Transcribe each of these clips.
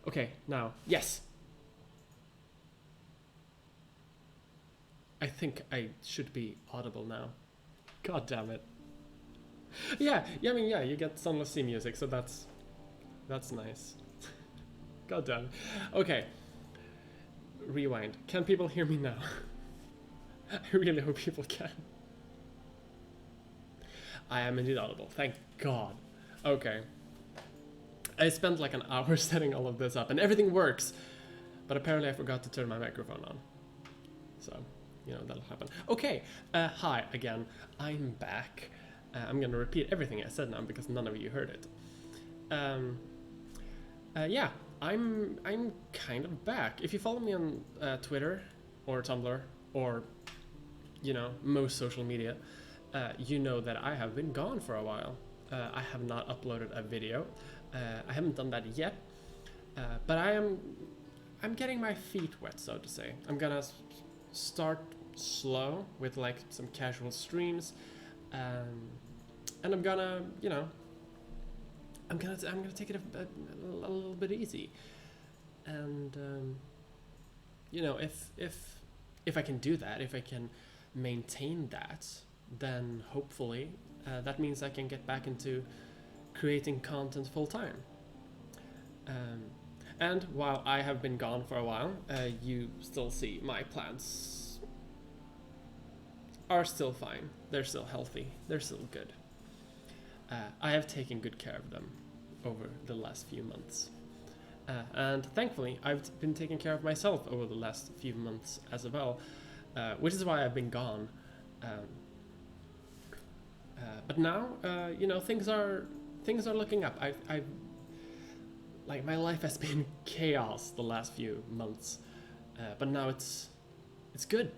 Okay, now, yes. I think I should be audible now. God damn it. Yeah, I mean, yeah, you get Sunless Sea music, so that's nice. God damn it. Okay, rewind. Can people hear me now? I really hope people can. I am indeed audible, thank God. Okay. I spent like an hour setting all of this up, and everything works, but apparently I forgot to turn my microphone on. So, you know, that'll happen. Okay, hi again. I'm back. I'm gonna repeat everything I said now because none of you heard it. Yeah, I'm kind of back. If you follow me on Twitter or Tumblr or, you know, most social media, you know that I have been gone for a while. I have not uploaded a video. I haven't done that yet, but I'm getting my feet wet, so to say. I'm gonna start slow with like some casual streams, and I'm gonna, you know, I'm gonna take it a little bit easy, and you know, if I can do that, if I can maintain that, then hopefully that means I can get back into creating content full time. And while I have been gone for a while, you still see my plants are still fine. They're still healthy. They're still good. I have taken good care of them over the last few months. And thankfully, I've been taking care of myself over the last few months as well, which is why I've been gone. But now, you know, things are looking up. I like, my life has been chaos the last few months, but now it's good.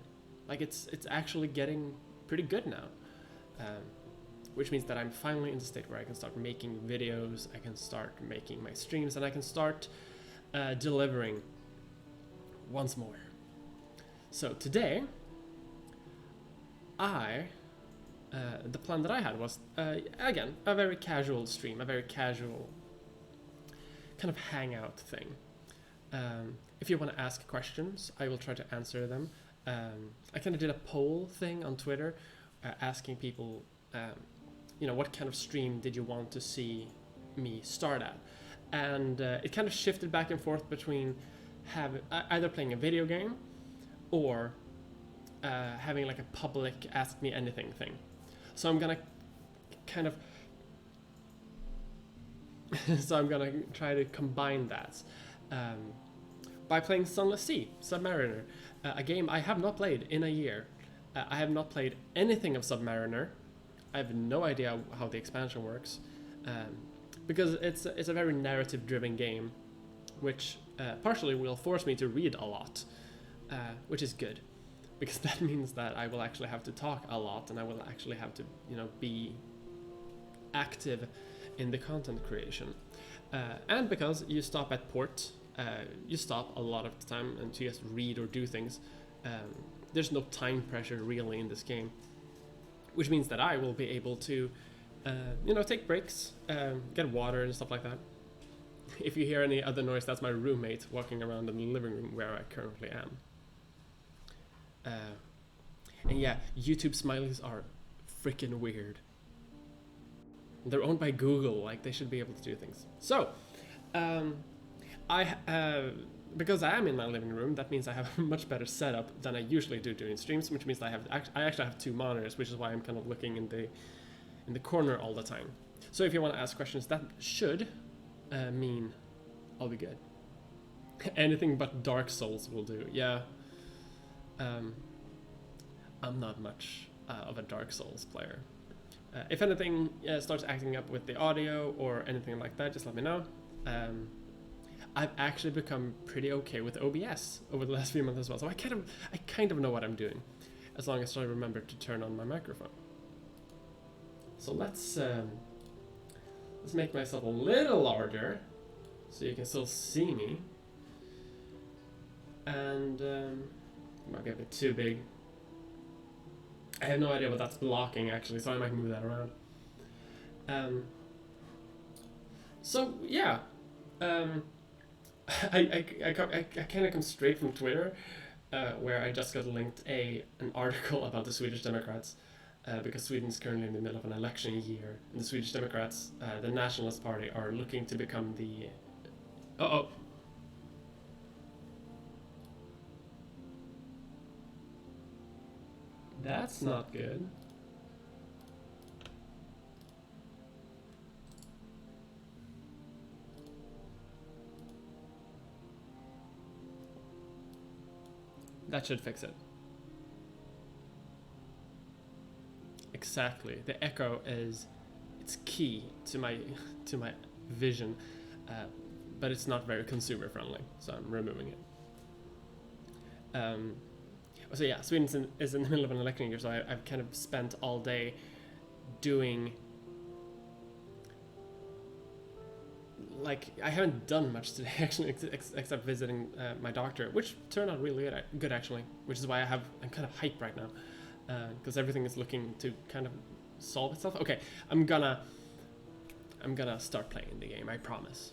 Like, it's actually getting pretty good now, which means that I'm finally in the state where I can start making videos, I can start making my streams, and I can start delivering once more. So today, the plan that I had was, again, a very casual stream, a very casual kind of hangout thing. If you want to ask questions, I will try to answer them. I kind of did a poll thing on Twitter, asking people, you know, what kind of stream did you want to see me start at? And it kind of shifted back and forth between either playing a video game or having like a public ask me anything thing. So I'm gonna kind of so I'm gonna try to combine that by playing Sunless Sea, Submariner, a game I have not played in a year. I have not played anything of Submariner. I have no idea how the expansion works, because it's a very narrative-driven game, which partially will force me to read a lot, which is good, because that means that I will actually have to talk a lot, and I will actually have to, you know, be active in the content creation, and because you stop at port, you stop a lot of the time and to just read or do things. There's no time pressure really in this game, which means that I will be able to, you know, take breaks, get water and stuff like that. If you hear any other noise, that's my roommate walking around in the living room where I currently am. And yeah, YouTube smileys are freaking weird. They're owned by Google, like they should be able to do things. So, because I am in my living room, that means I have a much better setup than I usually do during streams, which means I actually have two monitors, which is why I'm kind of looking in the corner all the time. So if you want to ask questions, that should mean I'll be good. Anything but Dark Souls will do. Yeah. I'm not much of a Dark Souls player. If anything starts acting up with the audio or anything like that, just let me know. I've actually become pretty okay with OBS over the last few months as well, so I kind of know what I'm doing, as long as I remember to turn on my microphone. So let's make myself a little larger, so you can still see me. And might be a bit too big. I have no idea what that's blocking actually, so I might move that around. So yeah, I kind of come straight from Twitter, where I just got linked an article about the Swedish Democrats, because Sweden is currently in the middle of an election year, and the Swedish Democrats, the Nationalist Party, are looking to become the. Oh. That's not good. That should fix it. Exactly. The echo it's key to my vision, but it's not very consumer friendly, so I'm removing it. So yeah, Sweden is in the middle of an election year, so I've kind of spent all day doing. Like, I haven't done much today actually, except visiting my doctor, which turned out really good actually, which is why I'm kind of hyped right now, because everything is looking to kind of solve itself. Okay, I'm gonna start playing the game, I promise.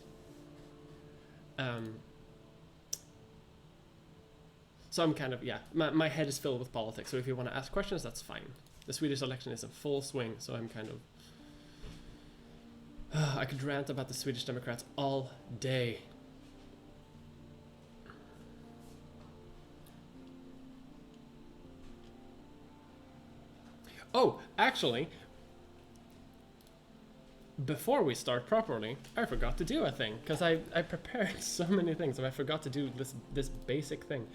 So I'm kind of, yeah, my head is filled with politics, so if you want to ask questions, that's fine. The Swedish election is in full swing, so I'm kind of. I could rant about the Swedish Democrats all day. Oh, actually, before we start properly, I forgot to do a thing, because I prepared so many things, and I forgot to do this basic thing.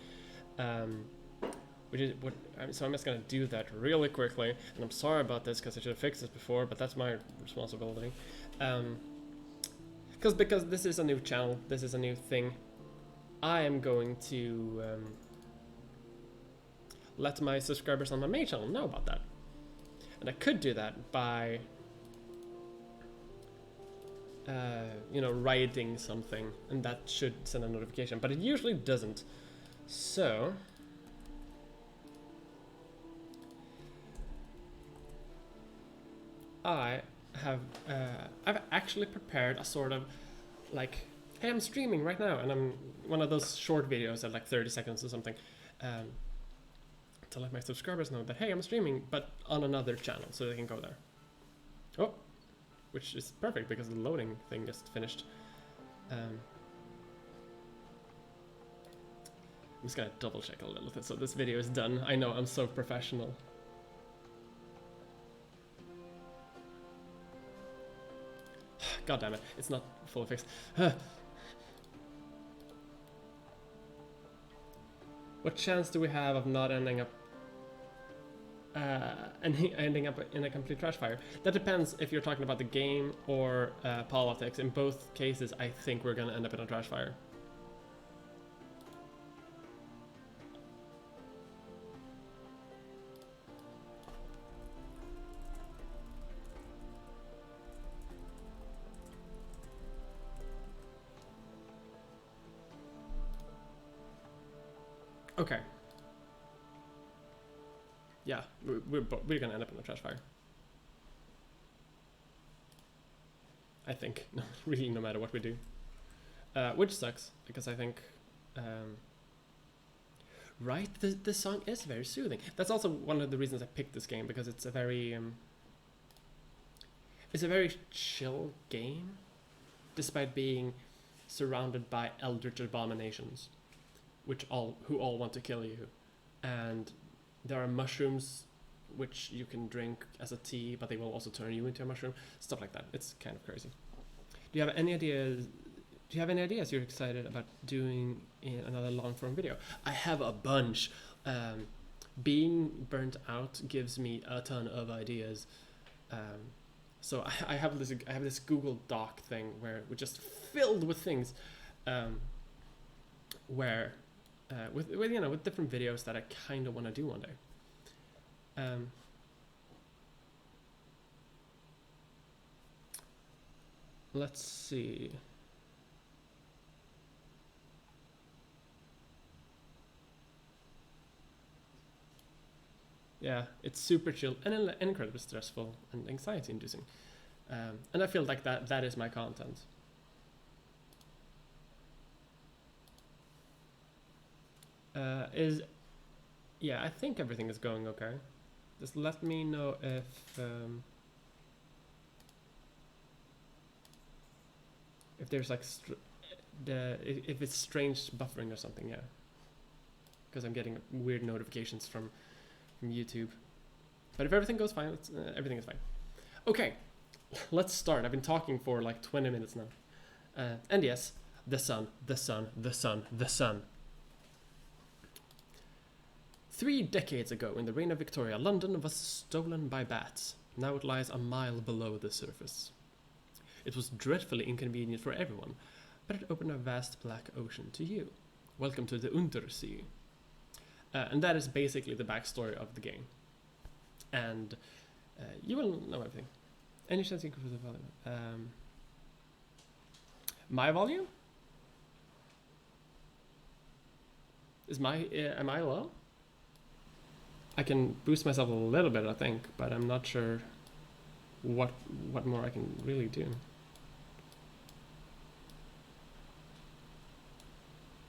Which is what. So I'm just gonna do that really quickly, and I'm sorry about this because I should have fixed this before, but that's my responsibility. Because this is a new channel, this is a new thing, I am going to let my subscribers on my main channel know about that. And I could do that by, writing something, and that should send a notification, but it usually doesn't. So, I've actually prepared a sort of like, hey, I'm streaming right now, and I'm one of those short videos at like 30 seconds or something, to let my subscribers know that, hey, I'm streaming, but on another channel, so they can go there. Oh, which is perfect because the loading thing just finished. I'm just gonna double check a little bit so this video is done. I know, I'm so professional. God damn it, it's not fully fixed. What chance do we have of not ending up in a complete trash fire? That depends if you're talking about the game or politics. In both cases, I think we're gonna end up in a trash fire. Okay. Yeah, we're gonna end up in a trash fire. I think, really, no matter what we do. Which sucks, because I think, right, the song is very soothing. That's also one of the reasons I picked this game, because it's a very chill game, despite being surrounded by eldritch abominations, who all want to kill you, and there are mushrooms which you can drink as a tea, but they will also turn you into a mushroom. Stuff like that. It's kind of crazy. Do you have any ideas? Do you have any ideas you're excited about doing in another long-form video? I have a bunch. Being burnt out gives me a ton of ideas. So I have this Google Doc thing where we're just filled with things, where. With different videos that I kind of want to do one day. Let's see. Yeah, it's super chill and incredibly stressful and anxiety-inducing, and I feel like that is my content. Yeah, I think everything is going okay. Just let me know if there's like if it's strange buffering or something. Yeah, because I'm getting weird notifications from YouTube. But if everything goes fine, everything is fine. Okay, let's start. I've been talking for like 20 minutes now. And yes, the sun, the sun, the sun, the sun. 3 decades ago, in the reign of Victoria, London was stolen by bats. Now it lies a mile below the surface. It was dreadfully inconvenient for everyone, but it opened a vast black ocean to you. Welcome to the Untersee. And that is basically the backstory of the game. And you will know everything. Any chance you can put the volume? My volume? Am I low? I can boost myself a little bit, I think, but I'm not sure what more I can really do.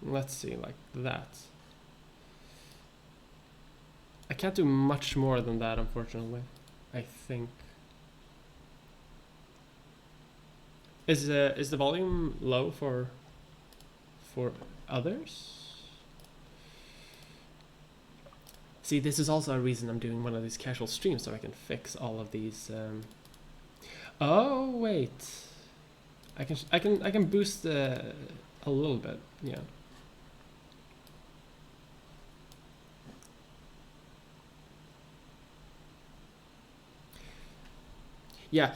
Let's see, like that. I can't do much more than that, unfortunately. I think. Is the volume low for others? See, this is also a reason I'm doing one of these casual streams, so I can fix all of these. Oh wait, I can boost a little bit, yeah. Yeah,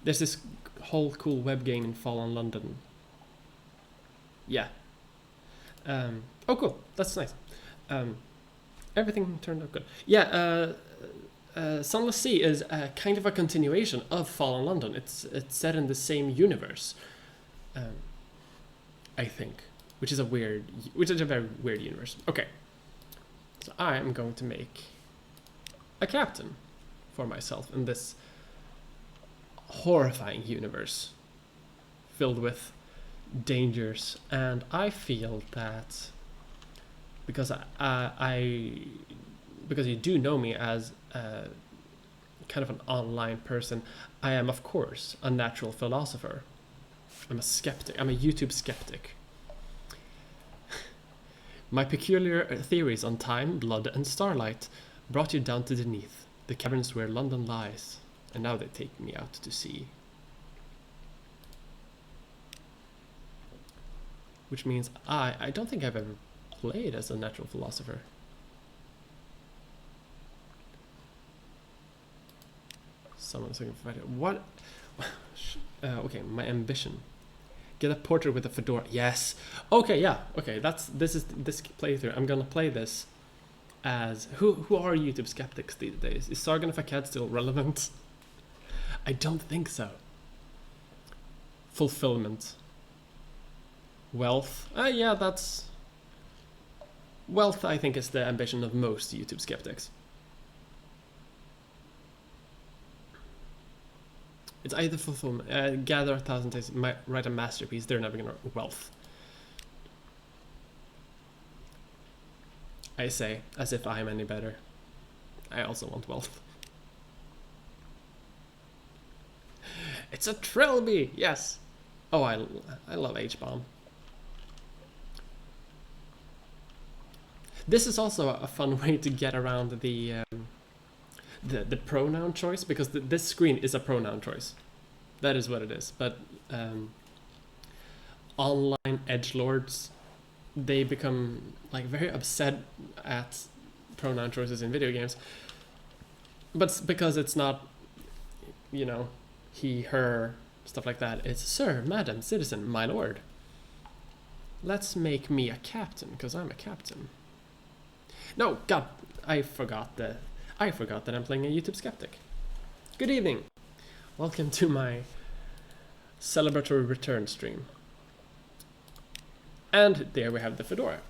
there's this whole cool web game in Fallen London. Yeah. Oh, cool. That's nice. Everything turned out good. Yeah. Sunless Sea is kind of a continuation of Fallen London. It's set in the same universe. I think, which is a very weird universe. Okay. So I am going to make a captain for myself in this horrifying universe filled with dangers, and I feel that because because you do know me as kind of an online person, I am of course a natural philosopher. I'm a skeptic. I'm a YouTube skeptic. My peculiar theories on time, blood, and starlight brought you down to the Neath, the caverns where London lies. And now they take me out to sea. Which means I don't think I've ever played as a natural philosopher. Someone's looking for what? Okay, my ambition. Get a portrait with a fedora. Yes. Okay, yeah. Okay, this playthrough. I'm gonna play this as who are YouTube skeptics these days? Is Sargon of Akkad still relevant? I don't think so. Fulfillment. Wealth. Yeah, that's... Wealth, I think, is the ambition of most YouTube skeptics. It's either fulfillment, gather 1,000 days, write a masterpiece, they're never gonna... Wealth. I say, as if I'm any better. I also want wealth. It's a trilby! Yes! Oh, I love H-bomb. This is also a fun way to get around the pronoun choice, because this screen is a pronoun choice. That is what it is. But online edgelords, they become like very upset at pronoun choices in video games. But because it's not, you know, he, her, stuff like that. It's sir, madam, citizen, my lord. Let's make me a captain, because I'm a captain. No, God, I forgot that I'm playing a YouTube skeptic. Good evening. Welcome to my celebratory return stream. And there we have the fedora.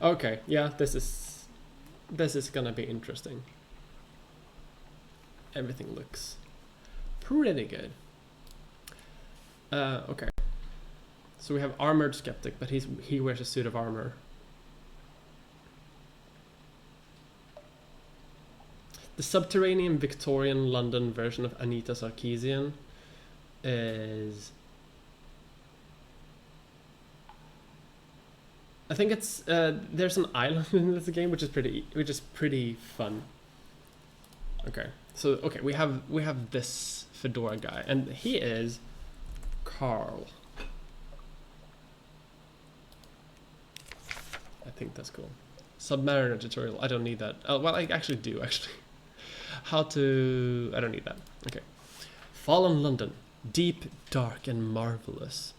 Okay, yeah, this is gonna be interesting. Everything looks pretty good. Okay. So we have Armored Skeptic, but he wears a suit of armor. The subterranean Victorian London version of Anita Sarkeesian is... I think it's there's an island in this game which is pretty fun. Okay, so we have this fedora guy, and he is Carl. I think that's cool. Submariner tutorial. I don't need that. Oh well, I actually do actually. How to... I don't need that. Okay. Fallen London, deep, dark, and marvelous.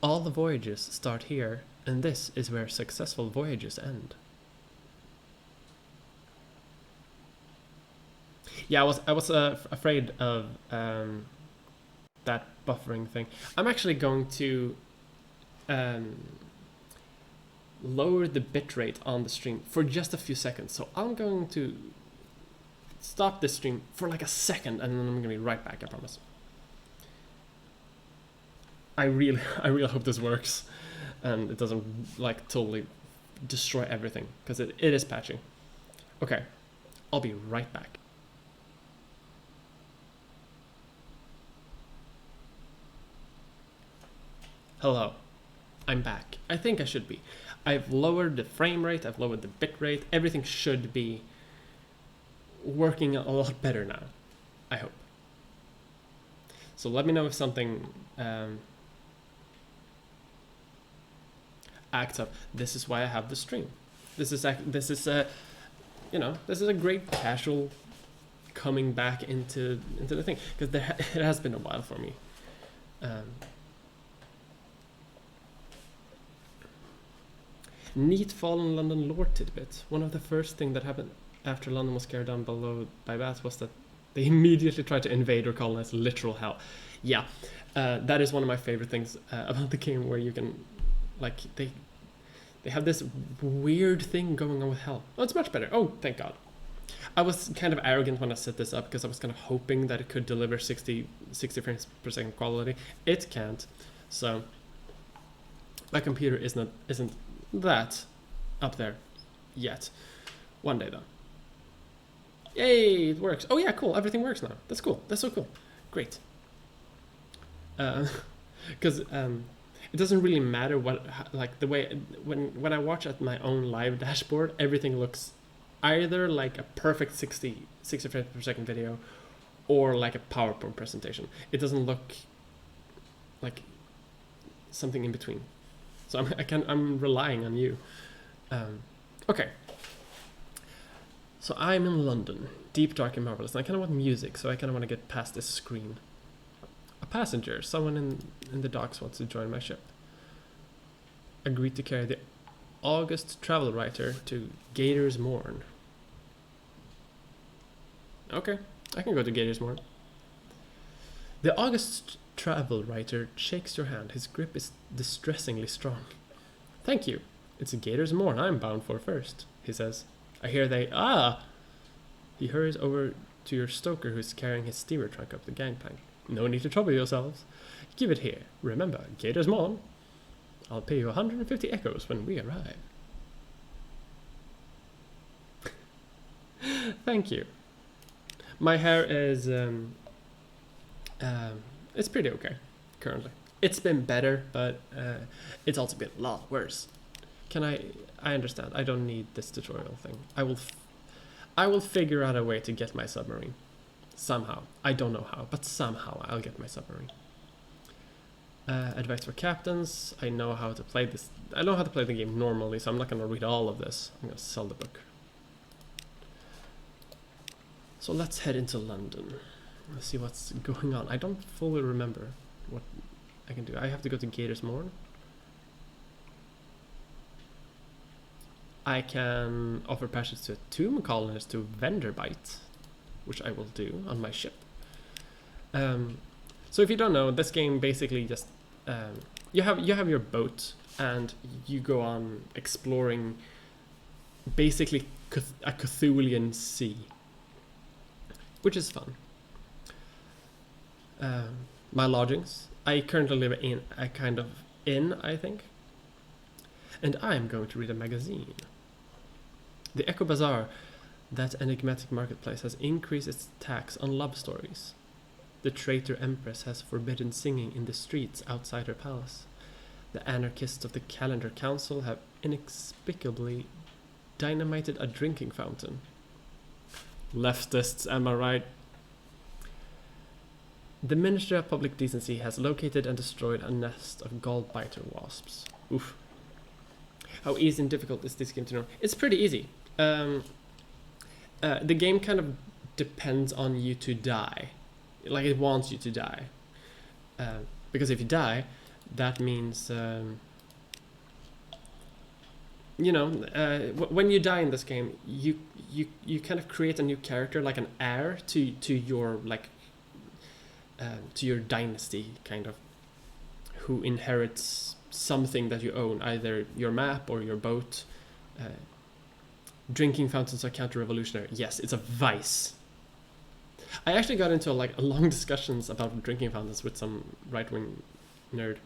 All the voyages start here, and this is where successful voyages end. Yeah, I was afraid of that buffering thing. I'm actually going to lower the bitrate on the stream for just a few seconds. So I'm going to stop this stream for like a second, and then I'm gonna be right back, I promise. I really hope this works and it doesn't like totally destroy everything, because it is patching. Okay, I'll be right back. Hello, I'm back. I think I should be. I've lowered the frame rate, I've lowered the bit rate, everything should be working a lot better now, I hope. So let me know if something acts up. This is why I have the stream. This is a great casual coming back into the thing, because it has been a while for me. Neat Fallen London lore tidbit. One of the first things that happened after London was carried down below by bats was that they immediately tried to invade or colonize literal hell. Yeah, that is one of my favorite things about the game, where you can, like, they have this weird thing going on with hell. Oh, it's much better. Oh, thank God. I was kind of arrogant when I set this up, because I was kind of hoping that it could deliver 60 frames per second quality. It can't. So my computer isn't that up there yet. One day though. Yay, it works. Oh yeah, cool. Everything works now. That's cool. That's so cool. Great. Because it doesn't really matter what, like, the way when I watch at my own live dashboard, everything looks either like a perfect 60 frames per second video, or like a PowerPoint presentation. It doesn't look like something in between. So I'm relying on you. Okay. So I'm in London, deep, dark, and marvelous, and I kind of want music, so I kind of want to get past this screen. A passenger, someone in the docks wants to join my ship. Agreed to carry the August travel writer to Gators Morn. Okay, I can go to Gators Morn. The August travel writer shakes your hand. His grip is distressingly strong. Thank you. It's Gators Morn I'm bound for first, he says. I hear they... Ah! He hurries over to your stoker, who's carrying his steamer trunk up the gangplank. No need to trouble yourselves. Give it here. Remember, Gators Morn. I'll pay you 150 echoes when we arrive. Thank you. My hair is... it's pretty okay, currently. It's been better, but it's also been a lot worse. I understand. I don't need this tutorial thing. I will figure out a way to get my submarine. Somehow. I don't know how, but somehow I'll get my submarine. Advice for captains. I know how to play this. I know how to play the game normally, so I'm not going to read all of this. I'm going to sell the book. So let's head into London. Let's see what's going on. I don't fully remember what I can do. I have to go to Gators Morn. I can offer passage to a tomb colonist to Venderbite, which I will do on my ship. So if you don't know, this game basically just you have your boat, and you go on exploring basically a Cthulhian sea, which is fun. My lodgings. I currently live in a kind of inn, I think. And I'm going to read a magazine. The Echo Bazaar, that enigmatic marketplace, has increased its tax on love stories. The traitor empress has forbidden singing in the streets outside her palace. The anarchists of the Calendar Council have inexplicably dynamited a drinking fountain. Leftists, am I right? The Ministry of Public Decency has located and destroyed a nest of gallbiter wasps. Oof. How easy and difficult is this game to know? It's pretty easy. The game kind of depends on you to die. Like, it wants you to die. Because if you die, that means... when you die in this game, you kind of create a new character, like an heir to your to your dynasty, kind of, who inherits something that you own, either your map or your boat. Drinking fountains are counter-revolutionary. Yes, it's a vice. I actually got into a long discussions about drinking fountains with some right-wing nerd,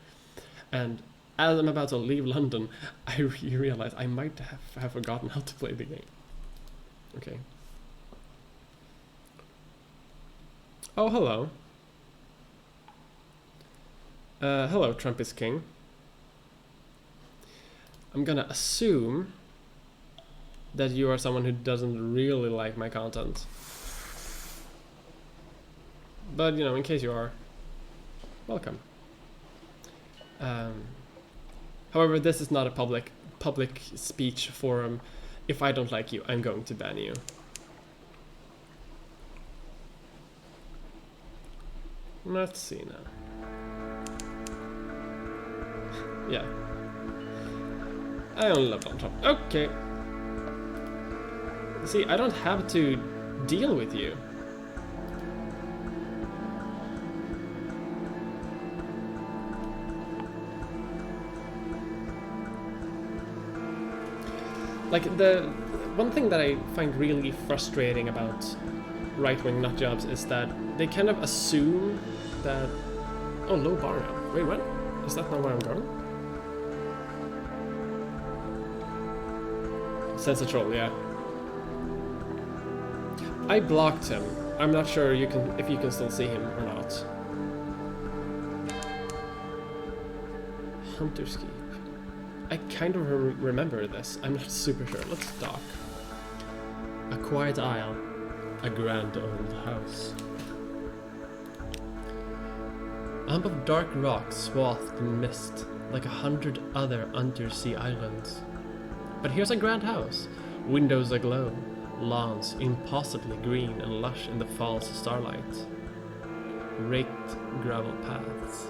and as I'm about to leave London, I realized I might have forgotten how to play the game. Okay. Oh, hello. Hello, Trump is king. I'm gonna assume that you are someone who doesn't really like my content. But, in case you are, welcome. However, this is not a public speech forum. If I don't like you, I'm going to ban you. Let's see now. Yeah. I only love on top. Okay. See, I don't have to deal with you. Like, the one thing that I find really frustrating about right-wing nutjobs is that they kind of assume that... Oh, low bar now. Wait, what? Is that not where I'm going? Sense of troll, yeah. I blocked him. I'm not sure if you can still see him or not. Hunter's Keep. I kind of remember this. I'm not super sure. Let's dock. A quiet isle. A grand old house. A hump of dark rock swathed in mist, like 100 other undersea islands. But here's a grand house. Windows aglow. Lawns impossibly green and lush in the fall's starlight. Raked gravel paths.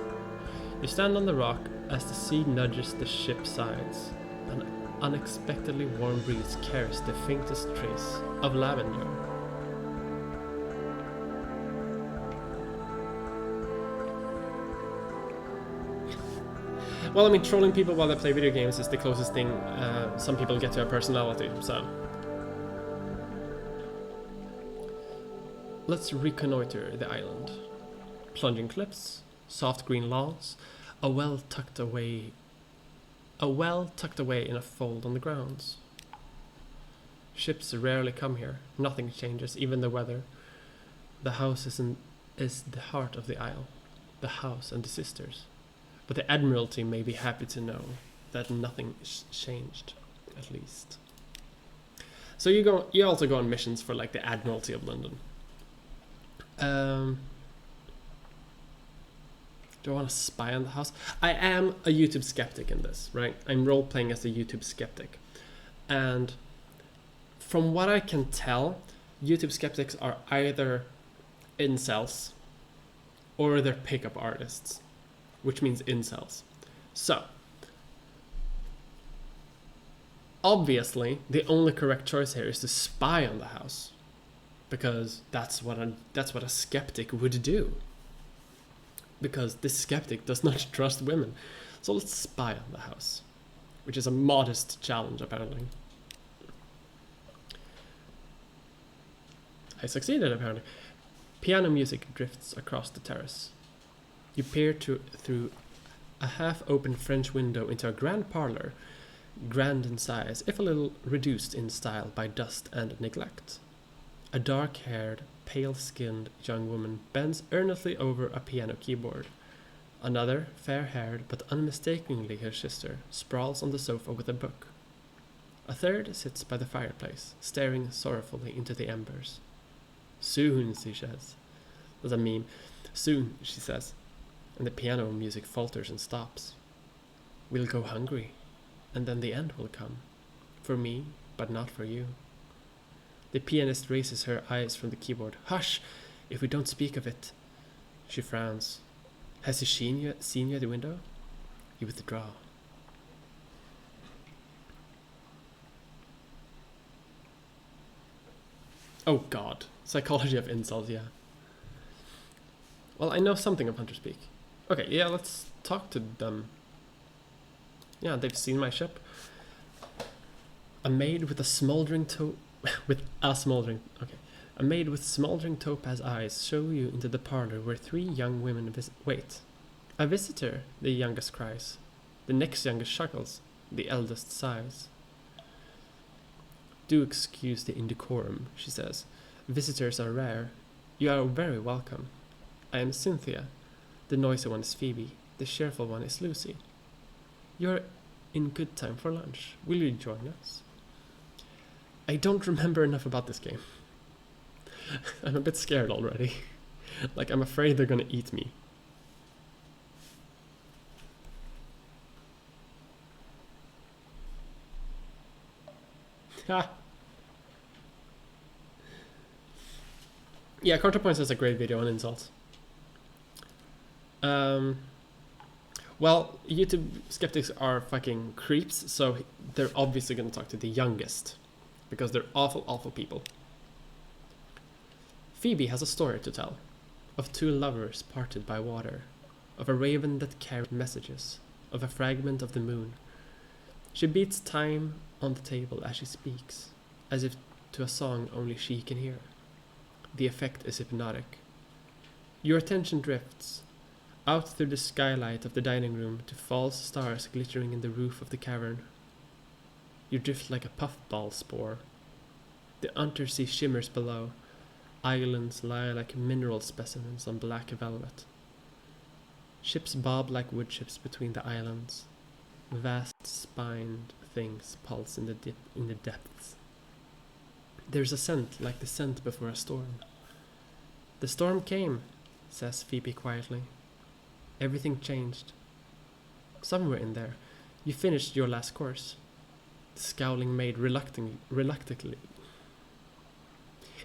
You stand on the rock as the sea nudges the ship's sides. An unexpectedly warm breeze carries the faintest trace of lavender. Well, I mean, trolling people while they play video games is the closest thing some people get to a personality, so... Let's reconnoiter the island. Plunging cliffs, soft green lawns, a well tucked away in a fold on the grounds. Ships rarely come here. Nothing changes, even the weather. The house is the heart of the isle, the house and the sisters. But the Admiralty may be happy to know that nothing changed, at least. So you also go on missions for like the Admiralty of London. Do I want to spy on the house? I am a YouTube skeptic in this, right? I'm role-playing as a YouTube skeptic. And from what I can tell, YouTube skeptics are either incels or they're pickup artists, which means incels. So, obviously, the only correct choice here is to spy on the house, because that's what a skeptic would do. Because this skeptic does not trust women. So let's spy on the house, which is a modest challenge, apparently. I succeeded, apparently. Piano music drifts across the terrace. You peer through a half-open French window into a grand parlor, grand in size, if a little reduced in style by dust and neglect. A dark-haired, pale-skinned young woman bends earnestly over a piano keyboard. Another, fair-haired but unmistakably her sister, sprawls on the sofa with a book. A third sits by the fireplace, staring sorrowfully into the embers. Soon, she says. That's a meme. Soon, she says, and the piano music falters and stops. We'll go hungry, and then the end will come. For me, but not for you. The pianist raises her eyes from the keyboard. Hush! If we don't speak of it. She frowns. Has he seen you at the window? You withdraw. Oh god. Psychology of insults, yeah. Well, I know something of Hunter Speak. Okay, yeah, let's talk to them. Yeah, they've seen my ship. A maid with a smoldering A maid with smoldering topaz eyes show you into the parlor where three young women wait. A visitor, the youngest cries. The next youngest chuckles. The eldest sighs. Do excuse the indecorum, she says. Visitors are rare. You are very welcome. I am Cynthia. The noisy one is Phoebe. The cheerful one is Lucy. You are in good time for lunch. Will you join us? I don't remember enough about this game. I'm a bit scared already. Like, I'm afraid they're gonna eat me. Ha! Yeah, CounterPoints is a great video on insults. Well, YouTube skeptics are fucking creeps, so they're obviously gonna talk to the youngest. Because they're awful, awful people. Phoebe has a story to tell. Of two lovers parted by water. Of a raven that carried messages. Of a fragment of the moon. She beats time on the table as she speaks. As if to a song only she can hear. The effect is hypnotic. Your attention drifts. Out through the skylight of the dining room to false stars glittering in the roof of the cavern. You drift like a puffball spore. The undersea shimmers below. Islands lie like mineral specimens on black velvet. Ships bob like wood chips between the islands. Vast spined things pulse in the depths. There's a scent like the scent before a storm. The storm came, says Phoebe quietly. Everything changed. Somewhere in there, you finished your last course. The scowling maid reluctantly.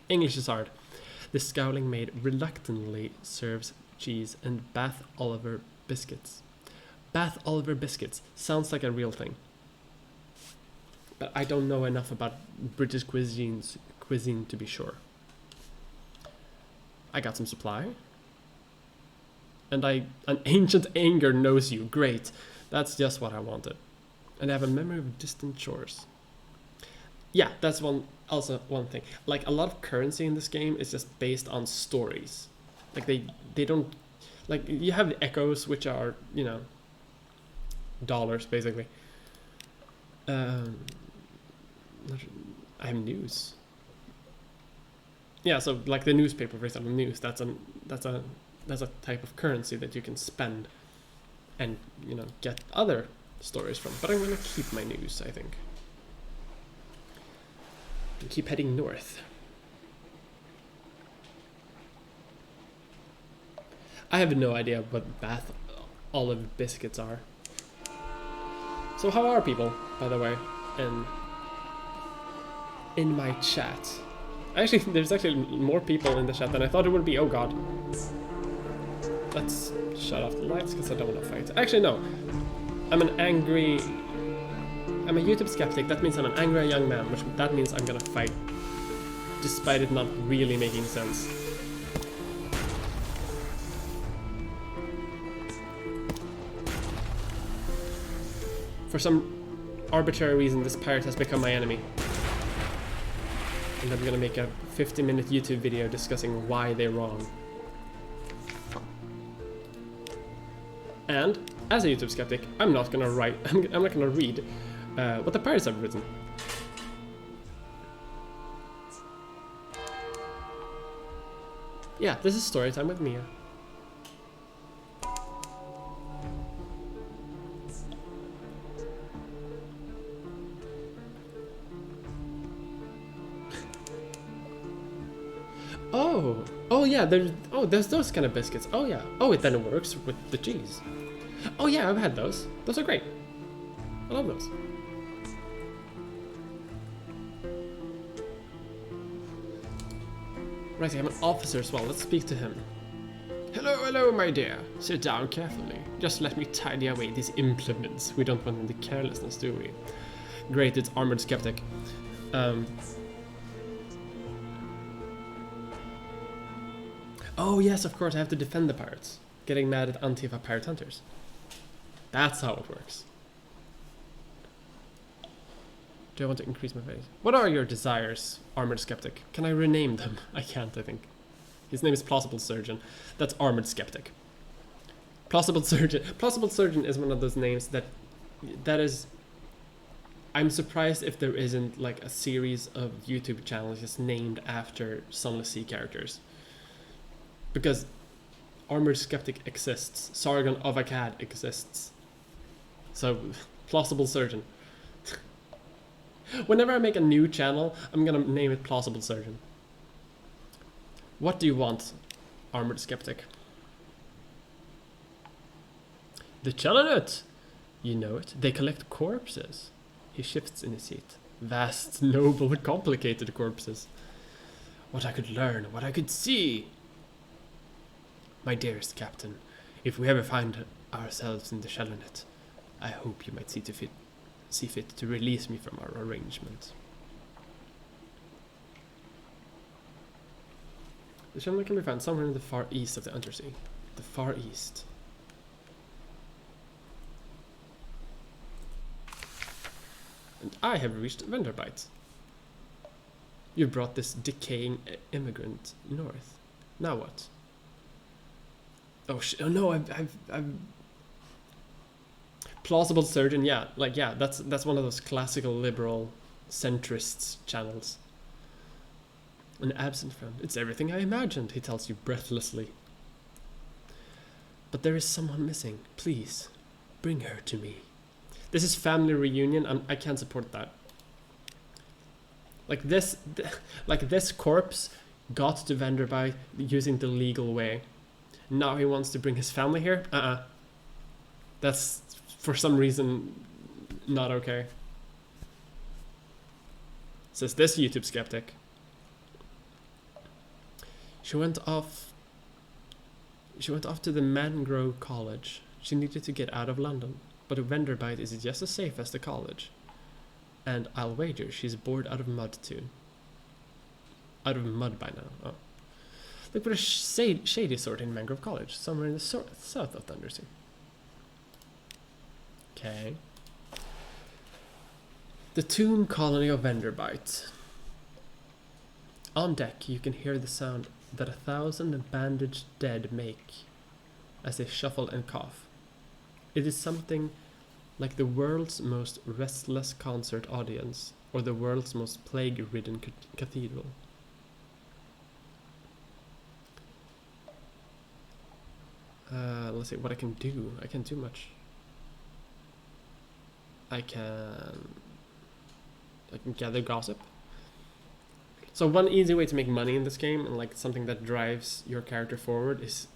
English is hard. The scowling maid reluctantly serves cheese and Bath Oliver biscuits. Bath Oliver biscuits sounds like a real thing. But I don't know enough about British cuisine to be sure. I got some supply. And an ancient anger knows you. Great. That's just what I wanted. And I have a memory of distant shores. Yeah, that's one thing. Like, a lot of currency in this game is just based on stories. Like, they don't... Like, you have the echoes, which are, you know, dollars, basically. I have news. Yeah, so, like, the newspaper, for example, news, that's a type of currency that you can spend and, you know, get other stories from. But I'm gonna keep my news, I think. And keep heading north. I have no idea what Bath Olive biscuits are. So how are people, by the way, in my chat? Actually, there's actually more people in the chat than I thought it would be. Oh god. Let's shut off the lights because I don't want to fight. Actually, no. I'm a YouTube skeptic. That means I'm an angry young man, which that means I'm gonna fight. Despite it not really making sense. For some arbitrary reason, this pirate has become my enemy. And I'm gonna make a 50-minute YouTube video discussing why they're wrong. And as a YouTube skeptic, I'm not gonna write. I'm not gonna read what the pirates have written. Yeah, this is story time with Mia. Oh yeah, there's those kind of biscuits. Oh yeah. Oh, then it works with the cheese. Oh yeah, I've had those. Those are great. I love those. Right, I have an officer as well. Let's speak to him. Hello, my dear. Sit down carefully. Just let me tidy away these implements. We don't want any carelessness, do we? Great, it's Armored Skeptic. Oh yes, of course, I have to defend the pirates. Getting mad at Antifa pirate hunters. That's how it works. Do I want to increase my face? What are your desires, Armored Skeptic? Can I rename them? I can't, I think. His name is Plausible Surgeon. That's Armored Skeptic. Plausible Surgeon. Plausible Surgeon is one of those names that is... I'm surprised if there isn't like a series of YouTube channels just named after Sunless Sea characters. Because Armored Skeptic exists. Sargon of Akkad exists. So, Plausible Surgeon. Whenever I make a new channel, I'm gonna name it Plausible Surgeon. What do you want, Armored Skeptic? The Chalanet! You know it. They collect corpses. He shifts in his seat. Vast, noble, complicated corpses. What I could learn, what I could see. My dearest Captain, if we ever find ourselves in the Chalanet, I hope you might see fit to release me from our arrangement. The Chalanet can be found somewhere in the far east of the Undersea. The far east. And I have reached Vanderbite. You brought this decaying immigrant north. Now what? Oh no! I've Plausible Surgeon. Yeah, like yeah, that's one of those classical liberal centrists channels. An absent friend. It's everything I imagined. He tells you breathlessly. But there is someone missing. Please, bring her to me. This is family reunion. I can't support that. Like this corpse got to Vanderbite using the legal way. Now he wants to bring his family here? That's, for some reason, not okay. Says this YouTube skeptic. She went off to the Mangrove College. She needed to get out of London. But Vanderbite is just as safe as the college. And I'll wager she's bored out of mud too. Out of mud by now. Oh. They put a shady sort in Mangrove College, somewhere in the south of Thundersea. Okay. The tomb colony of Vanderbite. On deck, you can hear the sound that 1,000 bandaged dead make as they shuffle and cough. It is something like the world's most restless concert audience or the world's most plague-ridden cathedral. Let's see what I can do. I can't do much. I can gather gossip. So one easy way to make money in this game, and like something that drives your character forward, is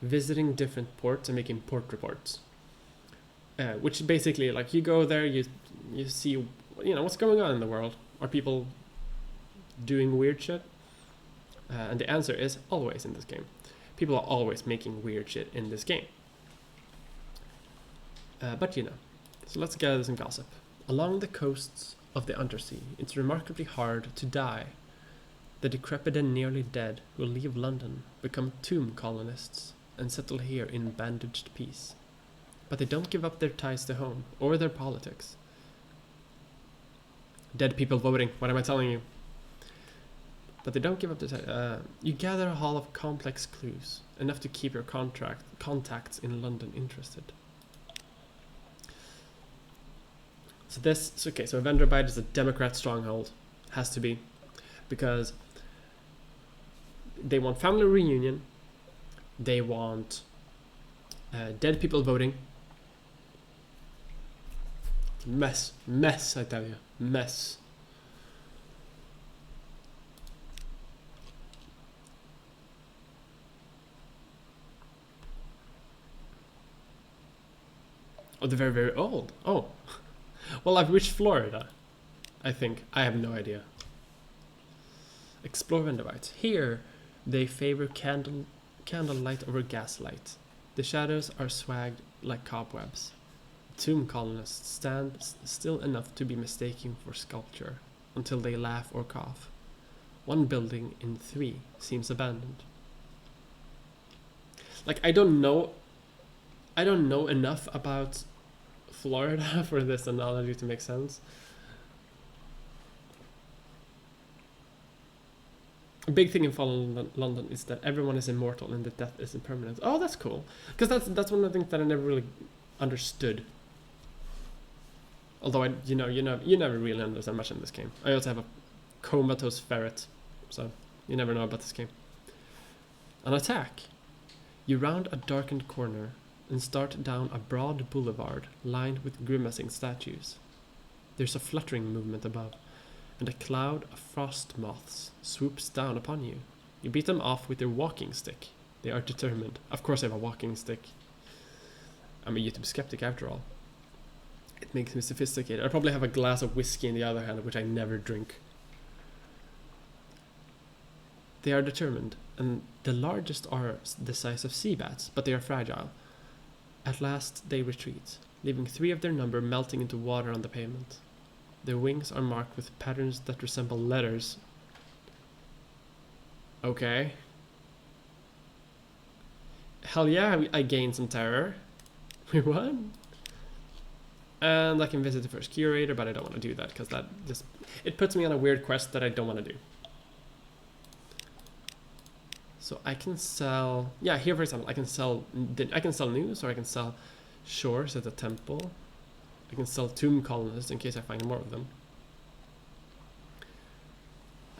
visiting different ports and making port reports. Which basically, like, you go there, you see, what's going on in the world. Are people doing weird shit? And the answer is always in this game. People are always making weird shit in this game. But so let's gather some gossip. Along the coasts of the Undersea, it's remarkably hard to die. The decrepit and nearly dead will leave London, become tomb colonists, and settle here in bandaged peace. But they don't give up their ties to home, or their politics. Dead people voting, what am I telling you? But they don't give up their ties. You gather a haul of complex clues, enough to keep your contacts in London interested. So this, okay, so Vendrabite is a Democrat stronghold. Has to be. Because they want family reunion. They want dead people voting. Mess, I tell you, mess. Oh, they're very, very old. Oh, well, I've reached Florida, I think. I have no idea. Explore Vendabites. Here, they favor candlelight over gaslight. The shadows are swagged like cobwebs. Tomb colonists stand still enough to be mistaken for sculpture until they laugh or cough. One building in 3 seems abandoned. Like, I don't know enough about Florida for this analogy to make sense. A big thing in fallen London is that everyone is immortal and that death is impermanent. Oh, that's cool. Because that's one of the things that I never really understood. Although you never really understand much in this game. I also have a comatose ferret, so you never know about this game. An attack. You round a darkened corner and start down a broad boulevard lined with grimacing statues. There's a fluttering movement above, and a cloud of frost moths swoops down upon you. You beat them off with your walking stick. They are determined. Of course I have a walking stick. I'm a YouTube skeptic after all. It makes me sophisticated. I probably have a glass of whiskey in the other hand, which I never drink. They are determined, and the largest are the size of sea bats, but they are fragile. At last they retreat, leaving 3 of their number melting into water on the pavement. Their wings are marked with patterns that resemble letters. Okay. Hell yeah, I gained some terror. Wait, what? And I can visit the first curator, but I don't want to do that because that just it puts me on a weird quest that I don't want to do. So I can sell, yeah, here for example, I can sell news, or I can sell shores at the temple. I can sell tomb colonists in case I find more of them.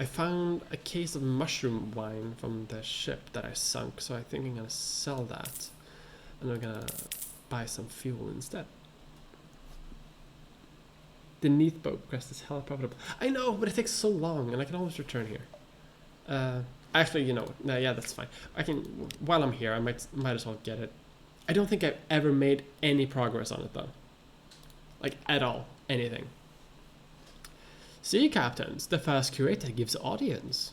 I found a case of mushroom wine from the ship that I sunk, so I think I'm gonna sell that, and I'm gonna buy some fuel instead. The Neath boat quest is hella profitable. I know, but it takes so long, and I can always return here. Actually, you know, no, yeah, that's fine. I can, while I'm here, I might as well get it. I don't think I've ever made any progress on it though. Like at all, anything. Sea captains, the first curator gives audience.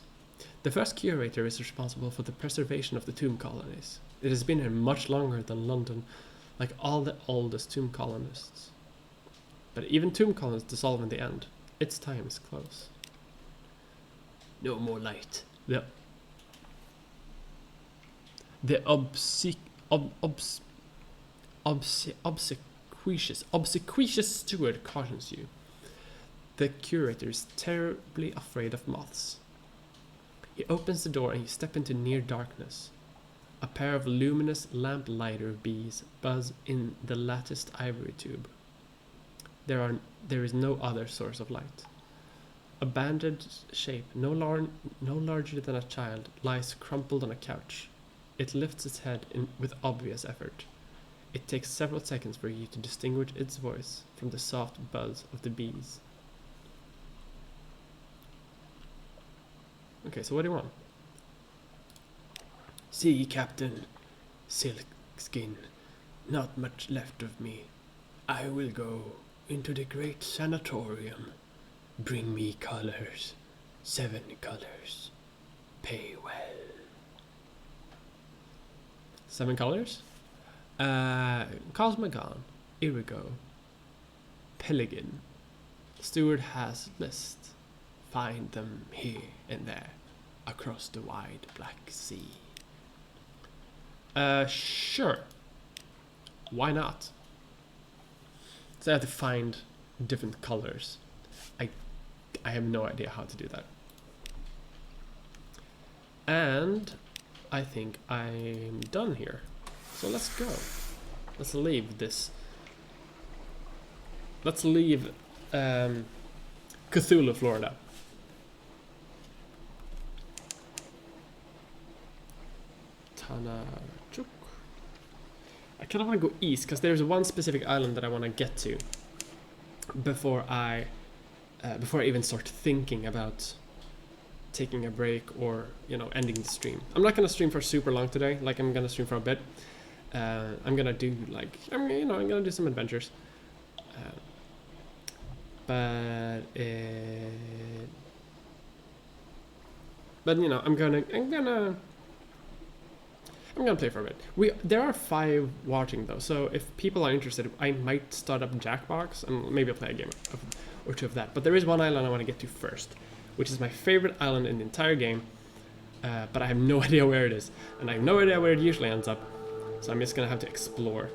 The first curator is responsible for the preservation of the tomb colonies. It has been here much longer than London, like all the oldest tomb colonists. But even tomb colonists dissolve in the end. Its time is close. No more light. The obsequious steward cautions you. The curator is terribly afraid of moths. He opens the door and you step into near darkness. A pair of luminous lamplighter bees buzz in the latticed ivory tube. There is no other source of light. A bandaged shape, no larger than a child, lies crumpled on a couch. It lifts its head with obvious effort. It takes several seconds for you to distinguish its voice from the soft buzz of the bees. Okay, so what do you want? Sea captain, silk skin, not much left of me. I will go into the great sanatorium. Bring me colors, 7 colors. Pay well. 7 colors? Cosmogon, Irigo, Pelican. Steward has list. Find them here and there, across the wide Black Sea. Sure. Why not? So I have to find different colors. I have no idea how to do that. And I think I'm done here. So let's go. Let's leave this. Let's leave Cthulhu, Florida. Tanachuk. I kind of want to go east because there's one specific island that I want to get to before I even start thinking about taking a break or ending the stream. I'm not gonna stream for super long today. Like I'm gonna stream for a bit. I'm gonna do I'm gonna do some adventures. But I'm gonna play for a bit. There are 5 watching though, so if people are interested, I might start up Jackbox and maybe I'll play a game or 2 of that. But there is one island I want to get to first, which is my favorite island in the entire game, but I have no idea where it is, and I have no idea where it usually ends up, so I'm just gonna have to explore,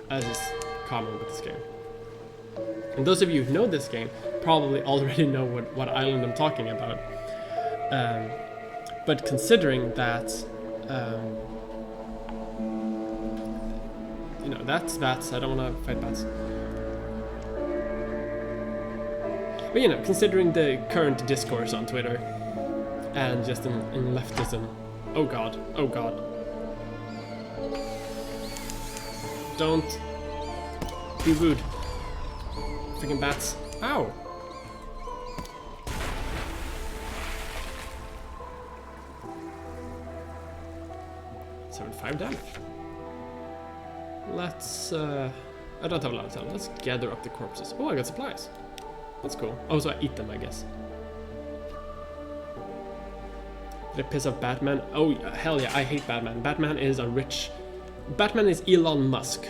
as is common with this game. And those of you who know this game probably already know what island I'm talking about, but considering that that's bats. I don't want to fight bats. But considering the current discourse on Twitter and just in leftism, oh god, don't be rude, freaking bats! Ow! 75 damage. Let's, I don't have a lot of time. Let's gather up the corpses. Oh, I got supplies. That's cool. Oh, so I eat them, I guess. Did I piss off Batman? Oh, hell yeah, I hate Batman. Batman is Elon Musk.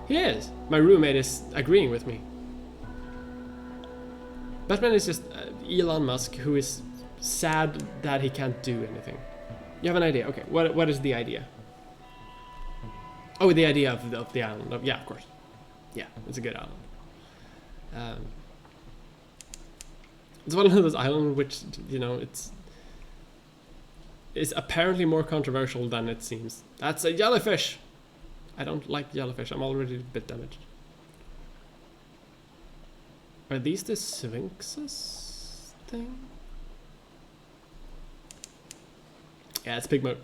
He is. My roommate is agreeing with me. Batman is just Elon Musk who is sad that he can't do anything. You have an idea? Okay, what is the idea? Oh, the idea of the island. Yeah, of course. Yeah, it's a good island. It's one of those islands which, it's apparently more controversial than it seems. That's a jellyfish! I don't like jellyfish. I'm already a bit damaged. Are these the Sphinxes thing? Yeah, it's pig mode.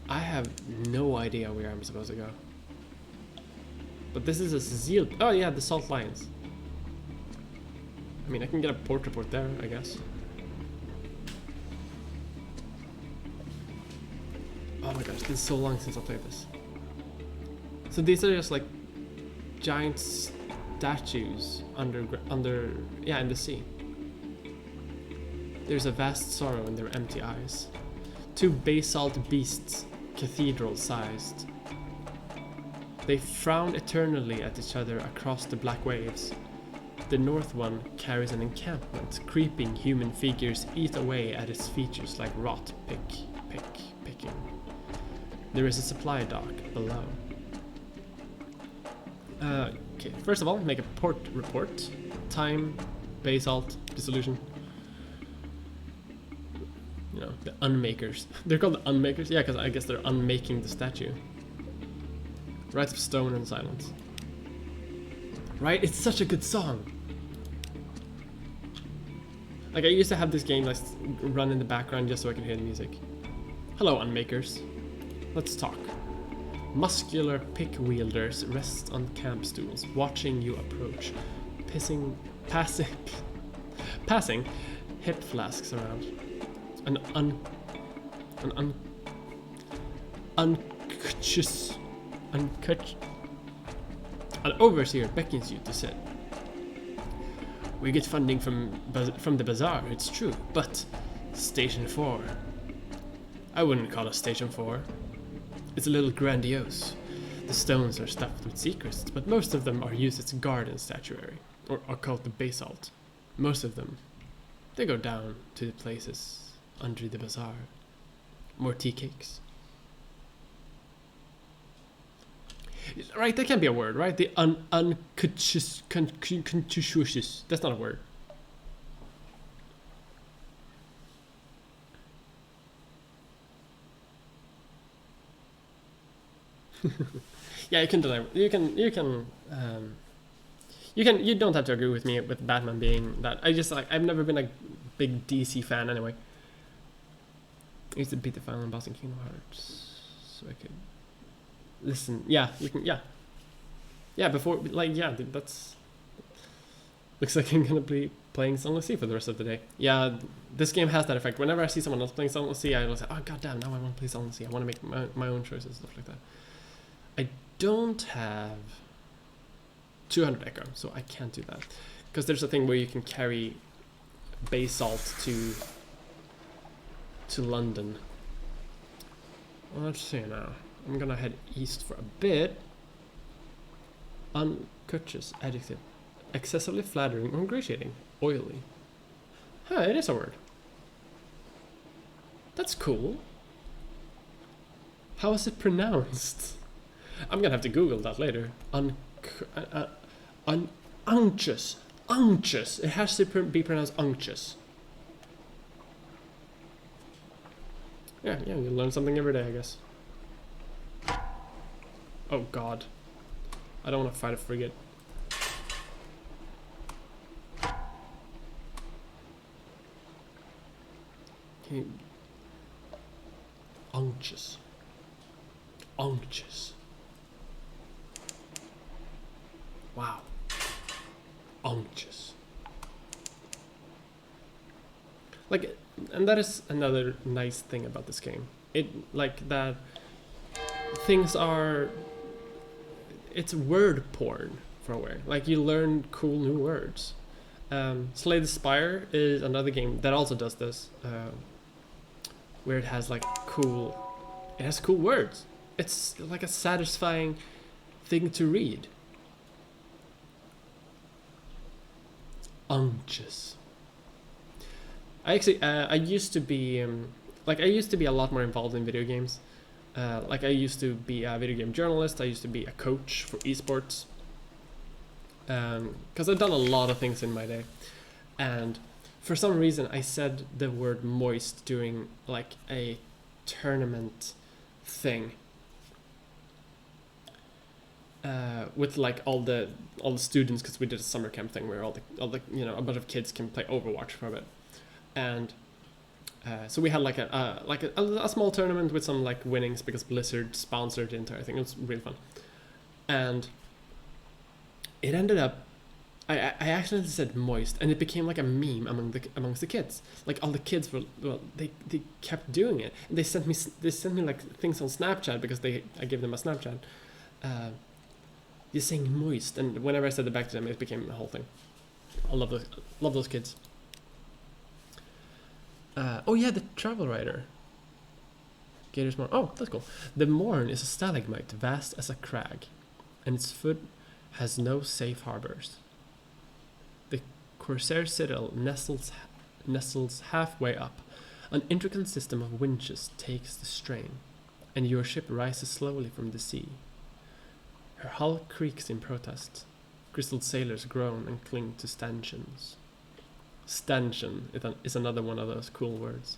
I have no idea where I'm supposed to go. But this is a seal. Oh yeah, the salt lions. I mean, I can get a port report there, I guess. Oh my gosh, this is so long since I played this. So these are just like giant statues in the sea. There's a vast sorrow in their empty eyes. 2 basalt beasts, cathedral-sized. They frown eternally at each other across the black waves. The north one carries an encampment. Creeping human figures eat away at its features like rot picking. There is a supply dock below. Okay, first of all, make a port report. Time, basalt, dissolution. The unmakers. They're called the unmakers? Yeah, because I guess they're unmaking the statue. Rites of Stone and Silence. Right? It's such a good song. Like, I used to have this game like run in the background just so I could hear the music. Hello, unmakers. Let's talk. Muscular pick wielders rest on camp stools, watching you approach, passing hip flasks around. An overseer beckons you to sit. We get funding from the bazaar, it's true, but Station 4. I wouldn't call it Station 4. It's a little grandiose. The stones are stuffed with secrets, but most of them are used as garden statuary, or occult basalt. Most of them, they go down to the places under the bazaar. More tea cakes. Right, that can't be a word, right? The uncontentious. That's not a word. Yeah, you can deny. You can. You don't have to agree with me with Batman being that. I just like. I've never been a big DC fan anyway. I used to beat the final boss in Kingdom Hearts, so I could listen. Yeah, you can. Yeah, yeah. Before, like, yeah, that's. Looks like I'm gonna be playing Sunless Sea for the rest of the day. Yeah, this game has that effect. Whenever I see someone else playing Sunless Sea, I was like, oh goddamn, now I want to play Sunless Sea. I want to make my own choices and stuff like that. I don't have 200 echo, so I can't do that. Because there's a thing where you can carry basalt to London. Well, let's see now. I'm gonna head east for a bit. Unconscious adjective. Excessively flattering or ingratiating. Oily. Huh, it is a word. That's cool. How is it pronounced? I'm gonna have to Google that later. Unctuous. Unctuous. It has to be pronounced unctuous. Yeah, you learn something every day, I guess. Oh god. I don't want to fight a frigate. Unctuous. Unctuous. Wow. Unctuous. Like, and that is another nice thing about this game. It, like, that things are, it's word porn for a way. Like, you learn cool new words. Slay the Spire is another game that also does this, where it has like cool words. It's like a satisfying thing to read. Unctuous. I actually, I used to be a lot more involved in video games. Like I used to be a video game journalist. I used to be a coach for esports. Because I've done a lot of things in my day, and for some reason I said the word moist during like a tournament thing, with like all the students, because we did a summer camp thing where all the a bunch of kids can play Overwatch for a bit, and so we had like a small tournament with some like winnings because Blizzard sponsored the entire thing. It was really fun, and it ended up, I accidentally said moist, and it became like a meme amongst the kids. Like all the kids were, well, they kept doing it, and they sent me like things on Snapchat because I gave them a Snapchat. You're saying moist, and whenever I said it back to them, it became a whole thing. I love those kids. Oh yeah, the travel writer. Gator's Morn. Oh, that's cool. The Morn is a stalagmite vast as a crag, and its foot has no safe harbors. The Corsair Citadel nestles halfway up. An intricate system of winches takes the strain, and your ship rises slowly from the sea. Her hull creaks in protest. Grizzled sailors groan and cling to stanchions. Stanchion is another one of those cool words.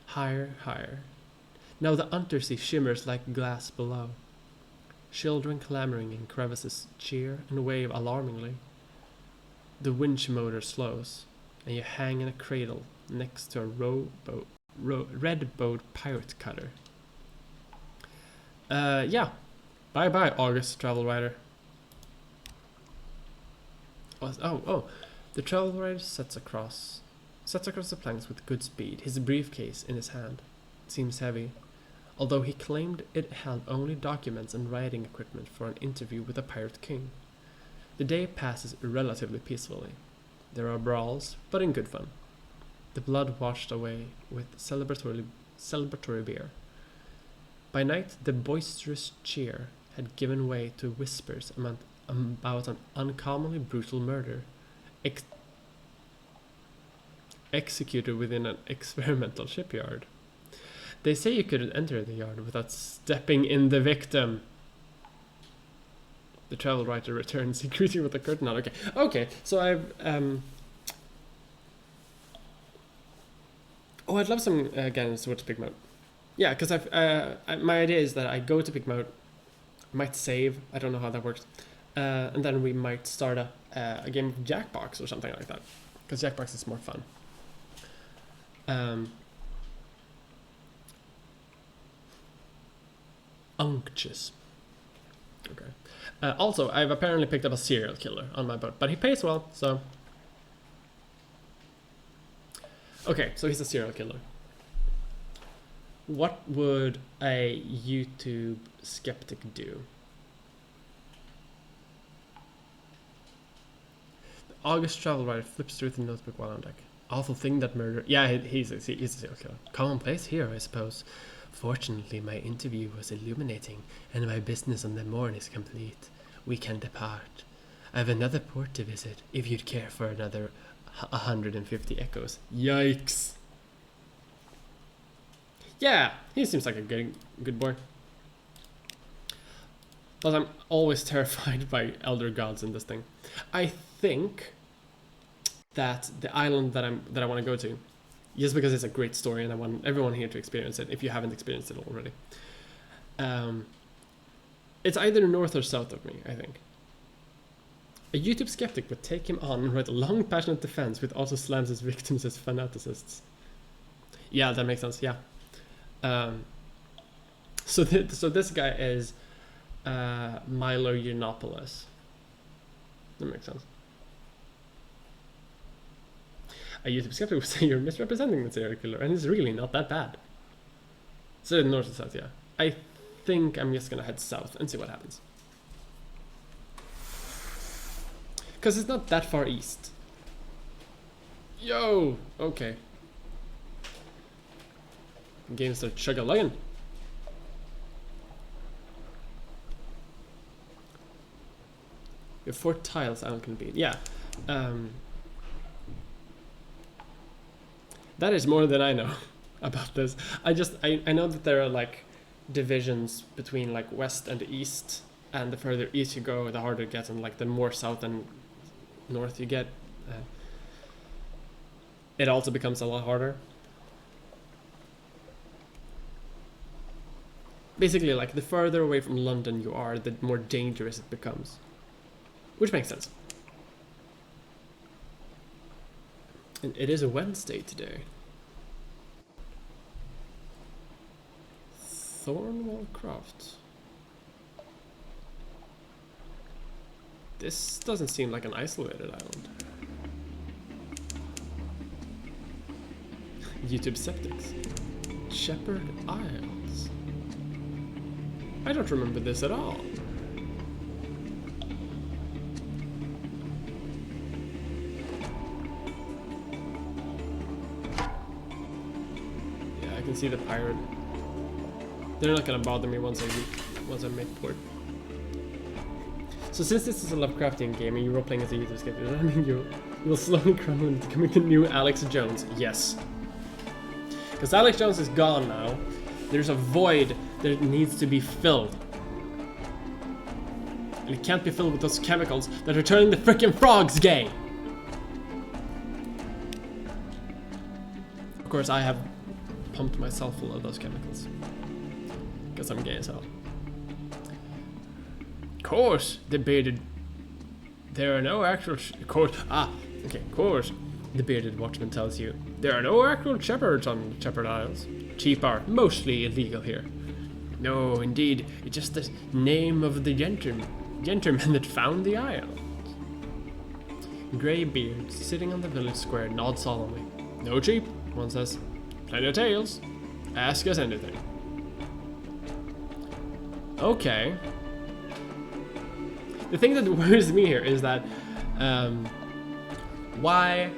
Higher, higher. Now the undersea shimmers like glass below. Children clamoring in crevices cheer and wave alarmingly. The winch motor slows, and you hang in a cradle next to a red boat pirate cutter. Yeah. Bye-bye, August travel writer. Oh. The travel writer sets across the planks with good speed, his briefcase in his hand. It seems heavy, although he claimed it held only documents and writing equipment for an interview with a pirate king. The day passes relatively peacefully. There are brawls, but in good fun. The blood washed away with celebratory beer. By night, the boisterous cheer had given way to whispers about an uncommonly brutal murder, executed within an experimental shipyard. They say you couldn't enter the yard without stepping in the victim. The travel writer returns, greeting with a curtain on. Okay. So I've Oh, I'd love some games to Pigmout. Yeah, because my idea is that I go to Pigmout Might save. I don't know how that works. And then we might start a game of Jackbox or something like that, because Jackbox is more fun. Unctuous. Okay. Also, I've apparently picked up a serial killer on my boat, but he pays well, so. Okay, so he's a serial killer. What would a YouTube skeptic do? The August travel writer flips through the notebook while on deck. Awful thing that murder. Yeah, he's a serial killer. Commonplace here, I suppose. Fortunately, my interview was illuminating, and my business on the morn is complete. We can depart. I have another port to visit, if you'd care for another 150 echoes. Yikes. Yeah, he seems like a good boy. But I'm always terrified by elder gods in this thing. I think that the island that I want to go to, just because it's a great story and I want everyone here to experience it, if you haven't experienced it already. It's either north or south of me, I think. A YouTube skeptic would take him on and write a long, passionate defense, which also slams his victims as fanaticists. Yeah, that makes sense, yeah. So this guy is Milo Yiannopoulos. That makes sense. A YouTube skeptic would say you're misrepresenting the serial killer, and it's really not that bad. So north and south, yeah. I think I'm just gonna head south and see what happens. Because it's not that far east. Yo! Okay. Game starts chug-a-luggin'. We have 4 tiles Alan can beat. Yeah. That is more than I know about this. I know that there are like divisions between like west and east, and the further east you go, the harder it gets, and like the more south and north you get, it also becomes a lot harder. Basically, like the further away from London you are, the more dangerous it becomes, which makes sense. And it is a Wednesday today. Thornwall Croft. This doesn't seem like an isolated island. YouTube Septics. Shepherd Isles. I don't remember this at all. Yeah, I can see the pirate. They're not gonna bother me once I make port. So since this is a Lovecraftian game and you're role-playing as a YouTube skeptic, does that mean you'll slowly crumble into becoming the new Alex Jones? Yes. Because Alex Jones is gone now. There's a void that needs to be filled. And it can't be filled with those chemicals that are turning the frickin' frogs gay! Of course, I have pumped myself full of those chemicals. Because I'm gay as hell. Course, the bearded. There are no actual. Course, the bearded watchman tells you there are no actual shepherds on Shepherd Isles. Sheep are mostly illegal here. No, indeed, it's just the name of the gentleman that found the island. Greybeard, sitting on the village square, nods solemnly. No sheep, one says. Plenty of tails. Ask us anything. Okay. The thing that worries me here is that why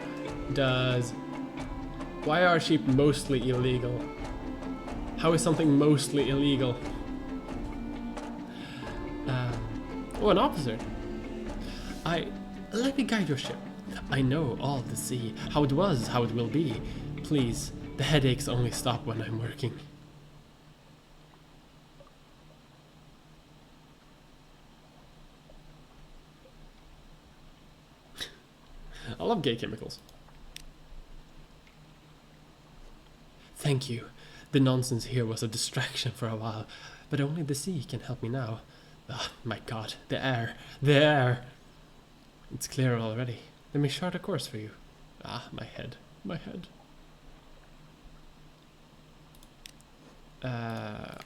are sheep mostly illegal? How is something mostly illegal? Oh, an officer. Let me guide your ship. I know all the sea, how it was, how it will be. Please, the headaches only stop when I'm working. I love gay chemicals. Thank you. The nonsense here was a distraction for a while, but only the sea can help me now. Ah, my god, the air, the air. It's clear already. Let me chart a course for you. Ah, my head, my head.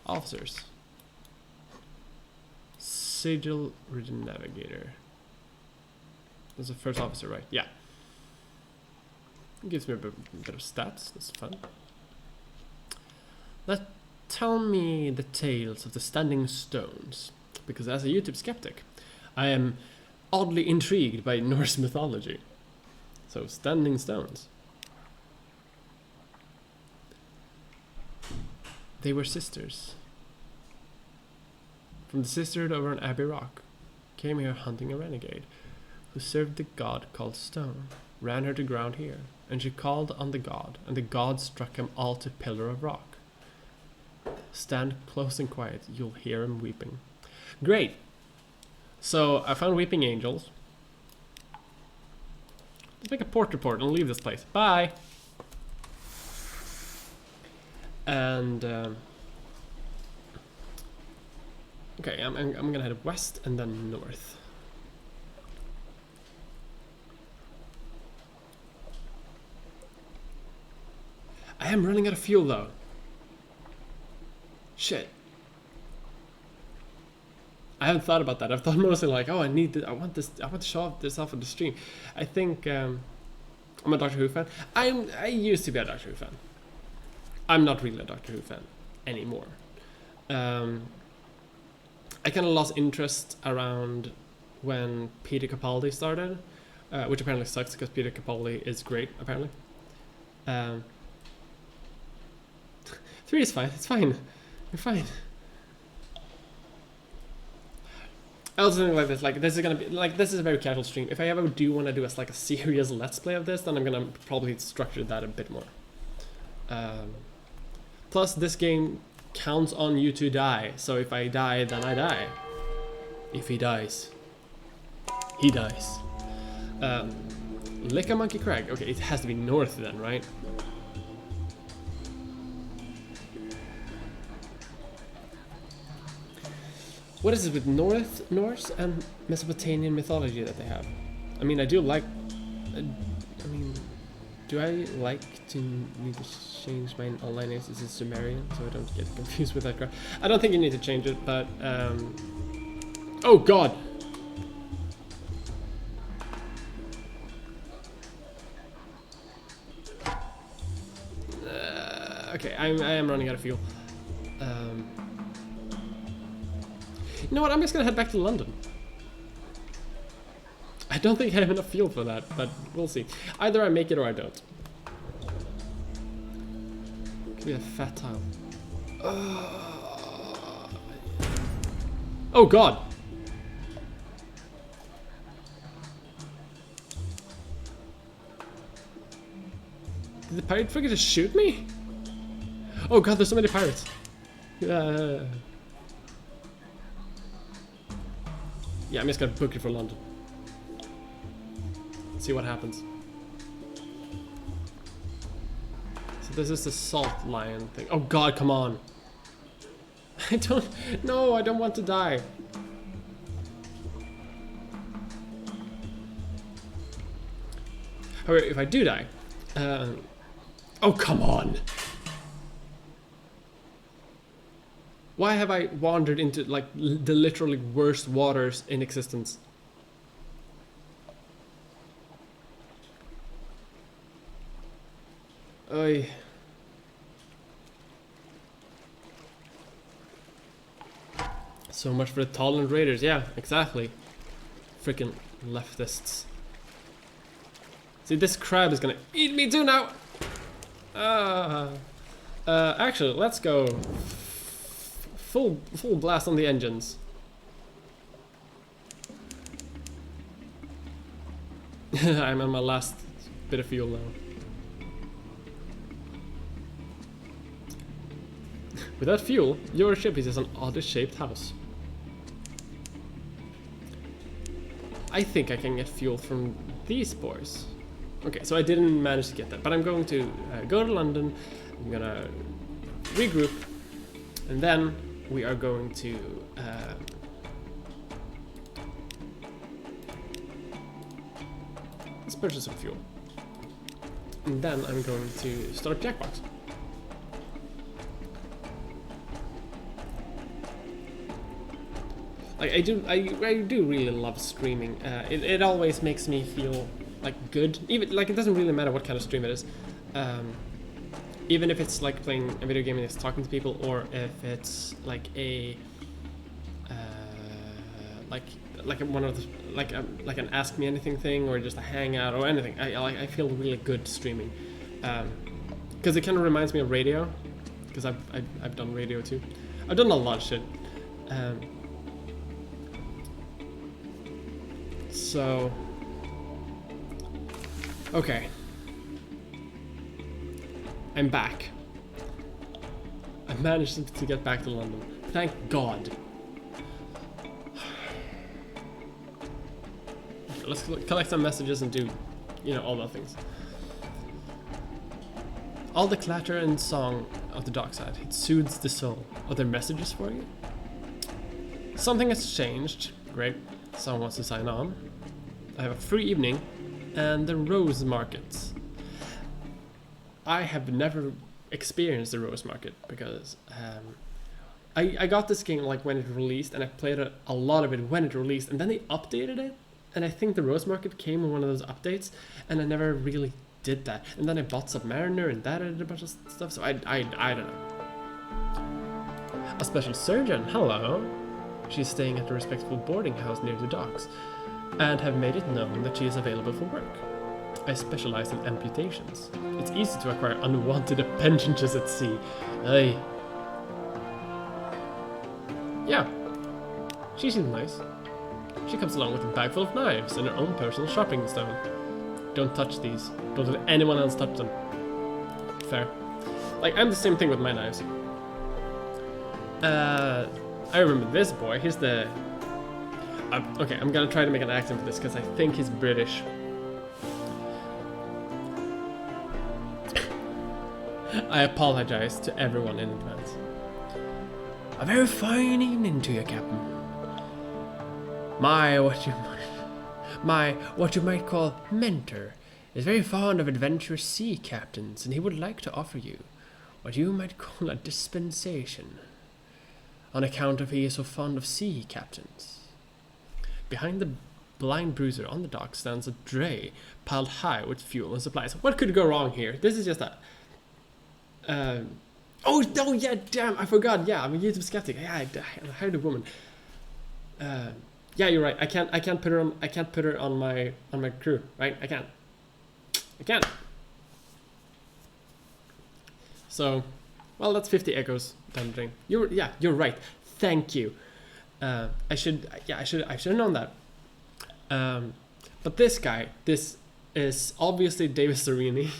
Officers. Sigil Ridden Navigator. That's the first officer, right? Yeah. Gives me a bit of stats. That's fun. Tell me the tales of the standing stones, because as a YouTube skeptic, I am oddly intrigued by Norse mythology. So, standing stones. They were sisters. From the sisterhood over on Abbey Rock, came here hunting a renegade, who served the god called Stone, ran her to ground here, and she called on the god, and the god struck him all to pillar of rock. Stand close and quiet, you'll hear him weeping. Great! So, I found weeping angels. Let's make a port report and leave this place. Bye! And, okay, I'm gonna head west and then north. I am running out of fuel though. Shit. I haven't thought about that. I've thought mostly like, oh, I want to show this off on the stream. I think I'm a Doctor Who fan. I used to be a Doctor Who fan. I'm not really a Doctor Who fan anymore. I kind of lost interest around when Peter Capaldi started, which apparently sucks because Peter Capaldi is great, apparently. 3 is fine. It's fine. You're fine. I also think like this. Like this is gonna be like this is a very casual stream. If I ever do want to do a serious let's play of this, then I'm gonna probably structure that a bit more. Plus, this game counts on you to die. So if I die, then I die. If he dies, he dies. Lick a Monkey Crag. Okay, it has to be north then, right? What is it with Norse and Mesopotamian mythology that they have? I mean, I do like... I mean, do I like to need to change my online name to Sumerian so I don't get confused with that crap? I don't think you need to change it, but... Oh god! Okay, I am running out of fuel. You know what, I'm just gonna head back to London. I don't think I have enough fuel for that, but we'll see. Either I make it or I don't. Could be a fat tile. Oh god! Did the pirate forget to shoot me? Oh god, there's so many pirates. Yeah, I'm just gonna book it for London. See what happens. So this is the salt lion thing. Oh god, come on. I don't want to die. However, if I do die, oh come on. Why have I wandered into like the literally worst waters in existence? Oy. So much for the Toland Raiders. Yeah, exactly. Freaking leftists. See, this crab is gonna eat me too now. Actually, let's go. Full blast on the engines. I'm on my last bit of fuel now. Without fuel, your ship is just an oddly shaped house. I think I can get fuel from these boys. Okay, so I didn't manage to get that, but I'm going to go to London. I'm gonna regroup, and then we are going to purchase some fuel. And then I'm going to start up Jackbox. Like I do really love streaming. It always makes me feel like good. Even like it doesn't really matter what kind of stream it is. Even if it's like playing a video game and it's talking to people, or if it's like a like one of the like an Ask Me Anything thing, or just a hangout or anything. I feel really good streaming, because it kind of reminds me of radio, because I've done radio too. I've done a lot of shit. So okay, I'm back. I managed to get back to London. Thank God. Let's collect some messages and do, you know, all the things. All the clatter and song of the dockside, it soothes the soul. Are there messages for you? Something has changed. Great. Someone wants to sign on. I have a free evening and the rose markets. I have never experienced the rose market because I got this game like when it released, and I played a lot of it when it released, and then they updated it. And I think the Rose Market came in one of those updates, and I never really did that. And then I bought Submariner, and that added a bunch of stuff, so I don't know. A special surgeon, hello. She's staying at a respectable boarding house near the docks, and have made it known that she is available for work. I specialize in amputations. It's easy to acquire unwanted appendages at sea. Aye. Yeah. She seems nice. She comes along with a bag full of knives and her own personal shopping stone. Don't touch these. Don't let anyone else touch them. Fair. Like, I'm the same thing with my knives. I remember this boy. He's the... okay, I'm gonna try to make an accent for this because I think he's British. I apologize to everyone in advance. A very fine evening to you, Captain. My what you might call mentor is very fond of adventurous sea captains, and he would like to offer you what you might call a dispensation, on account of he is so fond of sea captains. Behind the blind bruiser on the dock stands a dray piled high with fuel and supplies. What could go wrong here? This is just a oh no, yeah, damn, I forgot. Yeah, I'm a YouTube skeptic. Yeah, I hired a woman. Yeah, you're right. I can't put her on my crew, right? I can't. So, well, that's 50 echoes down the drain. You're right. Thank you. I should have known that. But this guy, this is obviously Davis Arini.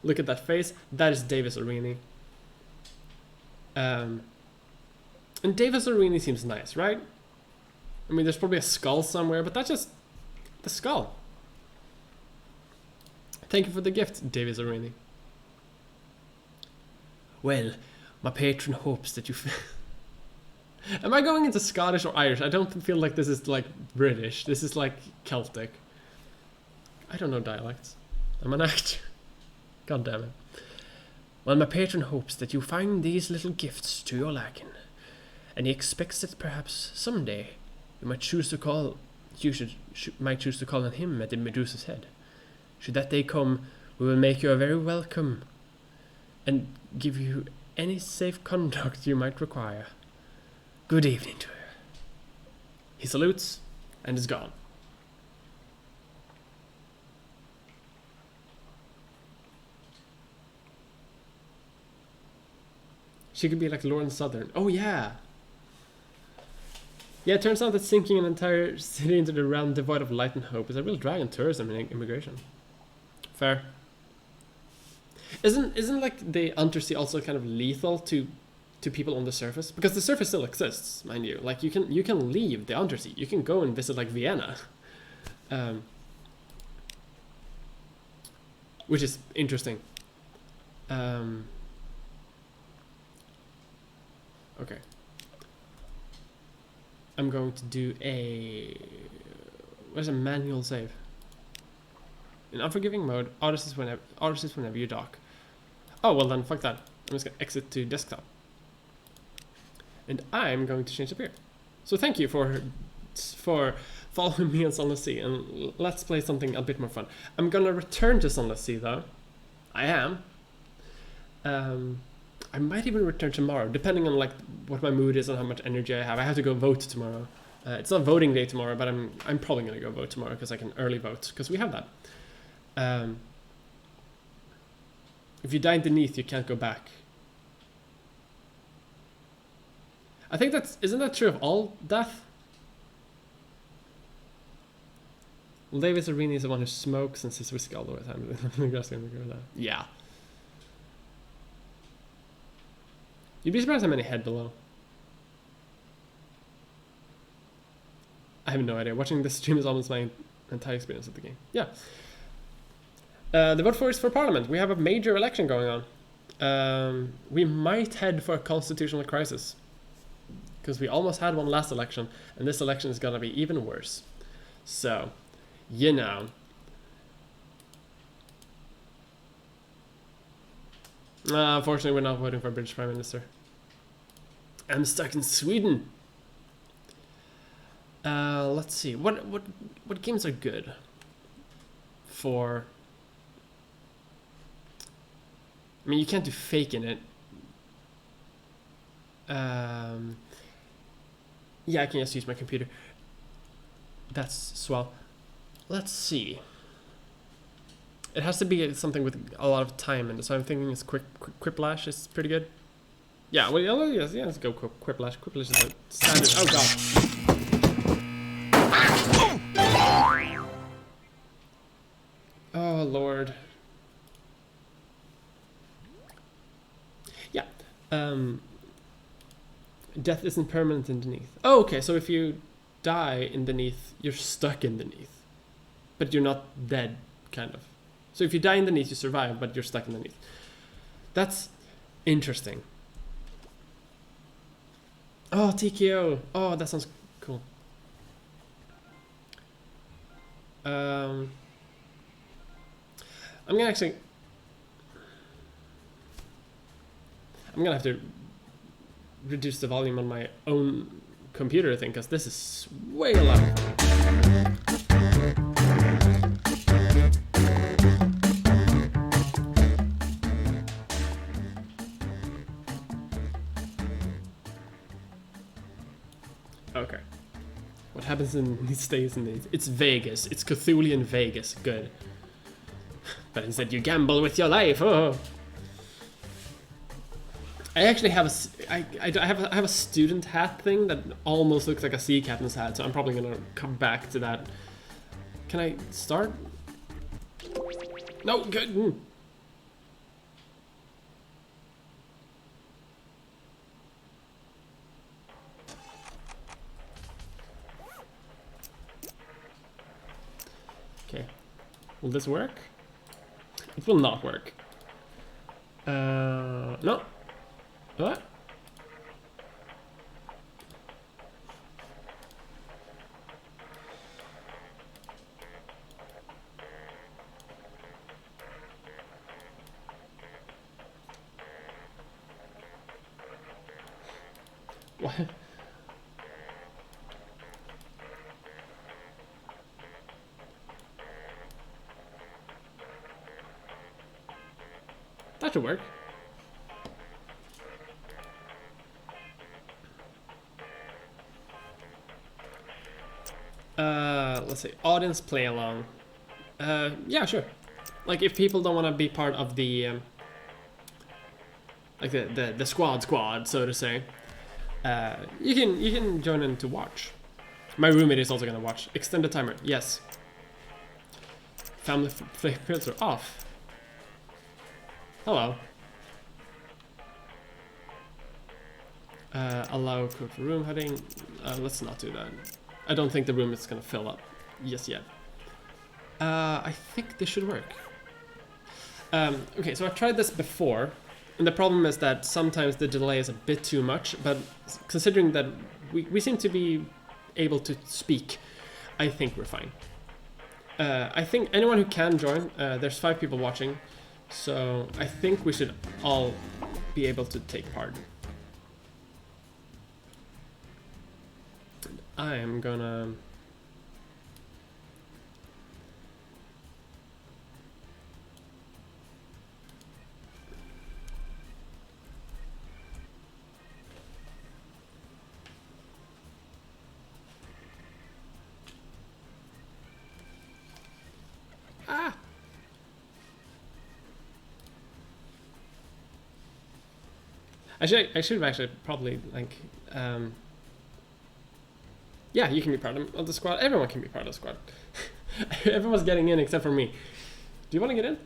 Look at that face. That is Davis Arini. And Davis Arini seems nice, right? I mean, there's probably a skull somewhere, but that's just the skull. Thank you for the gift, Davis Arini. Well, my patron hopes that you... Am I going into Scottish or Irish? I don't feel like this is like British. This is like Celtic. I don't know dialects. I'm an actor. God damn it. Well, my patron hopes that you find these little gifts to your liking, and he expects that perhaps someday you might choose to call on him at the Medusa's head. Should that day come, we will make you a very welcome and give you any safe conduct you might require. Good evening to her. He salutes and is gone. She could be like Lauren Southern. Oh yeah. Yeah, it turns out that sinking an entire city into the realm devoid of light and hope is a real drag on tourism and immigration. Fair. Isn't like the undersea also kind of lethal to people on the surface? Because the surface still exists, mind you. Like you can leave the undersea. You can go and visit like Vienna. Which is interesting. Okay. I'm going to do a... Where's a manual save? In unforgiving mode, auto-assist whenever you dock. Oh, well then, fuck that. I'm just gonna exit to desktop. And I'm going to change up here. So thank you for following me on Sunless Sea, and let's play something a bit more fun. I'm gonna return to Sunless Sea though. I am. I might even return tomorrow, depending on like what my mood is and how much energy I have. I have to go vote tomorrow. It's not voting day tomorrow, but I'm probably gonna go vote tomorrow because I can early vote because we have that. If you die underneath, you can't go back. I think isn't that true of all death? Well, Davis Arini is the one who smokes and says whiskey all the time. Yeah. You'd be surprised how many head below. I have no idea. Watching this stream is almost my entire experience of the game. Yeah. The vote for is for Parliament. We have a major election going on. We might head for a constitutional crisis. Because we almost had one last election, and this election is gonna be even worse. So, you know. Unfortunately, we're not voting for a British Prime Minister. I'm stuck in Sweden. Let's see. What games are good for? I mean, you can't do fake in it. Yeah, I can just use my computer. That's swell. Let's see. It has to be something with a lot of time in it, so I'm thinking it's Quiplash is pretty good. Yeah, well, yeah, let's go Quiplash. Quiplash is a standard. Oh god. Oh lord. Yeah. Death isn't permanent underneath. Oh, okay, so if you die underneath, you're stuck underneath. But you're not dead, kind of. So if you die underneath, you survive, but you're stuck underneath. That's interesting. Oh, TKO. Oh, that sounds cool. I'm gonna have to reduce the volume on my own computer, I think, because this is way loud. Okay. What happens in these stays in these? It's Vegas. It's Cthulian Vegas. Good. But instead you gamble with your life. Oh. I actually have I have a student hat thing that almost looks like a sea captain's hat, so I'm probably gonna come back to that. Can I start? No, good. Okay, will this work? It will not work. No. What? What? That should work. Let's see, audience play along. Yeah, sure. Like if people don't want to be part of the like the squad, so to say, you can join in to watch. My roommate is also gonna watch. Extend the timer. Yes. Family filter off. Hello. Allow code for room heading. Let's not do that. I don't think the room is gonna fill up just yet. I think this should work. Okay, so I've tried this before, and the problem is that sometimes the delay is a bit too much, but considering that we seem to be able to speak, I think we're fine. I think anyone who can join, there's 5 people watching, so I think we should all be able to take part. I am gonna... Ah! I should have actually probably, like, yeah, you can be part of the squad. Everyone can be part of the squad. Everyone's getting in except for me. Do you want to get in?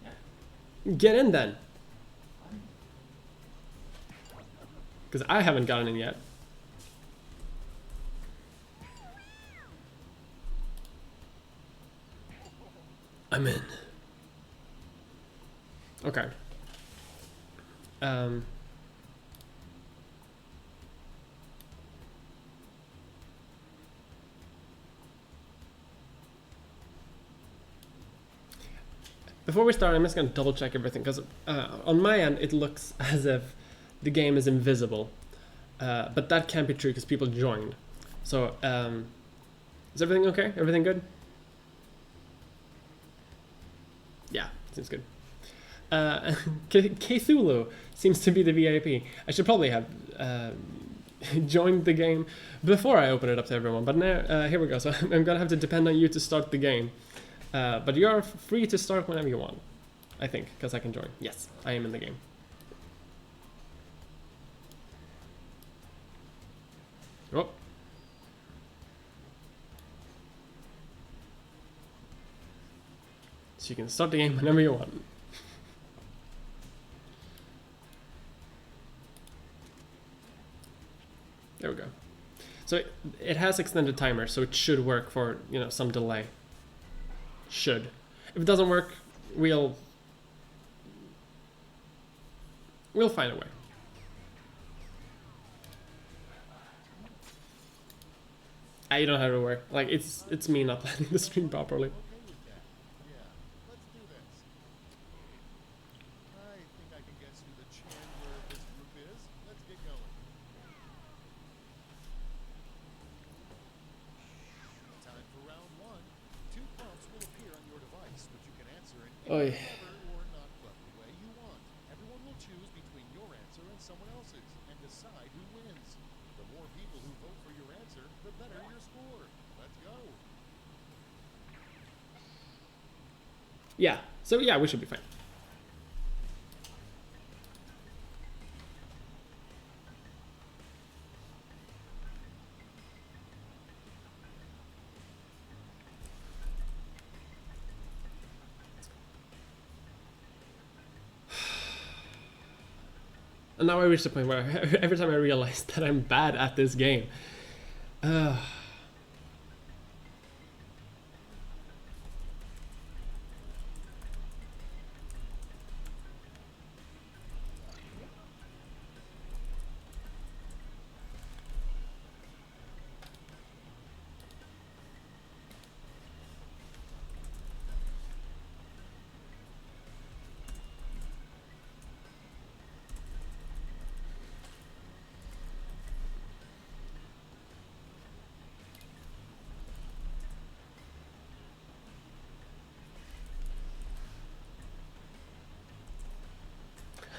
Yeah. Get in then. Because I haven't gotten in yet. I'm in. Okay. Before we start, I'm just gonna double check everything because on my end it looks as if the game is invisible, but that can't be true because people joined. So is everything okay? Everything good? Yeah, seems good. Cthulhu seems to be the VIP. I should probably have joined the game before I open it up to everyone, but now here we go. So I'm gonna have to depend on you to start the game. But you are free to start whenever you want, I think, because I can join. Yes, I am in the game. Oh. So you can start the game whenever you want. There we go. So it has extended timer, so it should work for, you know, some delay. Should. If it doesn't work, we'll find a way. You don't have to work. Like, it's me not planning the stream properly. Oi. Yeah, so yeah, we should be fine. And now I reached the point where every time I realize that I'm bad at this game.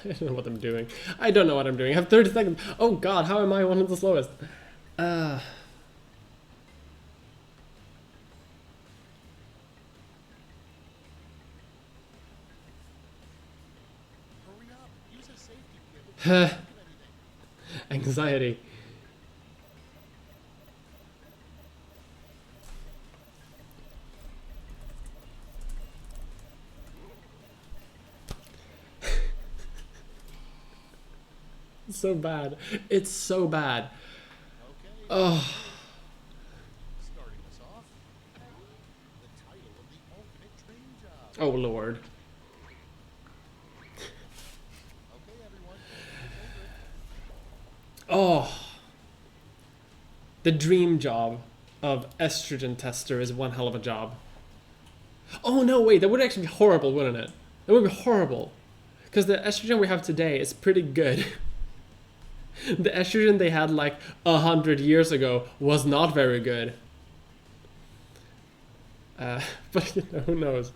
I don't know what I'm doing. I don't know what I'm doing. I have 30 seconds. Oh god, how am I one of the slowest? Anxiety. It's so bad. It's so bad. Oh. Oh Lord. Oh. The dream job of estrogen tester is one hell of a job. Oh no, wait, that would actually be horrible, wouldn't it? That would be horrible. Because the estrogen we have today is pretty good. The estrogen they had like 100 years ago was not very good. But you know, who knows?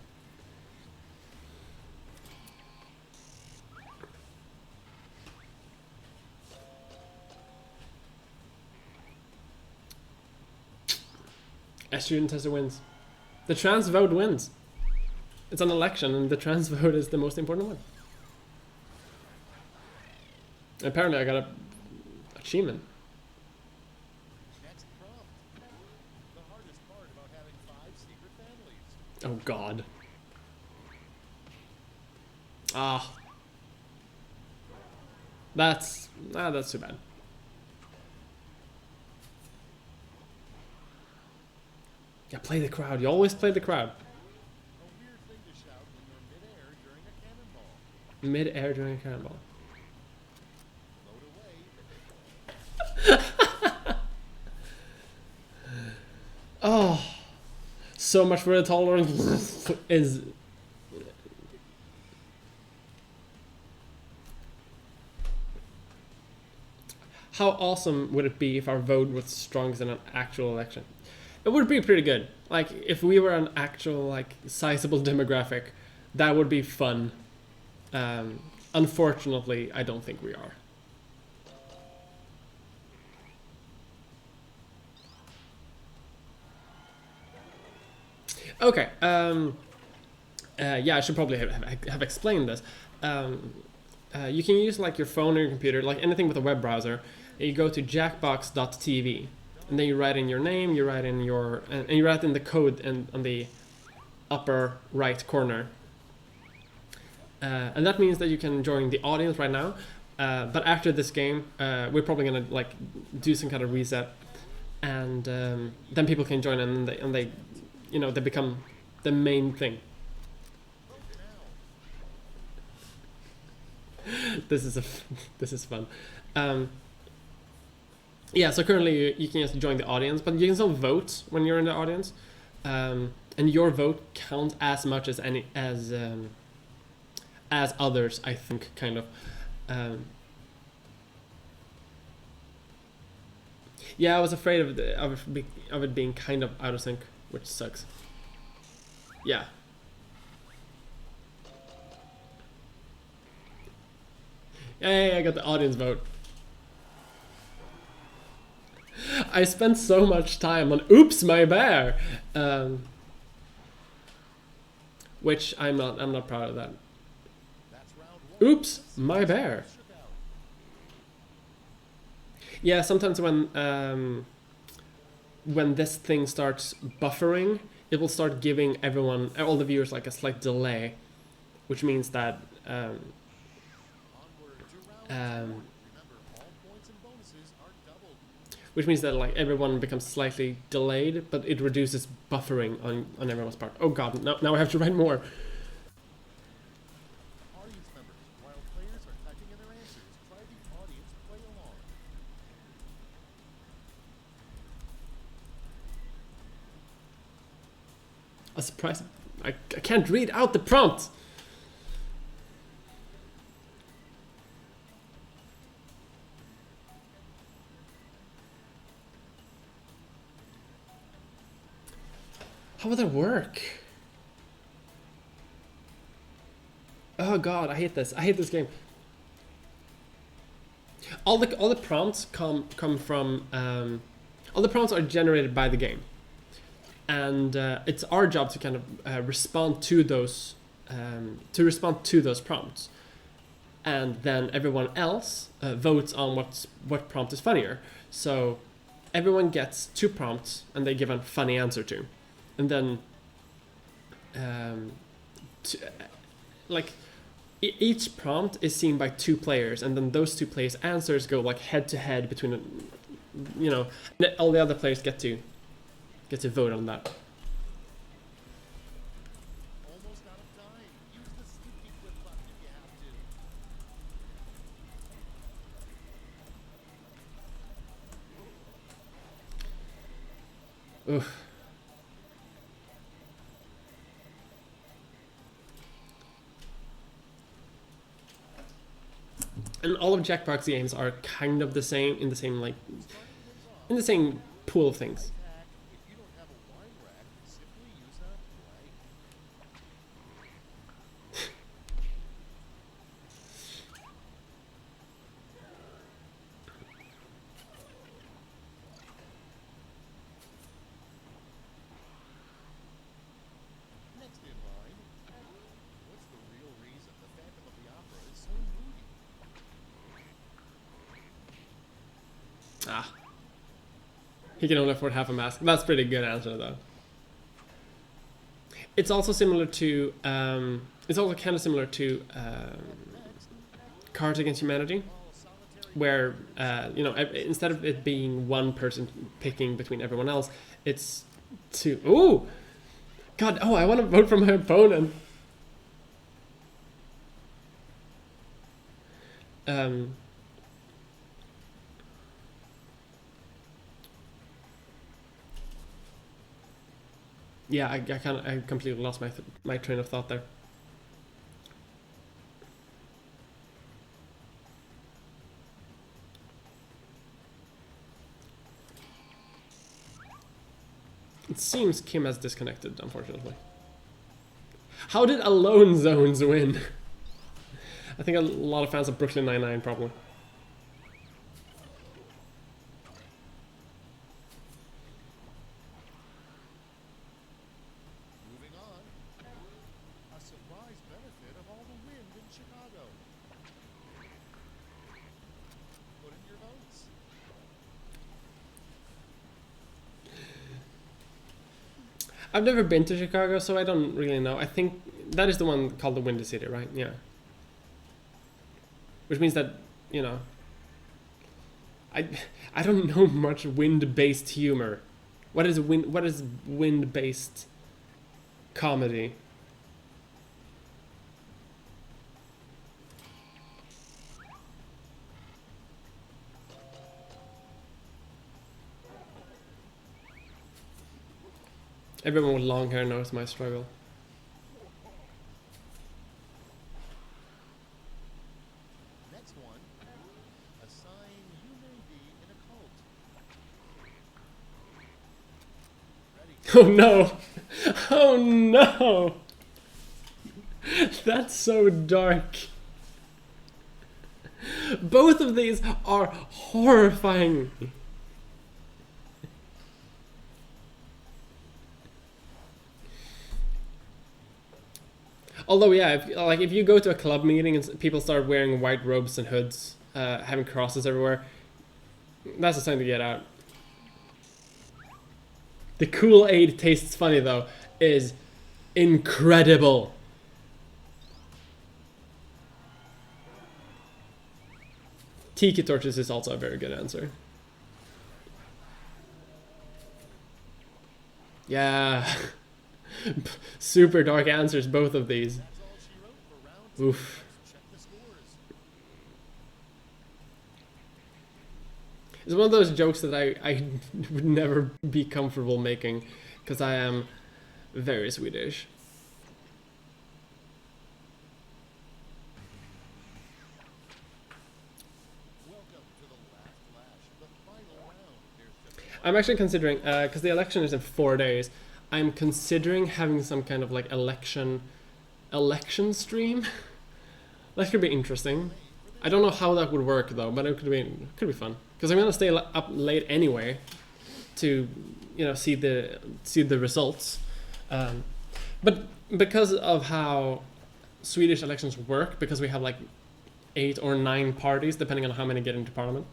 Estrogen tester wins. The trans vote wins. It's an election, and the trans vote is the most important one. Apparently, I got a achievement. Next prompt. The hardest part about having 5 secret families. Oh God. Ah. That's too bad. Yeah, play the crowd. You always play the crowd. A weird thing to shout when you're midair during a cannonball. Mid-air during a cannonball. Float away. Oh, so much for the tolerance is. How awesome would it be if our vote was strongest in an actual election? It would be pretty good. Like if we were an actual like sizable demographic, that would be fun. Unfortunately, I don't think we are. Okay. Yeah, I should probably have explained this. You can use like your phone or your computer, like anything with a web browser. You go to jackbox.tv, and then you write in your name, you write in your, and you write in the code and on the upper right corner. And that means that you can join the audience right now. But after this game, we're probably gonna like do some kind of reset, and then people can join in, and they you know, they become the main thing. This is fun. Yeah, so currently you can just join the audience, but you can still vote when you're in the audience, and your vote counts as much as as others, I think, kind of. Yeah, I was afraid of it being kind of out of sync, which sucks. Yeah. Hey, I got the audience vote. I spent so much time on "Oops, my bear," which I'm not proud of that. Oops, my bear. Yeah, sometimes when this thing starts buffering, it will start giving all the viewers, like a slight delay, which means that like everyone becomes slightly delayed, but it reduces buffering on everyone's part. Oh God, now I have to write more. Audience members, while players are typing in their answers, try the audience play along. A surprise! I can't read out the prompt. How would that work? Oh God, I hate this. I hate this game. All the prompts come from all the prompts are generated by the game, and it's our job to kind of respond to those prompts, and then everyone else votes on what prompt is funnier. So everyone gets 2 prompts, and they give a funny answer to. And then, each prompt is seen by 2 players, and then those 2 players' answers go like head to head between, and all the other players get to vote on that. Almost out of time. Use the sneaky flip button if you have to. Oof. And all of Jackbox games are kind of the same, in the same like, in the same pool of things. Hack, if you don't have a wine rack, simply use a blank. Next in line, what's the real reason the Phantom of the Opera is so moody? Ah. He can only afford half a mask. That's a pretty good answer, though. It's also similar to, it's also kind of similar to Cards Against Humanity, where, you know, instead of it being one person picking between everyone else, it's two. Ooh! God, oh, I want to vote for my opponent. Yeah, I completely lost my train of thought there. It seems Kim has disconnected, unfortunately. How did Alone Zones win? I think a lot of fans of Brooklyn Nine-Nine, probably. Moving on, a surprise benefit of all the wind in Chicago. Put in your votes. I've never been to Chicago, so I don't really know. I think that is the one called the Windy City, right? Yeah. Which means that, you know, I don't know much wind-based humor. What is wind-based comedy? Everyone with long hair knows my struggle. Next one, a sign you may be in a cult. Ready? Oh no! Oh no! That's so dark. Both of these are horrifying. Although, yeah, if you go to a club meeting and people start wearing white robes and hoods, having crosses everywhere, that's a sign to get out. The Kool-Aid tastes funny, though, is incredible. Tiki torches is also a very good answer. Yeah. Super dark answers, both of these. That's all she wrote for round two. Oof. Check the scores. It's one of those jokes that I would never be comfortable making, because I am very Swedish. Welcome to the last flash, the final round. There's just I'm actually considering, because the election is in 4 days, I'm considering having some kind of like election stream. That could be interesting. I don't know how that would work though, but it could be fun. Because I'm gonna stay up late anyway to, you know, see the results. But because of how Swedish elections work, because we have like 8 or 9 parties depending on how many get into parliament,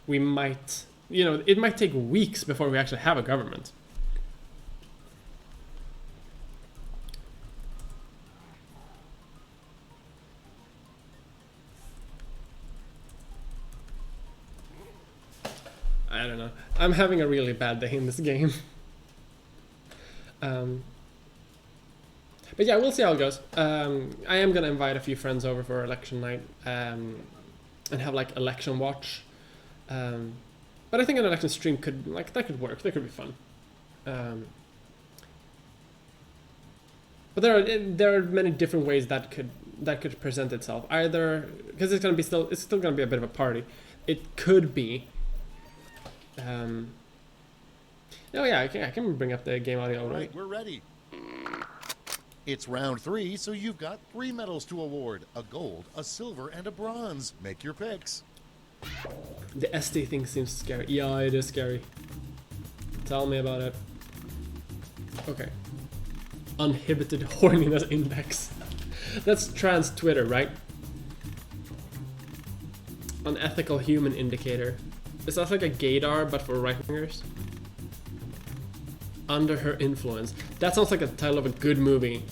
we might, you know, it might take weeks before we actually have a government. I don't know. I'm having a really bad day in this game. But yeah, we'll see how it goes. I am gonna invite a few friends over for election night and have like election watch. But I think an election stream could work. That could be fun. But there are many different ways that that could present itself. Either because it's still gonna be a bit of a party. It could be. Oh yeah, I can bring up the game audio already. Right, we're ready. It's round 3, so you've got 3 medals to award: a gold, a silver, and a bronze. Make your picks. The SD thing seems scary. Yeah, it is scary. Tell me about it. Okay. Uninhibited horniness index. That's trans Twitter, right? Unethical human indicator. Is that like a gaydar but for right-wingers? Under her influence. That sounds like a title of a good movie.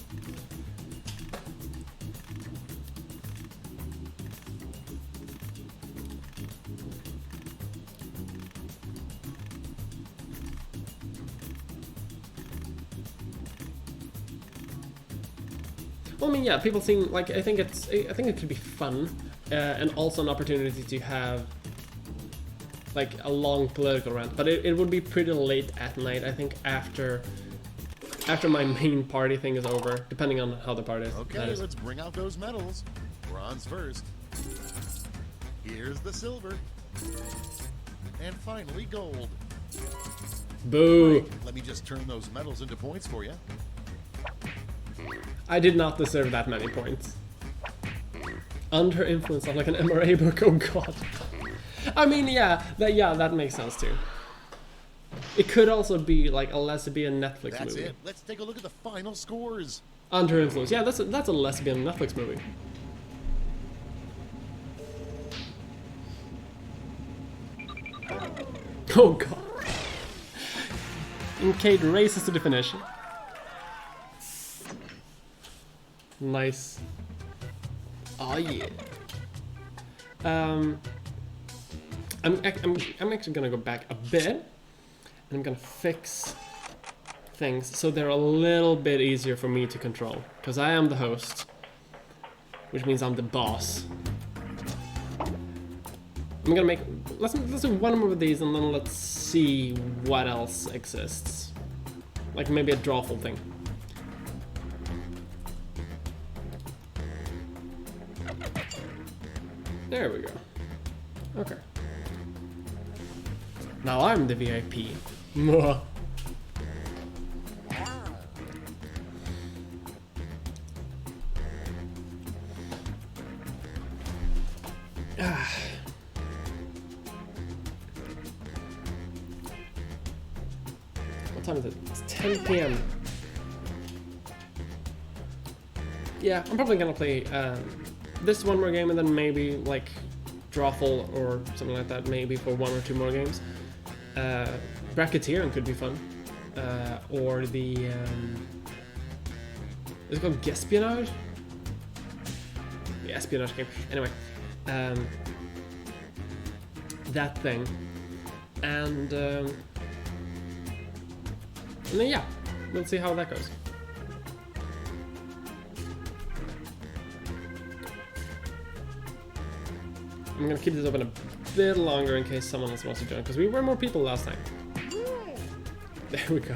Well, I mean, yeah, people seem like I think it could be fun, and also an opportunity to have like a long political rant. But it would be pretty late at night, I think, after my main party thing is over, depending on how the party is. Okay, let's bring out those medals. Bronze first. Here's the silver. And finally, gold. Boo! Right, let me just turn those medals into points for you. I did not deserve that many points. Under influence of like an MRA book, oh god. I mean, yeah, that makes sense too. It could also be like a lesbian Netflix That's movie. it. Let's take a look at the final scores. Under influence, yeah, that's a lesbian Netflix movie. Oh god. And Kate races to the finish. Nice. Oh yeah. I'm actually gonna go back a bit, and I'm gonna fix things so they're a little bit easier for me to control, because I am the host, which means I'm the boss. I'm gonna let's do one more of these, and then let's see what else exists, like maybe a drawful thing. There we go. Okay. Now I'm the VIP. Mwah. What time is it? It's 10 p.m. Yeah, I'm probably gonna play this one more game, and then maybe like Drawful or something like that, maybe for 1 or 2 more games. Bracketeering could be fun. Or the is it called Gespionage? The espionage game. Anyway, that thing, and then yeah, we'll see how that goes. I'm gonna keep this open a bit longer in case someone else wants to join, because we were more people last time. There we go.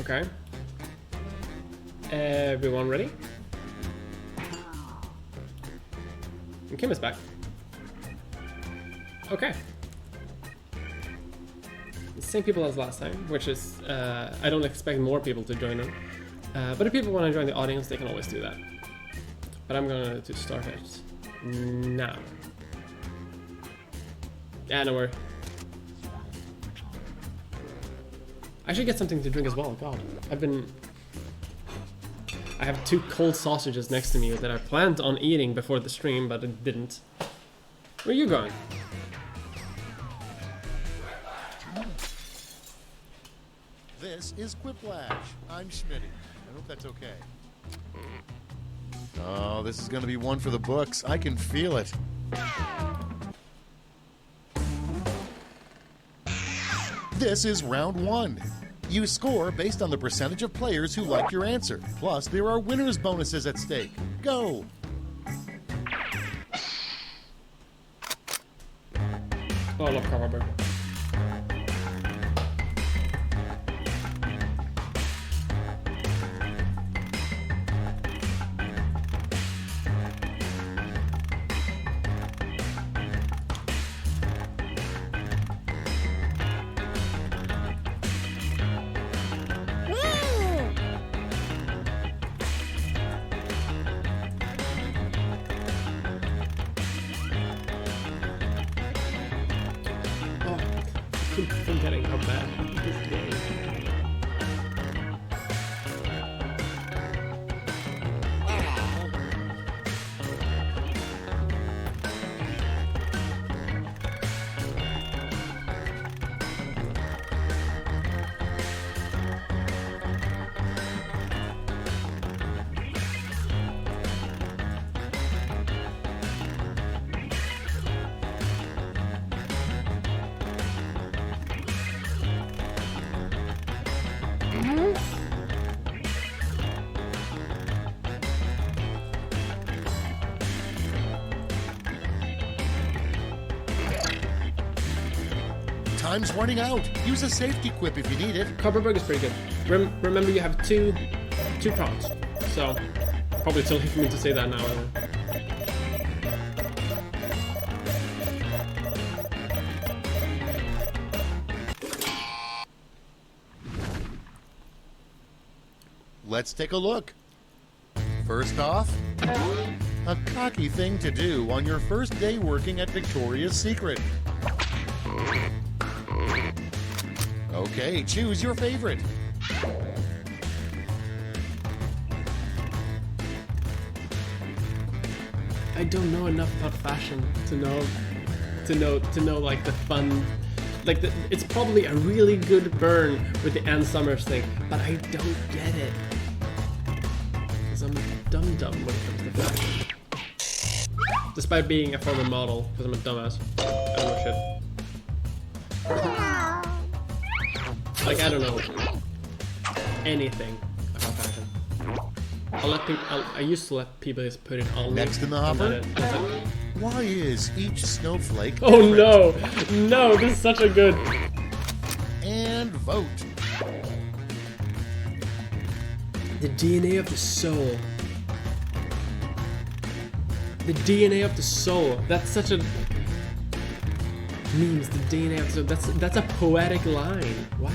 Okay. Everyone ready? And Kim is back. Okay. The same people as last time, which is, I don't expect more people to join in. But if people want to join the audience, they can always do that. But I'm going to start it now. Yeah, no worry. I should get something to drink as well, god. I have 2 cold sausages next to me that I planned on eating before the stream, but I didn't. Where are you going? This is Quiplash. I'm Schmitty. I hope that's okay. Oh, this is going to be one for the books. I can feel it. This is round 1. You score based on the percentage of players who like your answer. Plus, there are winner's bonuses at stake. Go! Oh, I love Copperberg. keep forgetting how bad this game is. Time's running out. Use a safety quip if you need it. Copperberg is pretty good. Remember, you have two prompts, so probably too late for me to say that now. Let's take a look. First off, a cocky thing to do on your first day working at Victoria's Secret. Okay, choose your favorite. I don't know enough about fashion to know like the fun, like it's probably a really good burn with the Ann Summers thing, but I don't get it. Because I'm a dum-dum when it comes to fashion. Despite being a former model, because I'm a dumbass. I don't know shit. Like, I don't know anything about fashion. I used to let people just put it on. Next in the hopper. Why is each snowflake Oh different? no, this is such a good. And vote. The DNA of the soul. The DNA of the soul. That's such a means the DNA of the soul. That's a poetic line. Wow.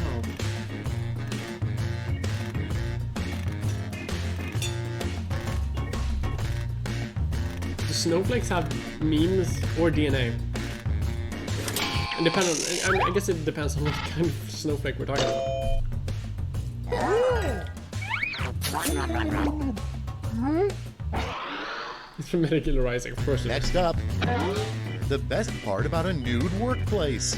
Do snowflakes have memes or DNA? And I guess it depends on what kind of snowflake we're talking about. It's from Rising, of course. Next up, the best part about a nude workplace.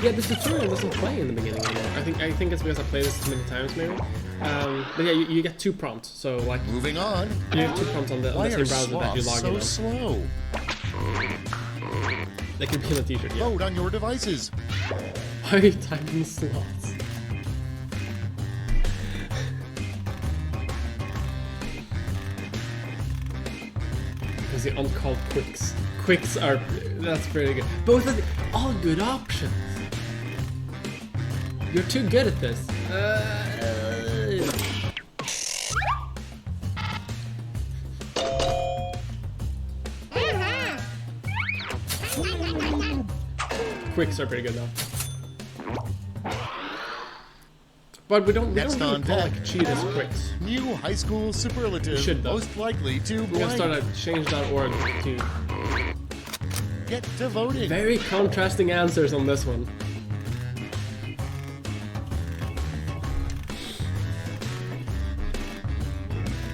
Yeah, this tutorial doesn't play in the beginning anymore. I think it's because I played this too many times, maybe. But yeah, you get two prompts. So like, Moving on. you have two prompts on the same browser that you log in on. slow. They can be on a t-shirt. Yeah. Vote on your devices. Why are you typing slots? Because the uncalled quicks. Quicks are, that's pretty good. Both of the, all good options. You're too good at this. Quicks are pretty good though. But we don't Next really on call deck. like cheat as quicks. New high school superlative. Should, though. Most likely to We're gonna start blank. at change.org to Get to voting. very contrasting answers on this one.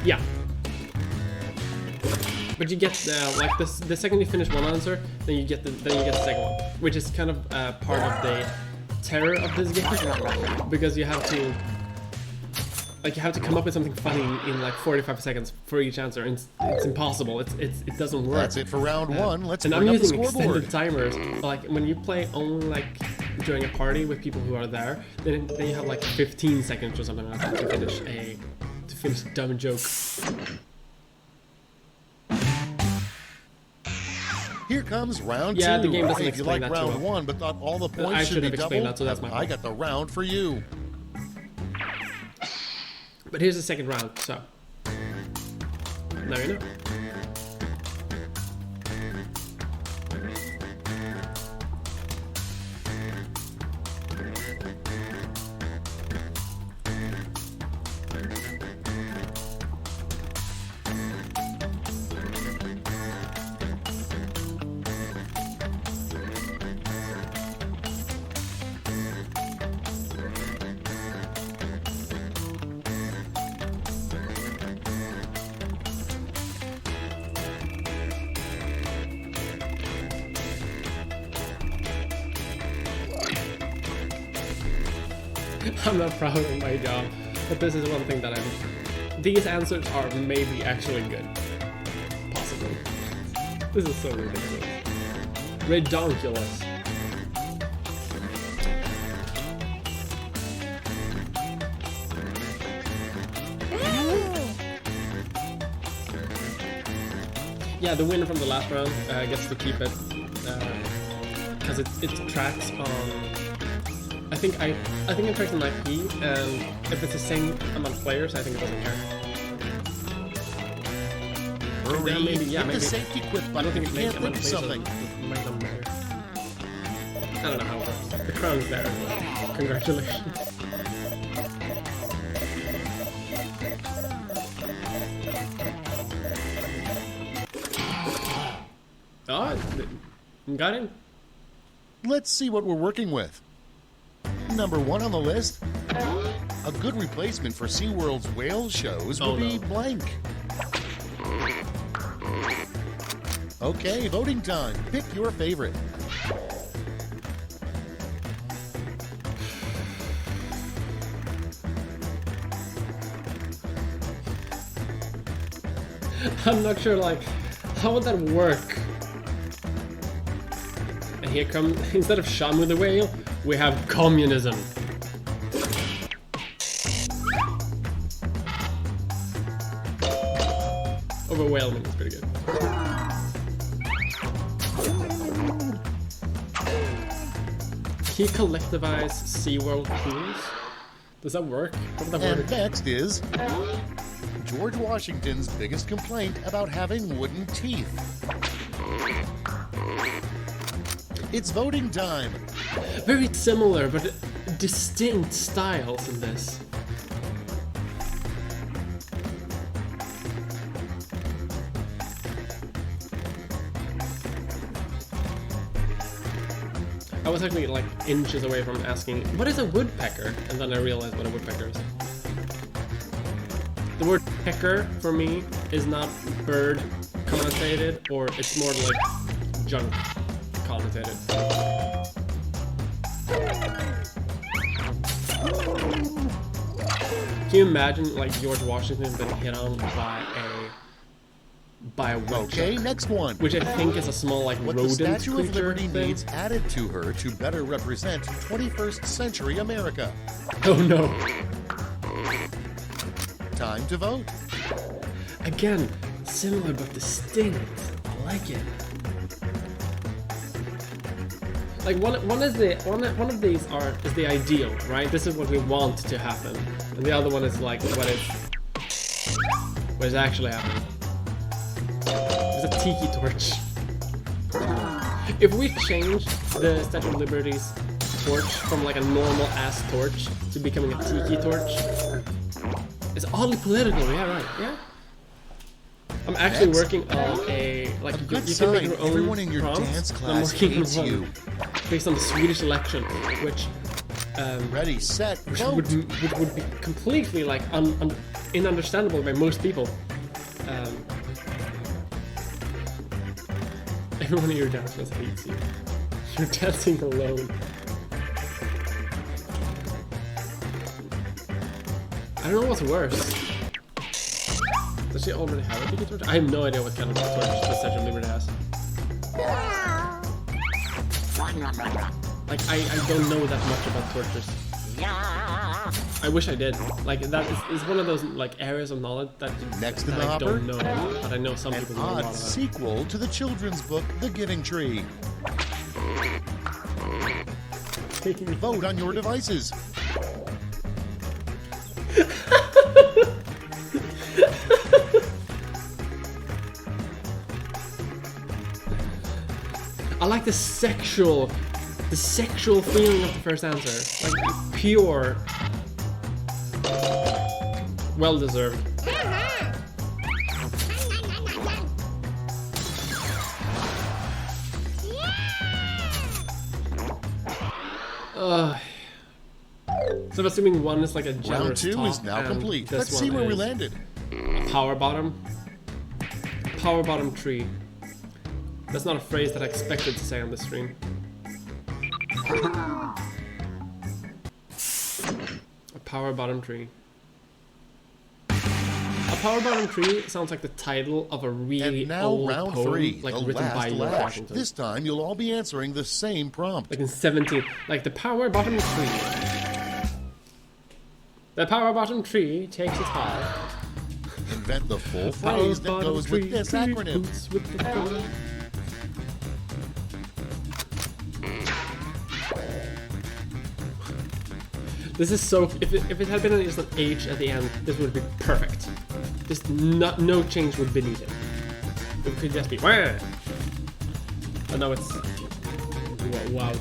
Yeah. But you get like this, the second you finish one answer, then you get the second one, which is kind of part of the terror of this game, because you have to come up with something funny in like 45 seconds for each answer, and it's impossible. It doesn't work. That's it for round one. Let's And bring I'm up the using scoreboard. extended timers. Like when you play only like during a party with people who are there, then you have like 15 seconds or something like that to finish a dumb joke. Here comes round Yeah, two. the game doesn't Hey, if you explain like that too round well. one, but thought all the points I should should be have explained doubled, that, so that's my I fault. got the round for you. But here's the second round, so now you know. I'm not proud of my job, but this is one thing that these answers are maybe actually good. Possibly. This is so ridiculous. Redonkulous. Yeah, the winner from the last round gets to keep it because it tracks on. I think it tracks an IP, and if it's the same amount of players, I think it doesn't care. Hurry, Then maybe, yeah, hit maybe. the safety quit I button. don't think You it can't makes think of something. It might not matter. I don't know how it works. The crown's there. Congratulations. Oh, got him. Let's see what we're working with. Number one on the list. A good replacement for SeaWorld's whale shows would be blank. Okay, voting time. Pick your favorite. I'm not sure, like, how would that work? And here comes, instead of Shamu the whale, we have communism. Overwhelming is pretty good. Can you collectivize SeaWorld pools? Does that work? How would that And work? next is George Washington's biggest complaint about having wooden teeth. It's voting time. Very similar, but distinct styles in this. I was actually like inches away from asking, what is a woodpecker? And then I realized what a woodpecker is. The word pecker for me is not bird connotated, or it's more like junk connotated. Can you imagine like George Washington being hit on by a woodchuck? Okay, next one. Which I think is a small like What the rodent Statue of creature Liberty thing. needs added to her to better represent 21st century America. Oh no. Time to vote. Again, similar but distinct. I like it. Like one of these is the ideal, right? This is what we want to happen, and the other one is like what is actually happening. There's a tiki torch. If we change the Statue of Liberty's torch from like a normal ass torch to becoming a tiki torch, it's oddly political. Yeah, right. Yeah. I'm actually Next. working on a like A good you can make sign. your own Everyone in your prompts. dance I'm class working on hates one you. based on the Swedish election, which Ready, set, vote. would be completely like ununderstandable by most people. Everyone in your dance class hates you. You're dancing alone. I don't know what's worse. Does she already have a tiki torch? I have no idea what kind of torch the Statue of Liberty has. Like, I don't know that much about torches. I wish I did. Like that is one of those like areas of knowledge that, Next in that the I hopper, don't know, but I know some an people know a lot odd about. sequel to the children's book, The Giving Tree. Vote on your devices. I like the sexual feeling of the first answer. Like pure. Well deserved. So I'm assuming one is like a generous Round 2 top, is now and complete. this Let's see one where we is landed. Power bottom. Power bottom tree. That's not a phrase that I expected to say on this stream. A power bottom tree. A power bottom tree sounds like the title of a really And now old round poem, 3, like the written by last George lash. Washington. This time you'll all be answering the same prompt. Like in 17, like the power bottom tree. The power bottom tree takes its high. Invent the full phrase that goes with this acronym. This is so. If it had been just an H at the end, this would be perfect. Just no change would be needed. It could just be wah. But no, it's wow.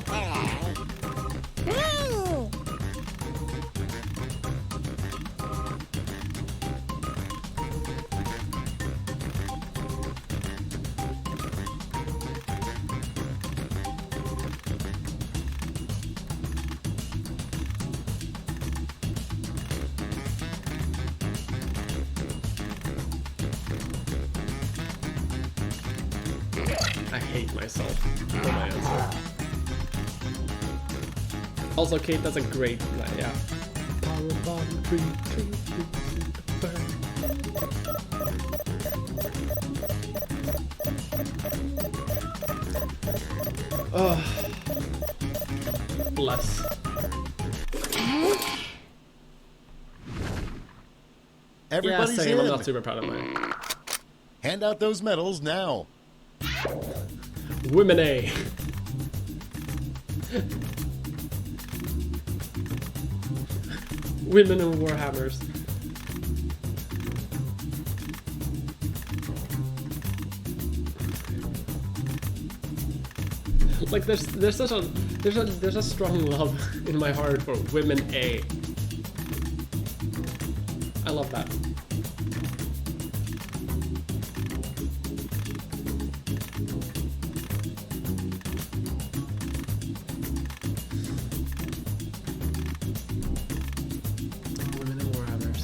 I hate myself for my answer. Also, Kate, that's a great, yeah. Power bottom tree, burn. Oh, bless. Everybody's Yeah, same. in. I'm not super proud of mine. Hand out those medals now. Women A. Women in Warhammers. Like there's a strong love in my heart for women A. I love that. Women in Warhammers.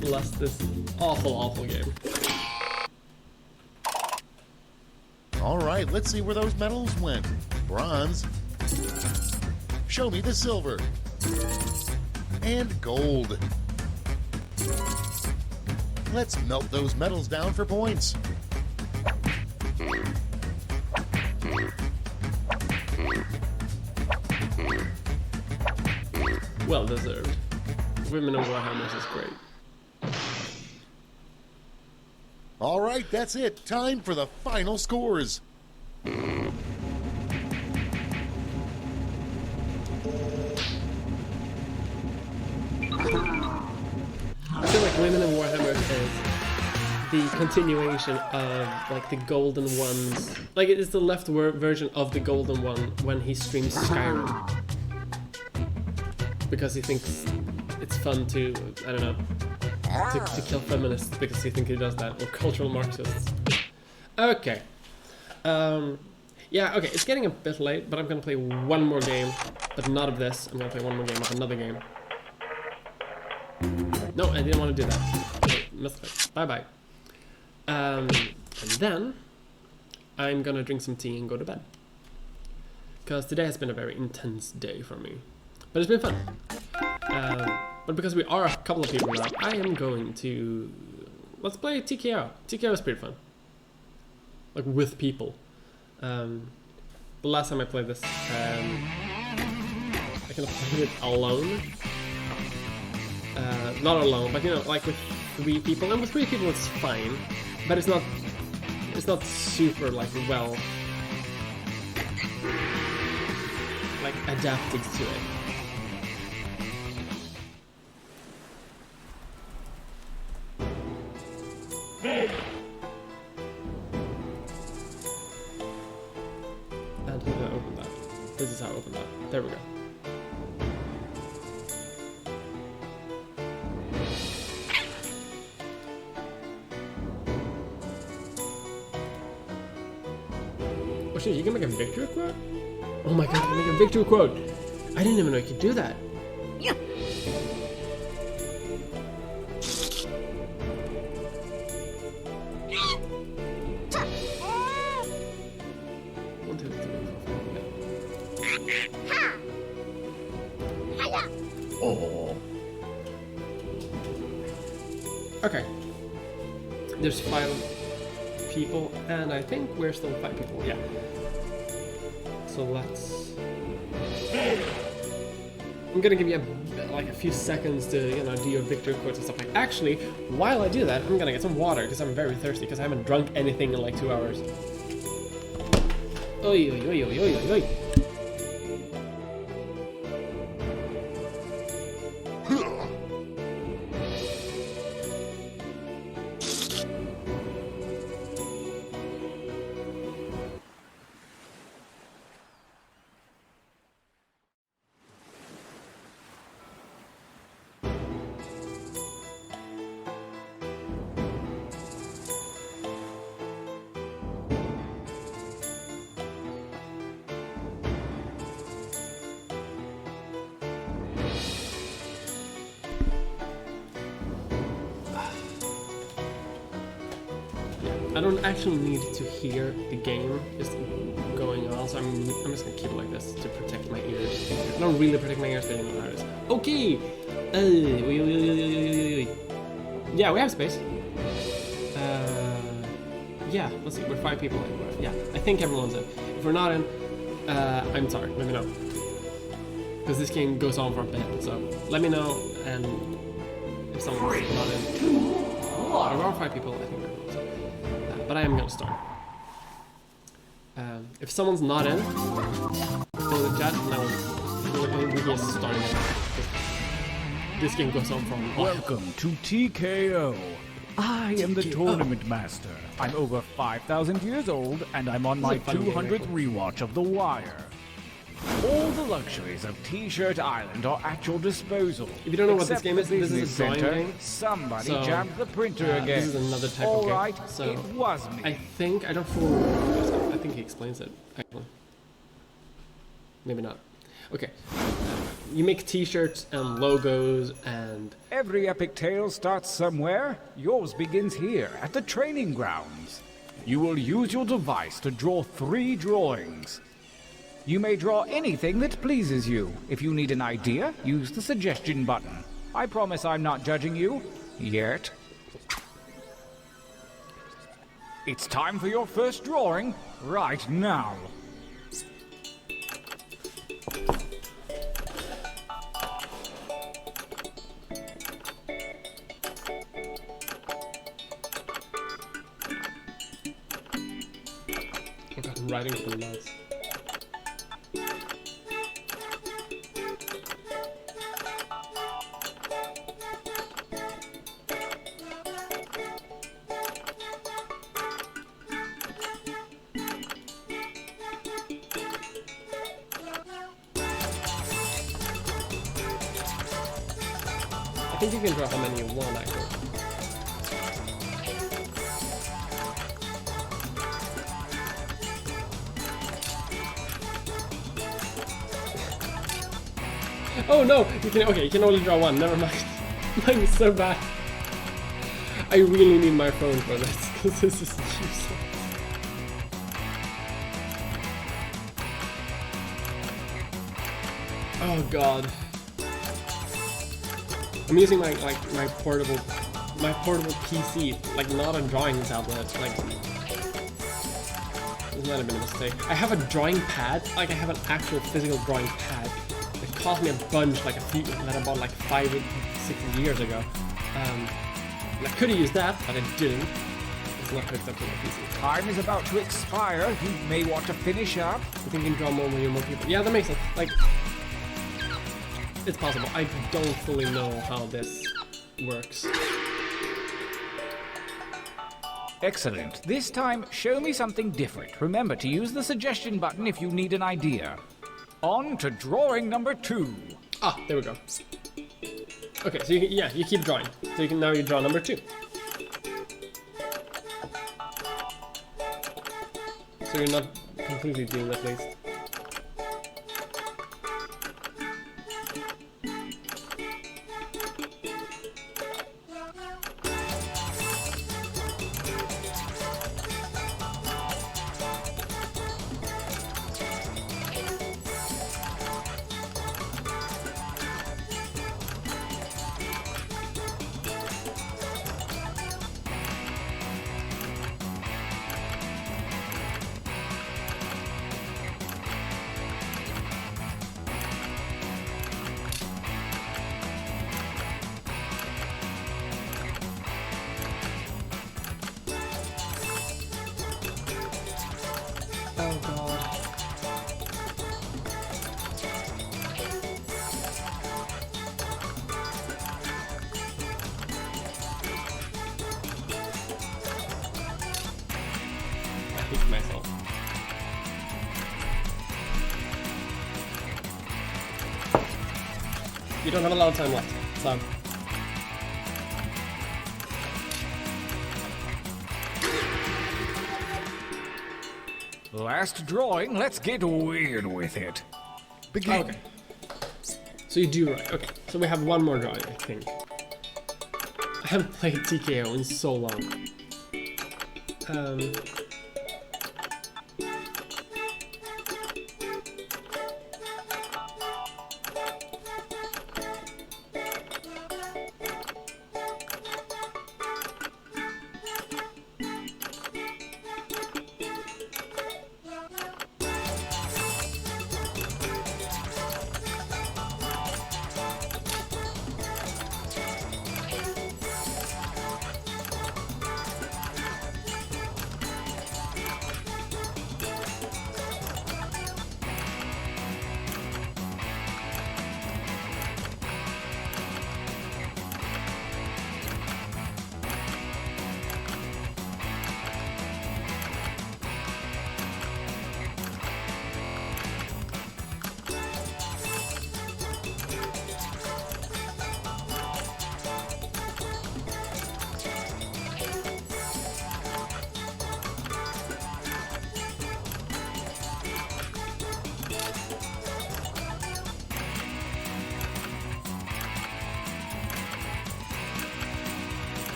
Bless this awful game. All right, let's see where those medals went. Bronze. Show me the silver. And gold. Let's melt those medals down for points. Well deserved. Women in Warhammers is great. All right, that's it. Time for the final scores. I feel like Women in Warhammer is the continuation of like the Golden One's, like it is the left version of the Golden One when he streams Skyrim. Because he thinks it's fun to, I don't know, to kill feminists because he thinks he does that, or cultural Marxists. Okay. Yeah, okay, it's getting a bit late, but I'm gonna play one more game, but not of this. I'm gonna play one more game of another game. No, I didn't want to do that. Missed. Bye-bye. And then I'm gonna drink some tea and go to bed. Because today has been a very intense day for me. But it's been fun. But because we are a couple of people now, I am going to... Let's play TKO. TKO is pretty fun. like with people. The last time I played this, I kind of played it alone. Not alone, but you know, like with 3 people. And with 3 people, it's fine, but it's not super like well like adapted to it. And how do I open that? This is how I open that. There we go. Oh shit, you can make a victory quote? Oh my god, you can make a victory quote! I didn't even know you could do that. Yeah. 1, 2, 3, 4, 5. Oh. Okay. There's 5 people, and I think we're still 5 people, yeah. So let's... I'm gonna give you like a few seconds to, you know, do your victory quotes and stuff like that. Actually, while I do that, I'm gonna get some water, because I'm very thirsty, because I haven't drunk anything in like 2 hours. Oi, oi, oi, oi, oi, oi, oi. I don't actually need to hear the game just going on, so I'm just gonna keep it like this to protect my ears. I don't really protect my ears, but I know how it is. Okay! Yeah, we have space. Yeah, let's see, we're 5 people in. Yeah, I think everyone's in. If we're not in, I'm sorry, let me know. Because this game goes on for a bit, so let me know, and if someone's not in. There are 5 people, I think everyone's in. But I am gonna start. If someone's not in, go to the chat, and we're just starting it. This game goes on for a while. Welcome to TKO. I am the tournament master. I'm over 5,000 years old, and I'm on my 200th rewatch of The Wire. All the luxuries of T-Shirt Island are at your disposal. If you don't know what this Except game is, the this is a business drawing center. game. Somebody So, jammed the printer again. This is another type All of game. right, So it was me. I think I don't fully. I think he explains it actually. Maybe not. Okay. You make T-shirts and logos and. Every epic tale starts somewhere. Yours begins here, at the training grounds. You will use your device to draw 3 drawings. You may draw anything that pleases you. If you need an idea, use the suggestion button. I promise I'm not judging you. Yet. It's time for your first drawing, right now. I'm writing for the mouse. I think you can draw how many you want, actually. Oh no! You can only draw 1, never mind. Mine is so bad. I really need my phone for this, because this is useless. Oh god. I'm using my portable PC, like not a drawing tablet, like It might have been a mistake. I have a drawing pad, like I have an actual physical drawing pad. It cost me a bunch, like that I bought like 5 or 6 years ago. And I could have used that, but I didn't. It's not hooked up to my PC. Time is about to expire. You may want to finish up. I think you can draw more when you're more people. Yeah, that makes sense. Like, it's possible. I don't fully know how this works. Excellent. This time, show me something different. Remember to use the suggestion button if you need an idea. On to drawing number 2. Ah, there we go. Okay, so you keep drawing. So you can now draw number 2. So you're not completely doing at least. Oh god. I hate myself. You don't have a lot of time left, so. Last drawing, let's get weird with it. Begin. Okay. So you do right. Okay. So we have one more drawing, I think. I haven't played TKO in so long.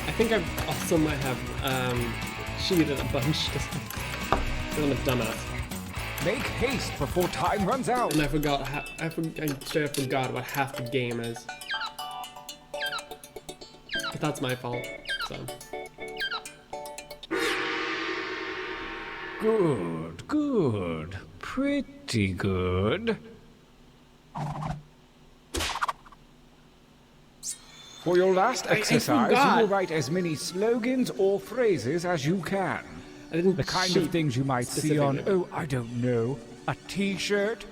I think I also might have cheated a bunch because I'm a dumbass. Make haste before time runs out. And I forgot. I straight up forgot what half the game is. But that's my fault. So. Good, good. Pretty good. For your last exercise, you will write as many slogans or phrases as you can. I didn't The kind of things you might see on, oh, I don't know, a t-shirt.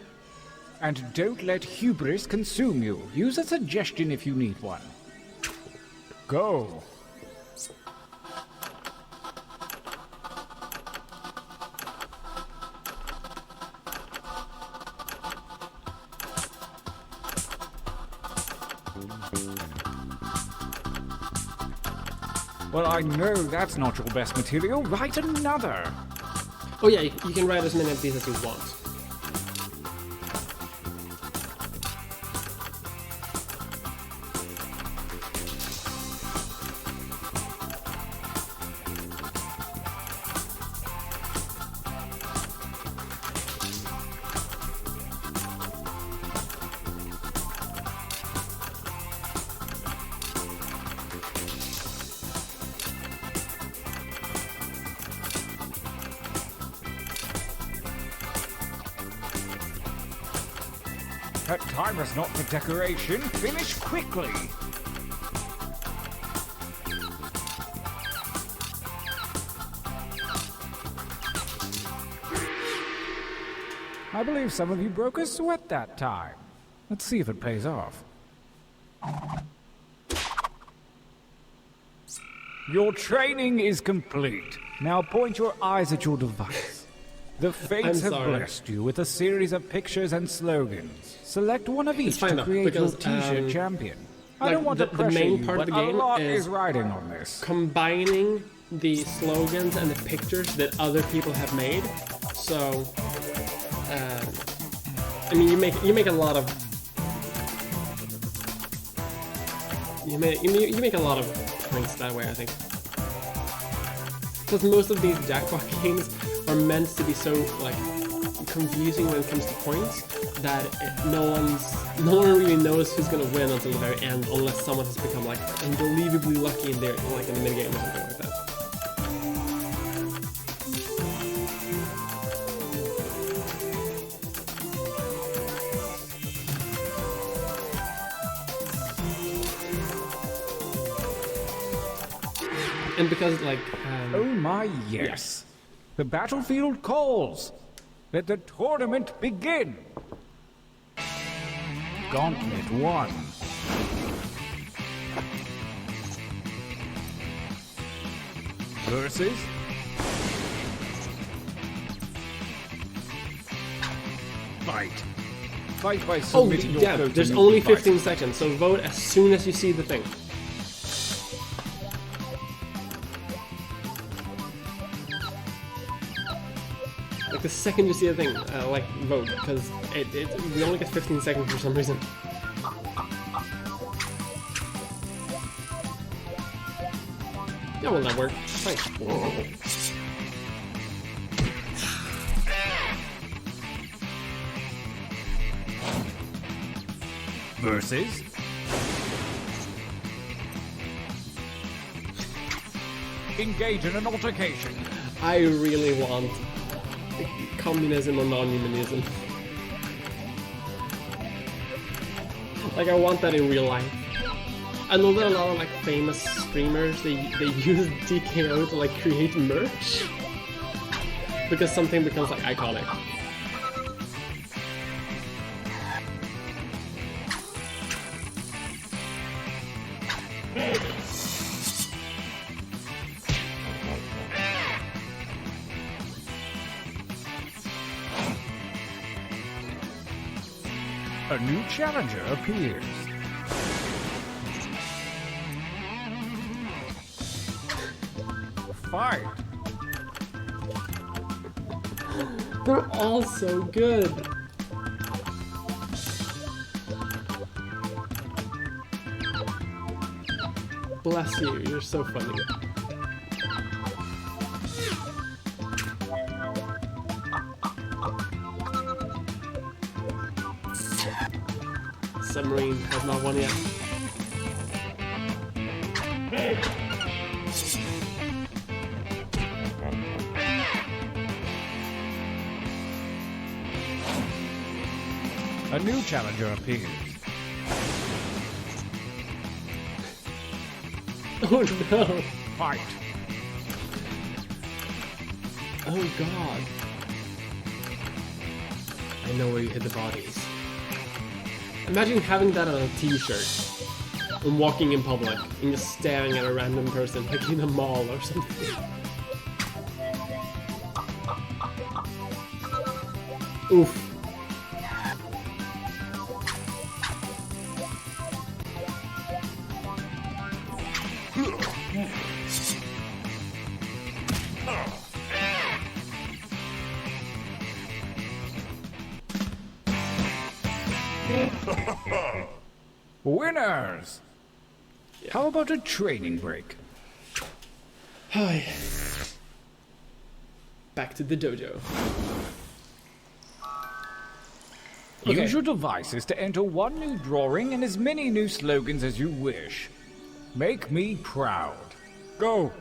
And don't let hubris consume you. Use a suggestion if you need one. Go. Well, I know that's not your best material. Write another. Oh yeah, you can write as many of these as you want. Time is not for decoration. Finish quickly. I believe some of you broke a sweat that time. Let's see if it pays off. Your training is complete. Now point your eyes at your device. The fates have blessed you with a series of pictures and slogans. Select one of each to create your T-shirt champion. I don't want to pressure you, but a lot is riding on this. Combining the slogans and the pictures that other people have made. So, I mean, you make a lot of you make a lot of points that way, I think. Because most of these Jackbox games are meant to be so like confusing when it comes to points that no one really knows who's gonna win until the very end, unless someone has become like unbelievably lucky in their like in the mid game or something like that. And because like oh my yes. The battlefield calls. Let the tournament begin. Gauntlet 1. Versus fight. Fight by submitting your vote. There's only 15 seconds, so vote as soon as you see the thing. Like the second you see the thing, like vote, because we only get 15 seconds for some reason. Yeah, well that worked. Fine. Versus engage in an altercation. I really want communism or non-humanism. Like I want that in real life. I know that a lot of like famous streamers they use DKO to like create merch because something becomes like iconic. A new challenger appears. Fight! They're all so good. Bless you, you're so funny. Submarine has not won yet. A new challenger appears. Oh no! Fight! Oh god. I know where you hit the bodies. Imagine having that on a t-shirt and walking in public and just staring at a random person like in a mall or something. Oof. Winners! How about a training break? Hi. Back to the dojo. Okay. Use your devices to enter one new drawing and as many new slogans as you wish. Make me proud. Go!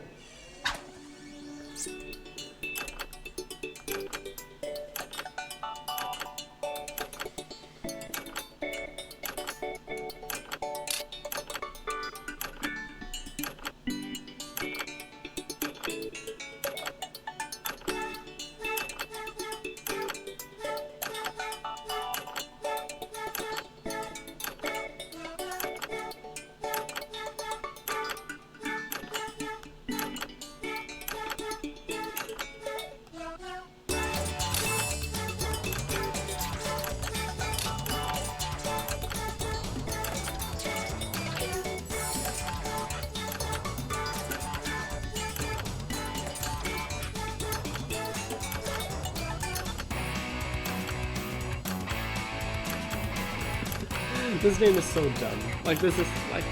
This game is so dumb. Like this is like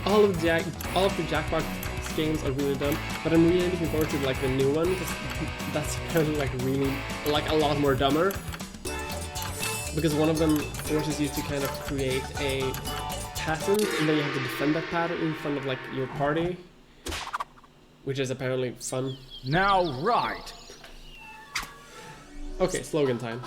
all of the Jackbox games are really dumb, but I'm really looking forward to like the new one because that's apparently like really like a lot more dumber. Because one of them forces you to kind of create a pattern and then you have to defend that pattern in front of like your party, which is apparently fun. Now right. Okay, slogan time.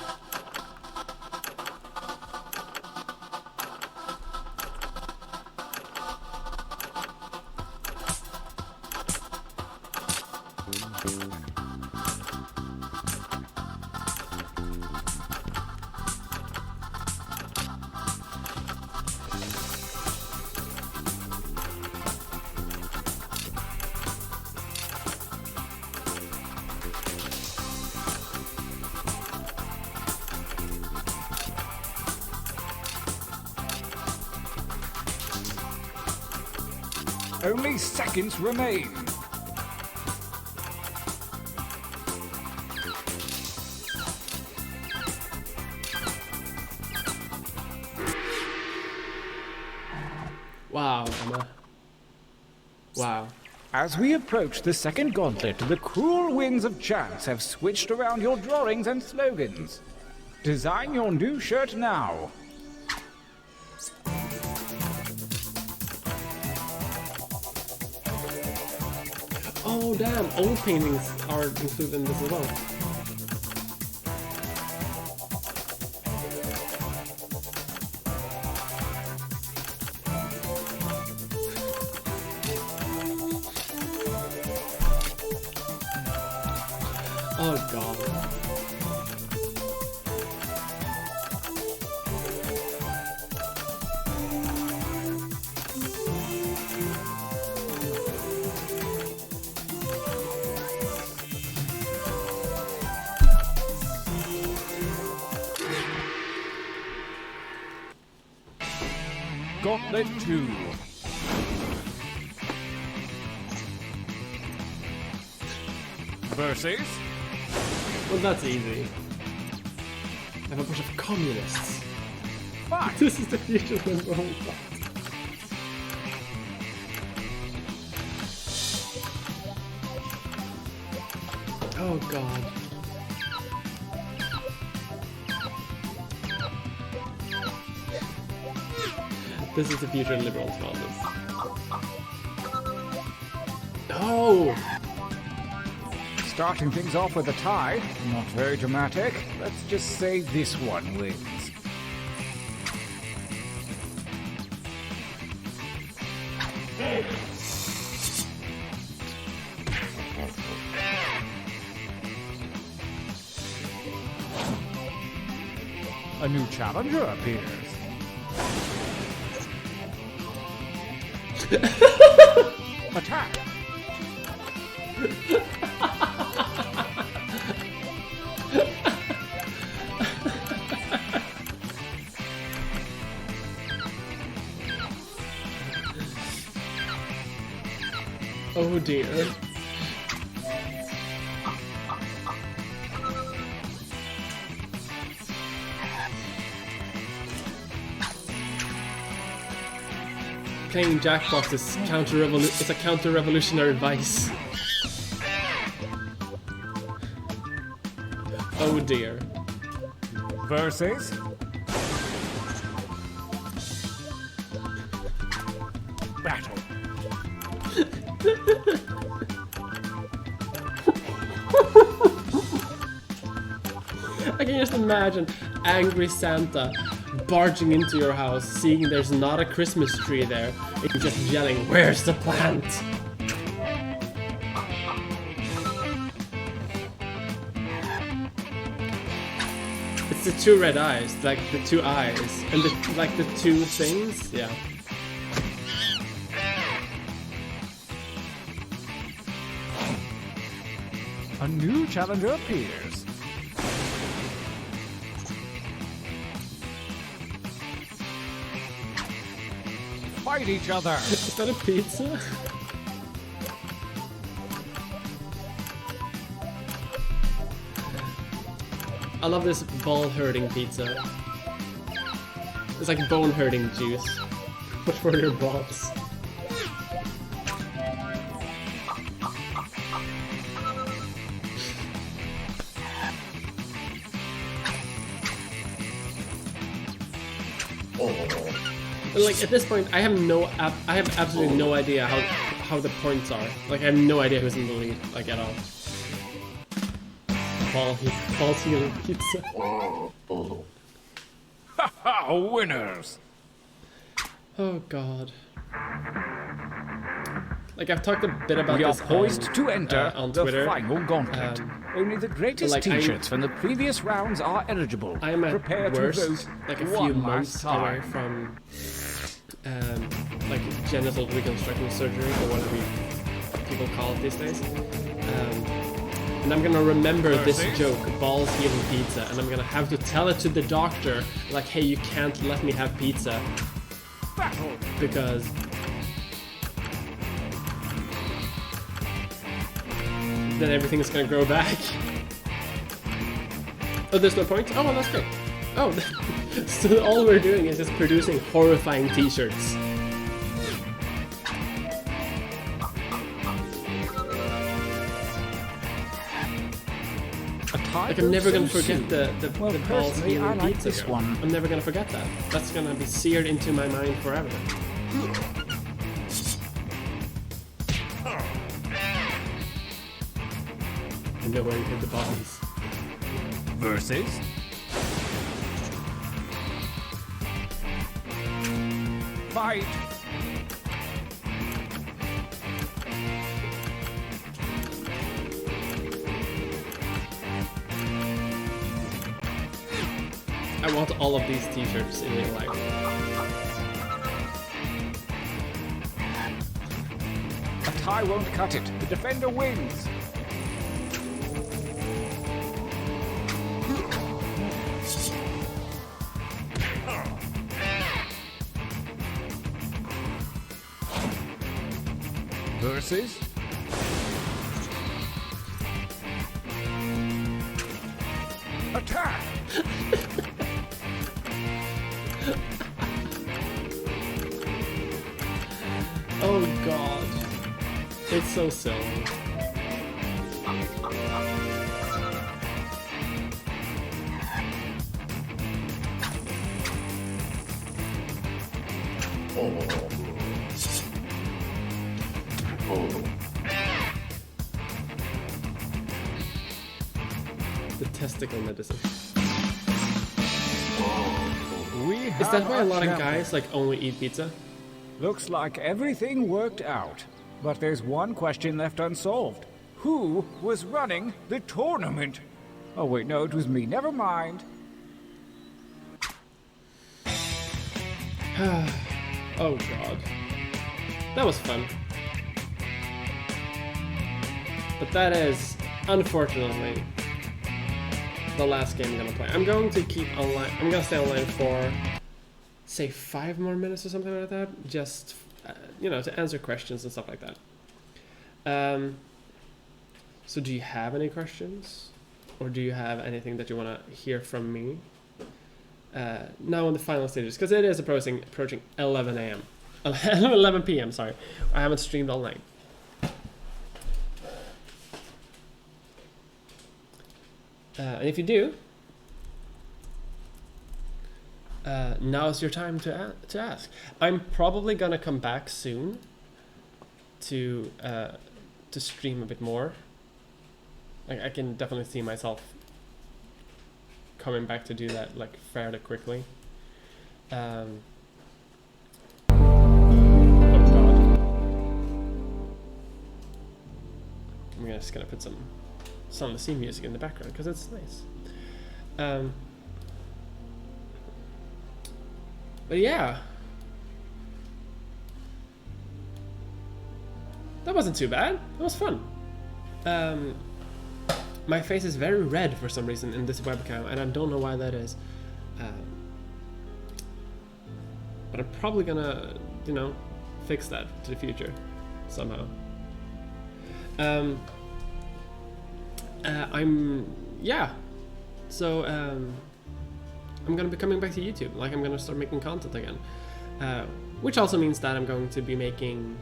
Only seconds remain. Wow, Emma. Wow. As we approach the second gauntlet, the cruel winds of chance have switched around your drawings and slogans. Design your new shirt now. Oh damn, old paintings are included in this as well. Oh god. Gauntlet 2. Versus Well, that's easy. I have a bunch of communists. 5. This is the future liberal thought. Oh god. This is the future liberals call this. No! Starting things off with a tie. Not very dramatic. Let's just say this one wins. A new challenger appears. Attack! Oh dear. Playing Jackbox is it's a counter-revolutionary vice. Oh dear. Versus battle. I can just imagine angry Santa barging into your house, seeing there's not a Christmas tree there, and just yelling, "Where's the plant?" It's the two red eyes, like the two eyes, and the two things, yeah. A new challenger appears. Fight each other. Is that a pizza? I love this ball-hurting pizza. It's like bone hurting juice, but for your balls. But like at this point, I have absolutely no idea how the points are. Like I have no idea who's in the lead, like at all. Balls healing pizza. Haha, winners! Oh god. Like I've talked a bit about We are this poised to enter on the Twitter. final gauntlet. Only the greatest like, t-shirts from the previous rounds are eligible. I'm at Prepare worst to vote like a few one months last away time. from like genital reconstructive surgery or whatever people call it these days. And I'm gonna remember this joke, balls healing pizza, and I'm gonna have to tell it to the doctor, like, hey, you can't let me have pizza because then everything is gonna grow back. Oh, there's no point? Oh, well, that's good. Oh, so all we're doing is just producing horrifying t-shirts. Like, I'm never gonna forget the balls healing pizza this joke. one. I'm never gonna forget that. That's gonna be seared into my mind forever. I know where you hit the buttons. Versus fight. I want all of these t-shirts in real life. A tie won't cut it. The defender wins. Versus attack. Oh god. It's so silly. The testicle medicine. Is that why a lot of guys like only eat pizza? Looks like everything worked out. But there's one question left unsolved. Who was running the tournament? Oh wait, no, it was me. Never mind. Oh god. That was fun. But that is, unfortunately, the last game I'm gonna play. I'm going to keep online. I'm gonna stay online for, say, 5 more minutes or something like that. Just, you know, to answer questions and stuff like that. So do you have any questions? Or do you have anything that you want to hear from me? Now in the final stages, because it is approaching 11 a.m. 11 p.m. Sorry, I haven't streamed all night. And if you do, now's your time to ask. I'm probably gonna come back soon to stream a bit more. Like I can definitely see myself coming back to do that like fairly quickly. Oh god. I'm just gonna put some Sunless Sea music in the background because it's nice. But yeah, that wasn't too bad. It was fun. My face is very red for some reason in this webcam, and I don't know why that is. But I'm probably gonna, you know, fix that to the future somehow. Yeah. So I'm gonna be coming back to YouTube. Like, I'm gonna start making content again, which also means that I'm going to be making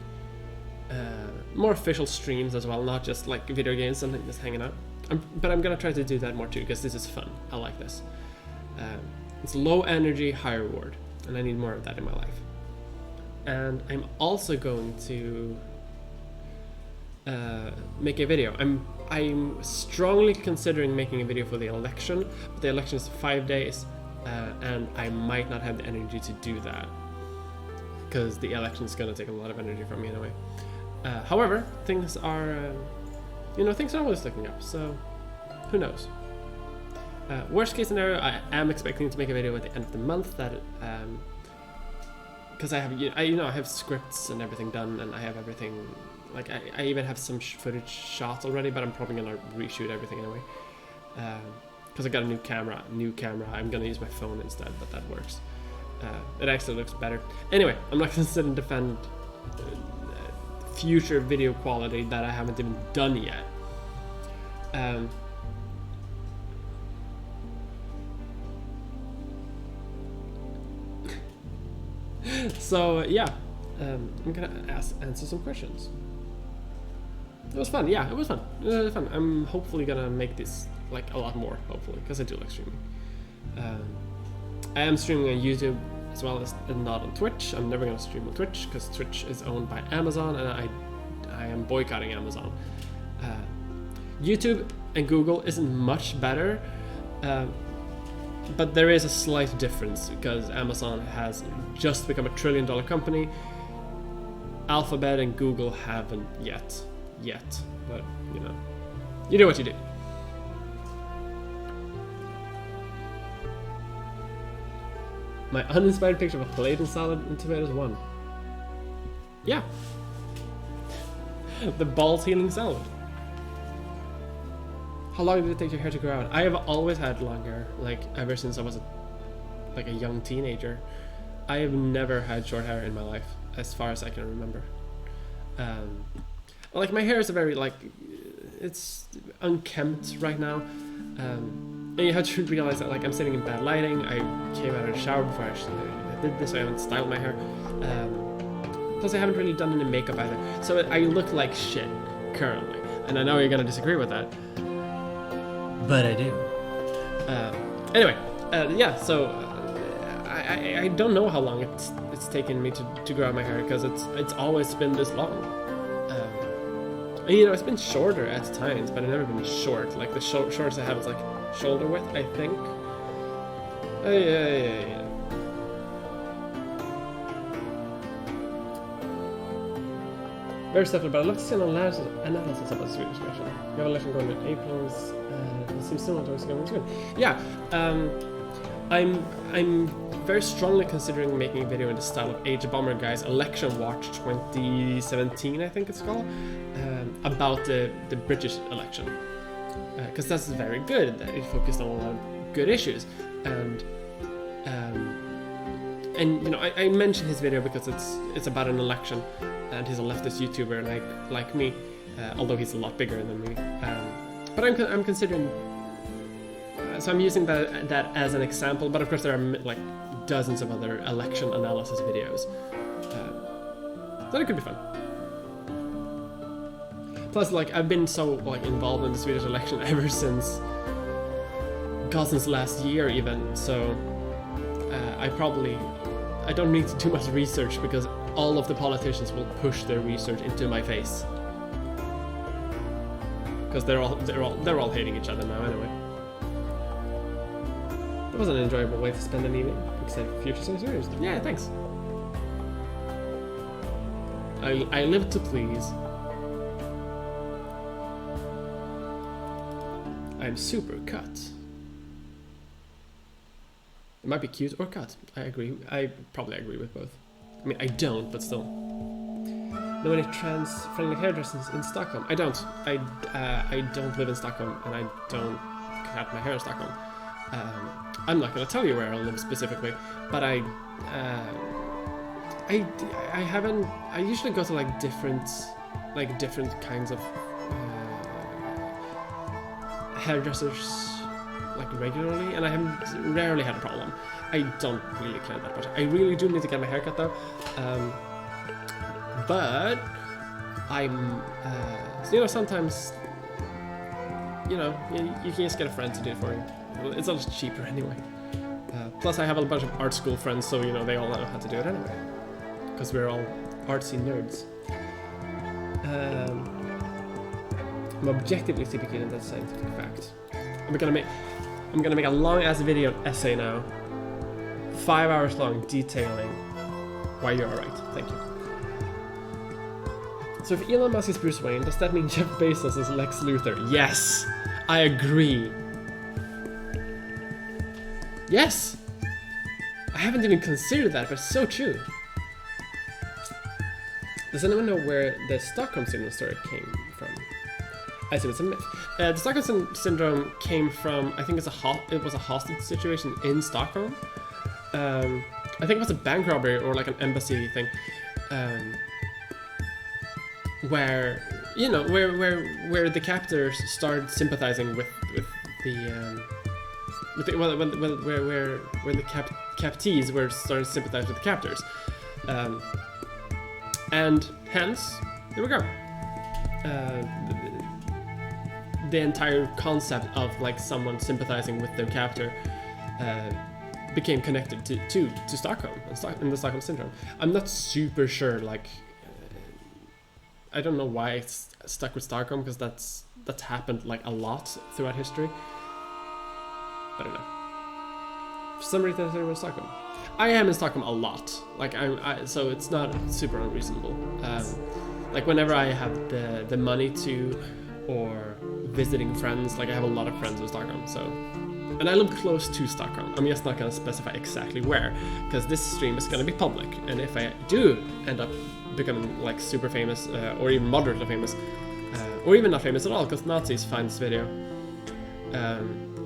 more official streams as well, not just like video games and just hanging out. But I'm gonna try to do that more too, because this is fun. I like this. It's low energy, high reward, and I need more of that in my life. And I'm also going to make a video. I'm strongly considering making a video for the election, but the election is 5 days, and I might not have the energy to do that, because the election is going to take a lot of energy from me anyway. However, things are, things are always looking up, so who knows. Worst case scenario, I am expecting to make a video at the end of the month, that because I have scripts and everything done, and I have everything, like I even have some footage shot already, but I'm probably gonna reshoot everything anyway, because I got a new camera. I'm gonna use my phone instead, but that works. It actually looks better. Anyway, I'm not gonna sit and defend future video quality that I haven't even done yet. So yeah, I'm gonna answer some questions. It was fun. Yeah, it was fun. I'm hopefully gonna make this like a lot more, hopefully, because I do like streaming. I am streaming on YouTube as well as not on Twitch. I'm never gonna stream on Twitch because Twitch is owned by Amazon, and I am boycotting Amazon. YouTube and Google isn't much better, but there is a slight difference because Amazon has just become $1 trillion company. Alphabet and Google haven't yet, but you do what you do. My uninspired picture of a plate and salad and tomatoes won. Yeah. The balls healing salad. How long did it take your hair to grow out? I have always had long hair, like ever since I was a young teenager. I have never had short hair in my life, as far as I can remember. Like my hair is it's unkempt right now. And you have to realize that I'm sitting in bad lighting. I came out of the shower before I did this, so I haven't styled my hair. Plus I haven't really done any makeup either. So I look like shit currently. And I know you're gonna disagree with that. But I do. Anyway, yeah, so I don't know how long it's taken me to grow out my hair, because it's always been this long. And, it's been shorter at times, but I've never been short. Like the shortest I have is like shoulder width, I think. Yeah. Very settled, but I'd love to see an analysis about the Swedish election. We have an election going in April. It seems similar to what's going in Sweden. Yeah, I'm very strongly considering making a video in the style of Age of Bomber Guy's Election Watch 2017, I think it's called, about the British election. Because that's very good. It focused on a lot of good issues, and I mentioned his video because it's about an election, and he's a leftist YouTuber like me, although he's a lot bigger than me. But I'm considering, so I'm using that as an example. But of course, there are dozens of other election analysis videos, so it could be fun. Plus, I've been so involved in the Swedish election ever since last year even. So I don't need to do much research because all of the politicians will push their research into my face. Because they're all hating each other now anyway. That was an enjoyable way to spend an evening. Except future series. Yeah, thanks. I live to please. I'm super cut. It might be cute or cut. I agree. I probably agree with both. I mean, I don't, but still. Know any trans-friendly hairdressers in Stockholm? I don't. I don't live in Stockholm, and I don't cut my hair in Stockholm. I'm not gonna tell you where I live specifically, but I haven't. I usually go to different kinds of hairdressers like regularly, and I haven't rarely had a problem. I don't really care that much. I really do need to get my haircut though, but I'm so, you know, sometimes, you know, you can just get a friend to do it for you. It's always cheaper anyway. Plus I have a bunch of art school friends, so you know they all know how to do it anyway, because we're all artsy nerds. I'm objectively typical in that scientific fact. I'm gonna make a long ass video essay now, 5 hours long, detailing why you are right. Thank you. So if Elon Musk is Bruce Wayne, does that mean Jeff Bezos is Lex Luthor? Yes, I agree. Yes, I haven't even considered that, but it's so true. Does anyone know where the Stockholm Syndrome story came from? I said it's a myth. The Stockholm Syndrome came from, I think it was a hostage situation in Stockholm. I think it was a bank robbery or like an embassy thing, where, you know, where the captors started sympathizing with the where the captees were starting to sympathize with the captors, and hence there we go. The entire concept of like someone sympathizing with their captor became connected to Stockholm and the Stockholm Syndrome. I'm not super sure, like I don't know why it's stuck with Stockholm, because that's happened like a lot throughout history. I don't know. For some reason, I was in Stockholm. I am in Stockholm a lot. Like so it's not super unreasonable. Like whenever I have the money to, or visiting friends, like I have a lot of friends in Stockholm. So, and I live close to Stockholm. I'm just not gonna specify exactly where, because this stream is gonna be public. And if I do end up becoming like super famous, or even moderately famous, or even not famous at all, because Nazis find this video,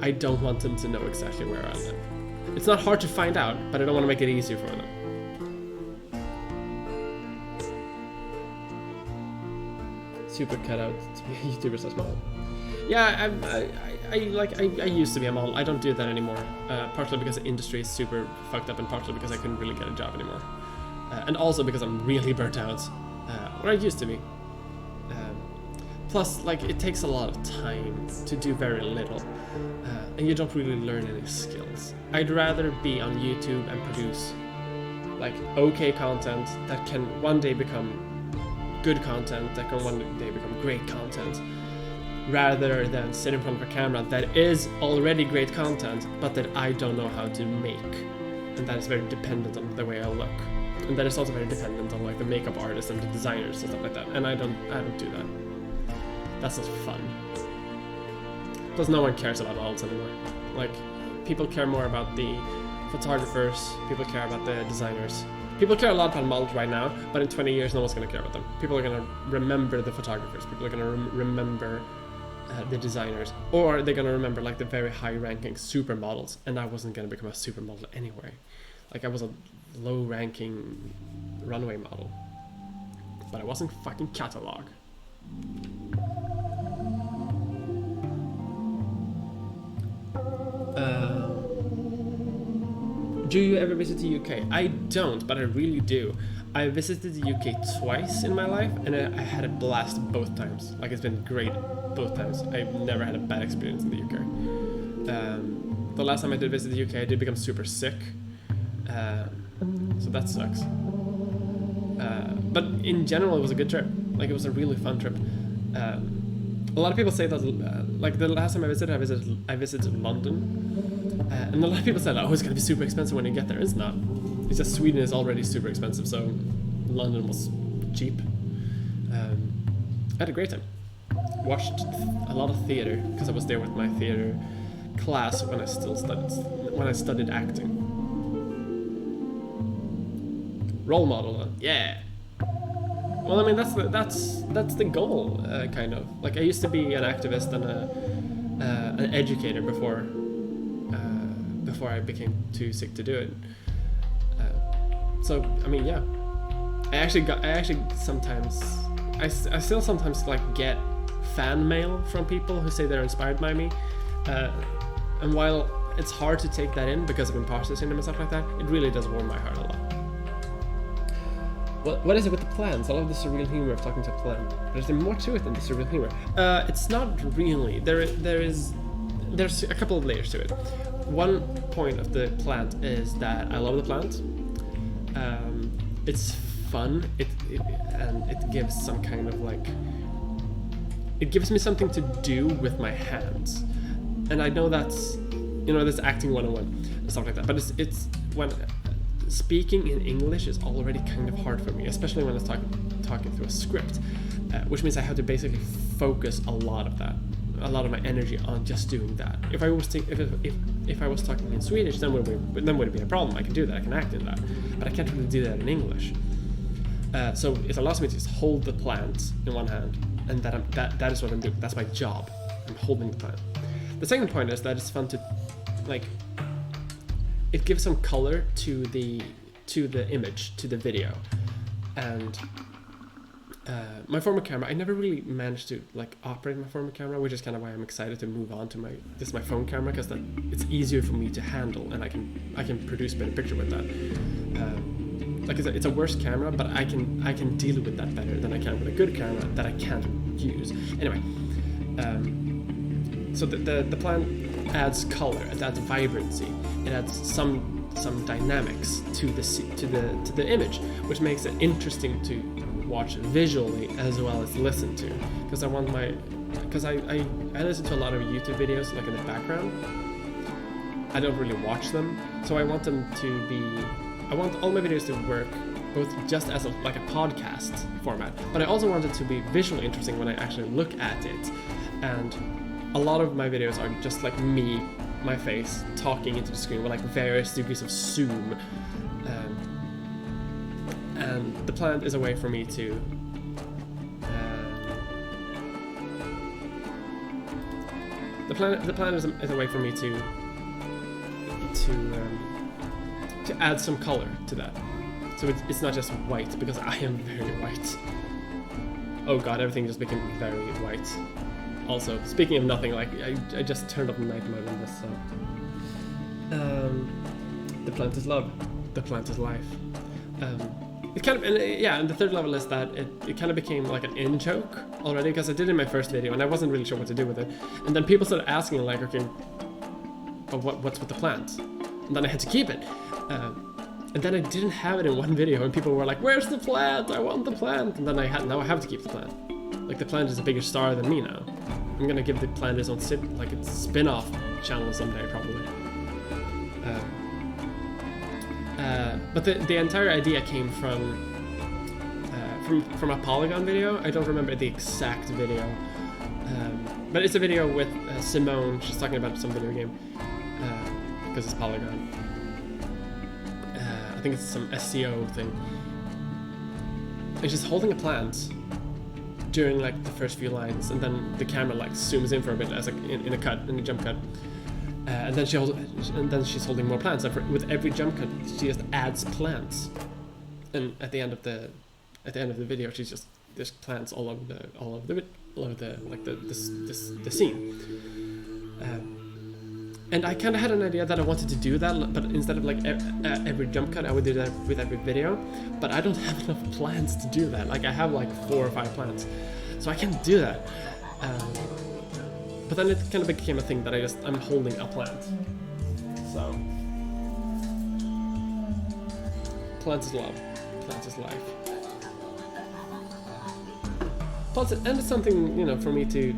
I don't want them to know exactly where I live. It's not hard to find out, but I don't want to make it easier for them. Super cutout to be a YouTuber so small. Yeah, I used to be a model. I don't do that anymore. Partly because the industry is super fucked up, and partly because I couldn't really get a job anymore. And also because I'm really burnt out, where I used to be. Plus, like, it takes a lot of time to do very little, and you don't really learn any skills. I'd rather be on YouTube and produce, like, okay content that can one day become good content, that can one day become great content, rather than sit in front of a camera that is already great content, but that I don't know how to make. And that is very dependent on the way I look. And that is also very dependent on, like, the makeup artists and the designers and stuff like that. And I don't do that. That's not fun. Plus, no one cares about models anymore. Like, people care more about the photographers, people care about the designers. People care a lot about models right now, but in 20 years, no one's gonna care about them. People are gonna remember the photographers, people are gonna remember the designers, or they're gonna remember, like, the very high-ranking supermodels, and I wasn't gonna become a supermodel anyway. Like, I was a low-ranking runway model, but I wasn't fucking catalog. Do you ever visit the UK? I don't, but I really do. I visited the UK twice in my life, and I had a blast both times. Like, it's been great both times. I've never had a bad experience in the UK. The last time I did visit the UK, I did become super sick, so that sucks. But in general, it was a good trip. Like, it was a really fun trip. A lot of people say that, like, the last time I visited London, and a lot of people said, oh, it's gonna be super expensive when you get there. It's not. It's just Sweden is already super expensive, so London was cheap. I had a great time. Watched a lot of theater, because I was there with my theater class when I studied acting. Role model, yeah. Well, I mean, that's the goal, kind of. Like, I used to be an activist and an educator before I became too sick to do it. So, I mean, yeah. I still sometimes, like, get fan mail from people who say they're inspired by me. And while it's hard to take that in because of imposter syndrome and stuff like that, it really does warm my heart a lot. What is it with the plants? I love the surreal humor of talking to a plant. But is there more to it than the surreal humor? It's not really. There's a couple of layers to it. One point of the plant is that I love the plant. It's fun. And it gives some kind of like. It gives me something to do with my hands, and I know that's this acting 101 and stuff like that. But it's when speaking in English is already kind of hard for me, especially when it's talking through a script, which means I have to basically focus a lot of my energy on just doing that. If I was if I was talking in Swedish, then would it be a problem? I can do that, I can act in that, but I can't really do that in English. So it allows me to just hold the plant in one hand, and that is what I'm doing. That's my job. I'm holding the plant. The second point is that it's fun to it gives some color to the image, to the video. And my former camera, I never really managed to operate my former camera, which is kind of why I'm excited to move on to my phone camera, because it's easier for me to handle, and I can produce better picture with that. It's a worse camera, but I can deal with that better than I can with a good camera that I can't use. Anyway, so the plant adds color, it adds vibrancy, it adds some dynamics to the image, which makes it interesting to watch visually as well as listen to. Because I listen to a lot of YouTube videos in the background. I don't really watch them, so I want all my videos to work both just as a podcast format, but I also want it to be visually interesting when I actually look at it. And a lot of my videos are just me, my face, talking into the screen with various degrees of zoom. And the plant is a way for me to the plant is a way for me to add some color to that. So it's not just white, because I am very white. Oh god, everything just became very white. Also, speaking of nothing, I just turned up night mode on this, so the plant is love, the plant is life. It kind of, and the third level is that it kind of became an in joke already, because I did it in my first video and I wasn't really sure what to do with it, and then people started asking okay, but what's with the plant? And then I had to keep it, and then I didn't have it in one video, and people were like, "Where's the plant? I want the plant!" And then now I have to keep the plant. The plant is a bigger star than me now. I'm gonna give the plant its own its spin-off channel someday, probably. But the entire idea came from a Polygon video. I don't remember the exact video, but it's a video with Simone. She's talking about some video game, because it's Polygon. I think it's some SEO thing. And she's holding a plant during the first few lines, and then the camera zooms in for a bit as in a jump cut, and then she's holding more plants. And with every jump cut, she just adds plants, and at the end of the video, there's plants all over the scene. And I kind of had an idea that I wanted to do that, but instead of every jump cut, I would do that with every video. But I don't have enough plants to do that. I have 4 or 5 plants, so I can't do that. But then it kind of became a thing that I'm holding a plant. So, plants is love, plants is life. Plus, and it's something for me to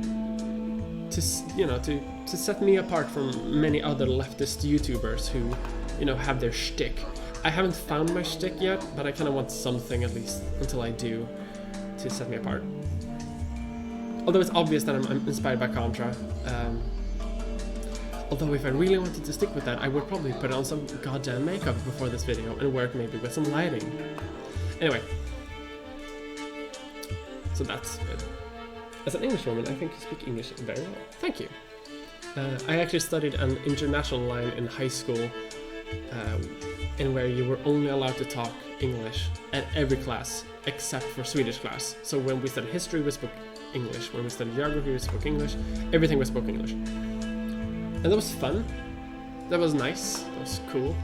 set me apart from many other leftist YouTubers who, have their shtick. I haven't found my shtick yet, but I kind of want something, at least until I do, to set me apart. Although it's obvious that I'm inspired by Contra. Although if I really wanted to stick with that, I would probably put on some goddamn makeup before this video and work maybe with some lighting. Anyway. So that's good. As an English woman, I think you speak English very well. Thank you. I actually studied an international line in high school, in where you were only allowed to talk English at every class except for Swedish class. So when we studied history, we spoke English. When we studied geography, we spoke English. Everything we spoke English. And that was fun. That was nice. That was cool.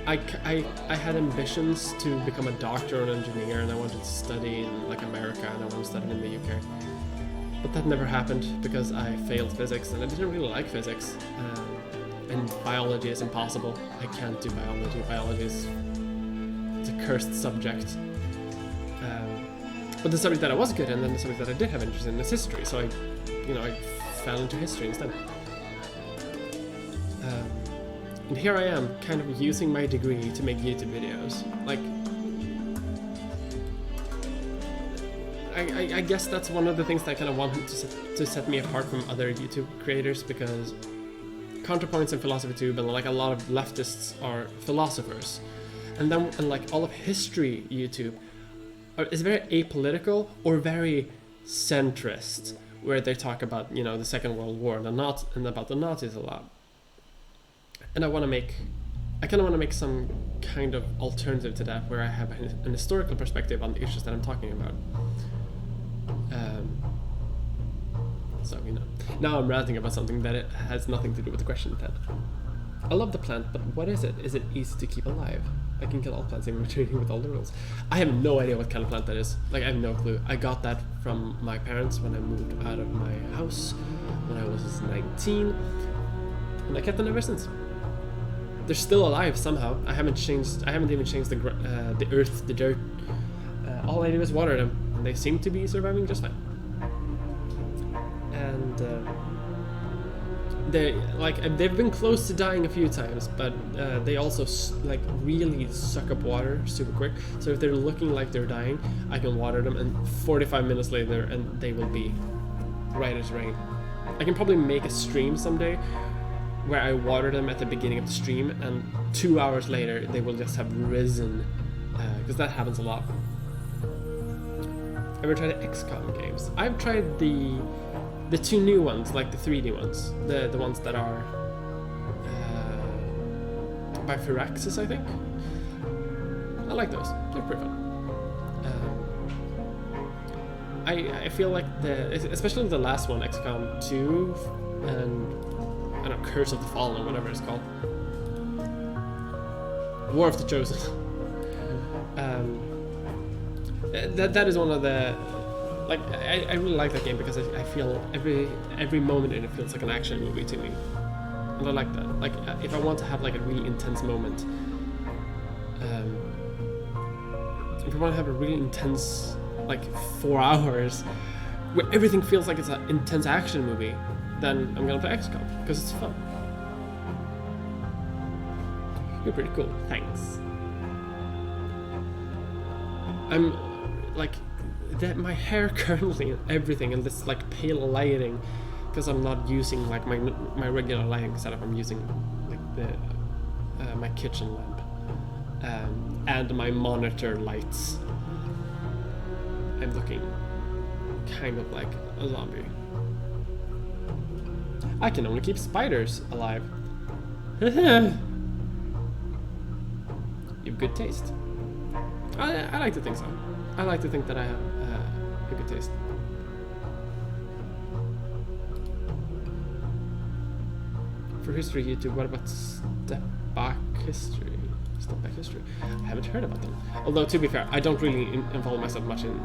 I had ambitions to become a doctor or an engineer, and I wanted to study in like America, and I wanted to study in the UK. But that never happened because I failed physics, and I didn't really like physics. And biology is impossible. I can't do biology. Biology is it's a cursed subject. But the subject that I was good in, and the subject that I did have interest in, is history. So I fell into history instead. And here I am, kind of using my degree to make YouTube videos. Like, I guess that's one of the things that I kind of wanted to set me apart from other YouTube creators, because ContraPoints and PhilosophyTube and like a lot of leftists are philosophers, and like all of history YouTube is very apolitical or very centrist, where they talk about the Second World War and about the Nazis a lot. And I kind of want to make some kind of alternative to that, where I have an historical perspective on the issues that I'm talking about. So now I'm ranting about something that it has nothing to do with the question at hand. I love the plant, but what is it? Is it easy to keep alive? I can kill all plants even returning with all the rules. I have no idea what kind of plant that is. Like, I have no clue. I got that from my parents when I moved out of my house when I was 19, and I kept them ever since. They're still alive somehow. I haven't even changed the earth, the dirt. All I do is water them, and they seem to be surviving just fine. And they've been close to dying a few times, but they also like really suck up water super quick. So if they're looking like they're dying, I can water them, and 45 minutes later, and they will be right as rain. I can probably make a stream someday where I water them at the beginning of the stream, and 2 hours later they will just have risen, because that happens a lot. Ever tried the XCOM games? I've tried the two new ones, like the 3D ones, the ones that are by Firaxis, I think. I like those. They're pretty fun. I feel like especially the last one, XCOM 2, and I don't know, Curse of the Fallen, or whatever it's called. War of the Chosen. That is one of the, like, I really like that game because I feel every moment in it feels like an action movie to me, and I like that. Like, if I want to have like a really intense moment, if I want to have a really intense like 4 hours where everything feels like it's an intense action movie, then I'm gonna play XCOM because it's fun. You're pretty cool, thanks. I'm like my hair currently and everything, and this like pale lighting, because I'm not using like my regular lighting setup. I'm using like my kitchen lamp and my monitor lights. I'm looking kind of like a zombie. I can only keep spiders alive. You have good taste. I like to think so. I like to think that I have a good taste. For history YouTube, what about Step Back History? Step Back History? I haven't heard about them. Although, to be fair, I don't really involve myself much in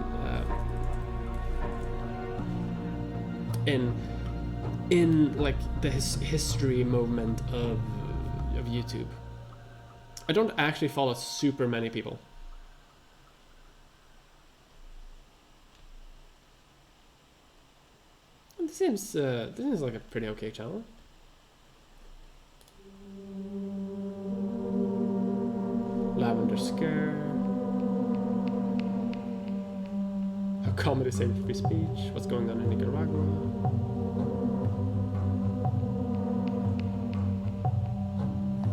like the history movement of YouTube. I don't actually follow super many people. This seems like a pretty okay channel. Lavender Scare. A comedy saved free speech. What's going on in Nicaragua?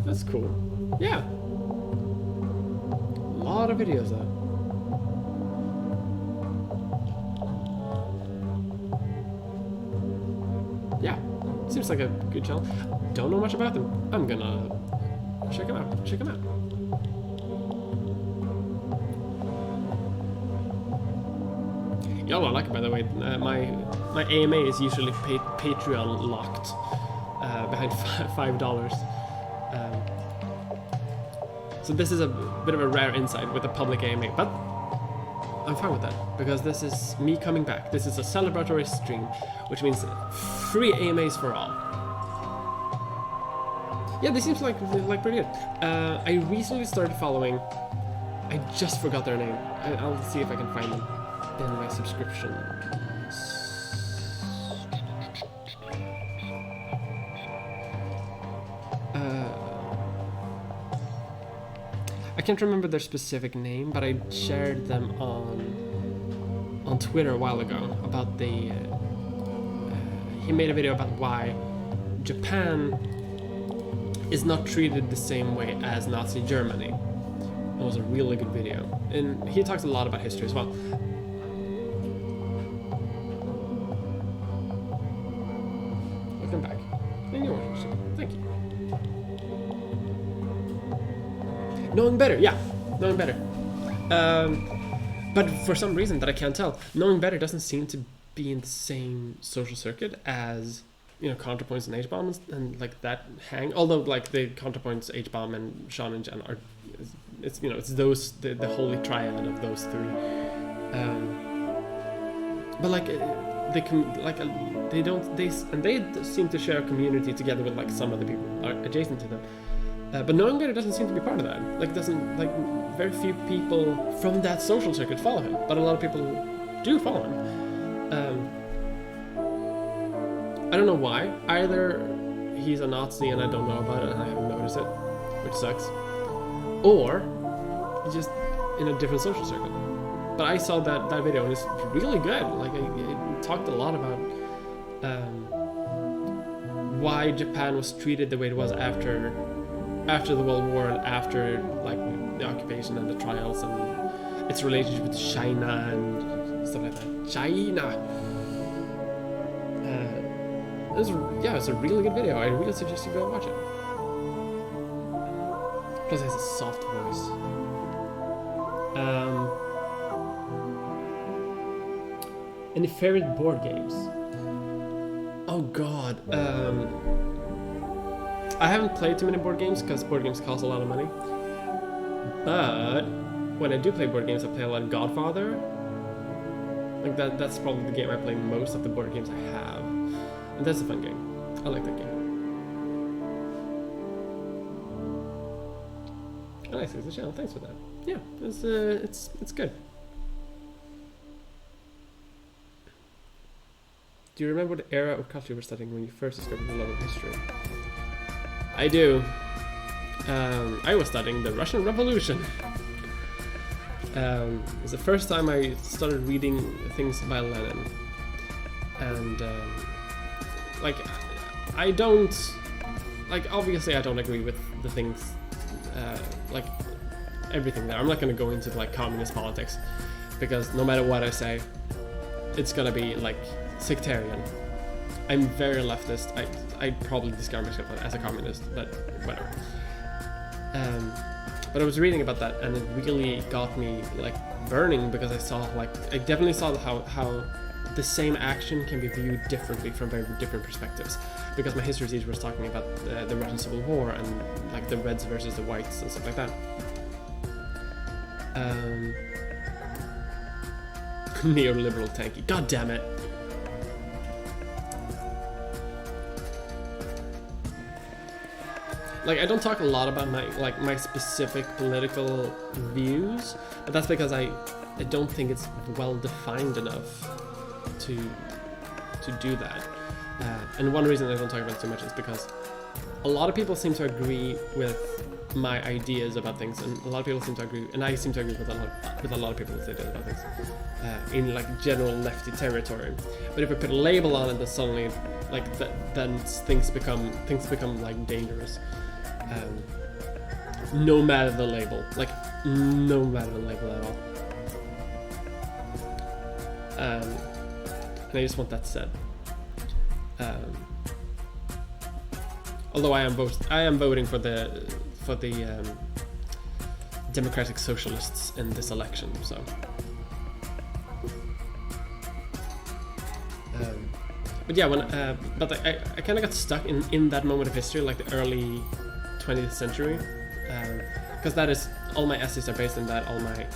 That's cool. Yeah. A lot of videos though. Yeah. Seems like a good channel. Don't know much about them. I'm gonna check them out. Check them out. You know what I like, by the way? My my AMA is usually Patreon locked behind $5. So this is a bit of a rare insight with a public AMA, but I'm fine with that because this is me coming back. This is a celebratory stream, which means free AMAs for all. Yeah, this seems like pretty good. I recently started following. I just forgot their name. I'll see if I can find them in my subscriptions. I can't remember their specific name, but I shared them on Twitter a while ago about the. He made a video about why Japan is not treated the same way as Nazi Germany. It was a really good video, and he talks a lot about history as well. Welcome back. Thank you. Thank you. Knowing better, yeah, knowing better. But for some reason that I can't tell, knowing better doesn't seem to be in the same social circuit as, you know, ContraPoints and H-Bomb and like that hang. Although like the ContraPoints, H-Bomb, and Sean and Jen are, it's, you know, it's those the holy triad of those three. But like they seem to share a community together with like some other people adjacent to them. But knowing better doesn't seem to be part of that. Like, doesn't, like, very few people from that social circuit follow him, but a lot of people do follow him. I don't know why. Either he's a Nazi and I don't know about it and I haven't noticed it, which sucks, or he's just in a different social circuit. But I saw that video and it's really good. Like, it talked a lot about why Japan was treated the way it was after the World War and after like the occupation and the trials and its relationship with China and stuff like that. China. It's a really good video. I really suggest you go watch it. Plus, it has a soft voice. Any favorite board games? Oh God. I haven't played too many board games because board games cost a lot of money. But when I do play board games, I play a lot of Godfather. Like that's probably the game I play most of the board games I have. And that's a fun game. I like that game. Oh, nice, it's a channel. Thanks for that. Yeah, it's good. Do you remember what era of culture you were studying when you first discovered the love of history? I do. I was studying the Russian Revolution. It was the first time I started reading things by Lenin. And, like, I don't... Like, obviously I don't agree with the things, like, everything there. I'm not gonna go into, like, communist politics, because no matter what I say, it's gonna be, like, sectarian. I'm very leftist. I'd probably discard myself as a communist, but whatever. But I was reading about that, and it really got me like burning because I definitely saw how the same action can be viewed differently from very different perspectives. Because my history teacher was talking about the Russian Civil War and like the Reds versus the Whites and stuff like that. Neoliberal tanky. God damn it. Like, I don't talk a lot about my specific political views, but that's because I don't think it's well defined enough to do that. And one reason I don't talk about it too much is because a lot of people seem to agree with my ideas about things, and a lot of people seem to agree, and I seem to agree with a lot of people's ideas about things in like general lefty territory. But if we put a label on it, then suddenly like then things become like dangerous. No matter the label, like no matter the label at all. And I just want that said. Although I am voting for the Democratic Socialists in this election, so. But yeah, but I kind of got stuck in that moment of history, like the early 20th century, because that is all my essays are based on that, all my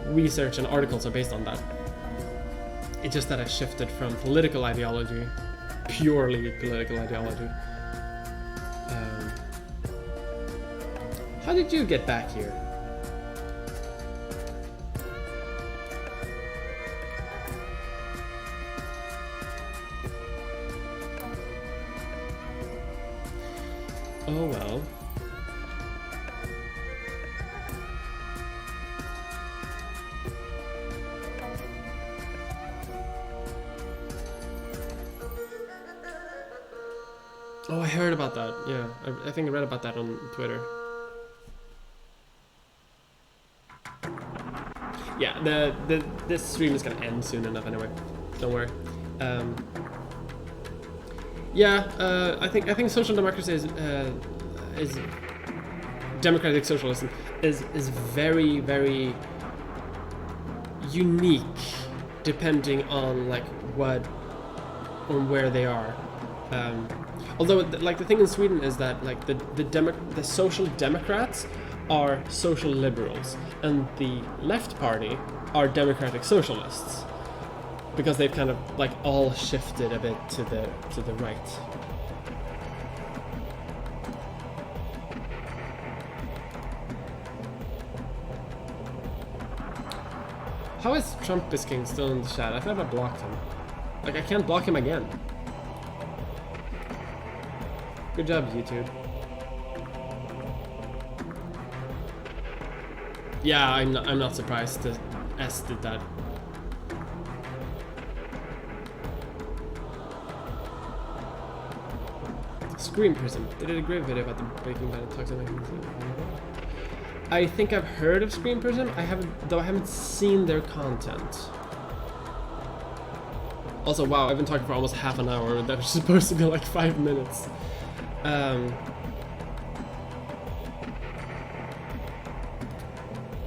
research and articles are based on that. It's just that I shifted from political ideology, purely political ideology. How did you get back here? Oh well. Oh, I heard about that. Yeah, I think I read about that on Twitter. Yeah, this stream is gonna end soon enough anyway. Don't worry. Yeah, I think social democracy is democratic socialism is very, very unique depending on like where they are. Although like the thing in Sweden is that like the social democrats are social liberals and the left party are democratic socialists, because they've kind of like all shifted a bit to the right. How is Trump is King still in the chat? I thought I blocked him. Like, I can't block him again. Good job, YouTube. Yeah, I'm not surprised that S did that. Scream Prism. They did a great video about the Breaking Bad and Toxic Masculinity. I think I've heard of Scream Prism. I haven't seen their content. Also, wow, I've been talking for almost half an hour. That was supposed to be like 5 minutes.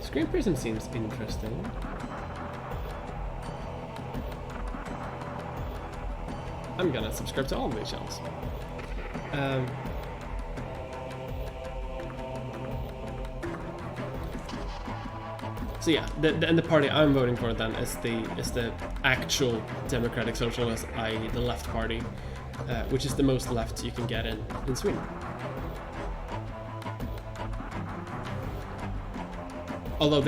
Scream Prism seems interesting. I'm gonna subscribe to all of these channels. So yeah, the party I'm voting for then is the actual democratic socialist, i.e. the left party, which is the most left you can get in Sweden. Although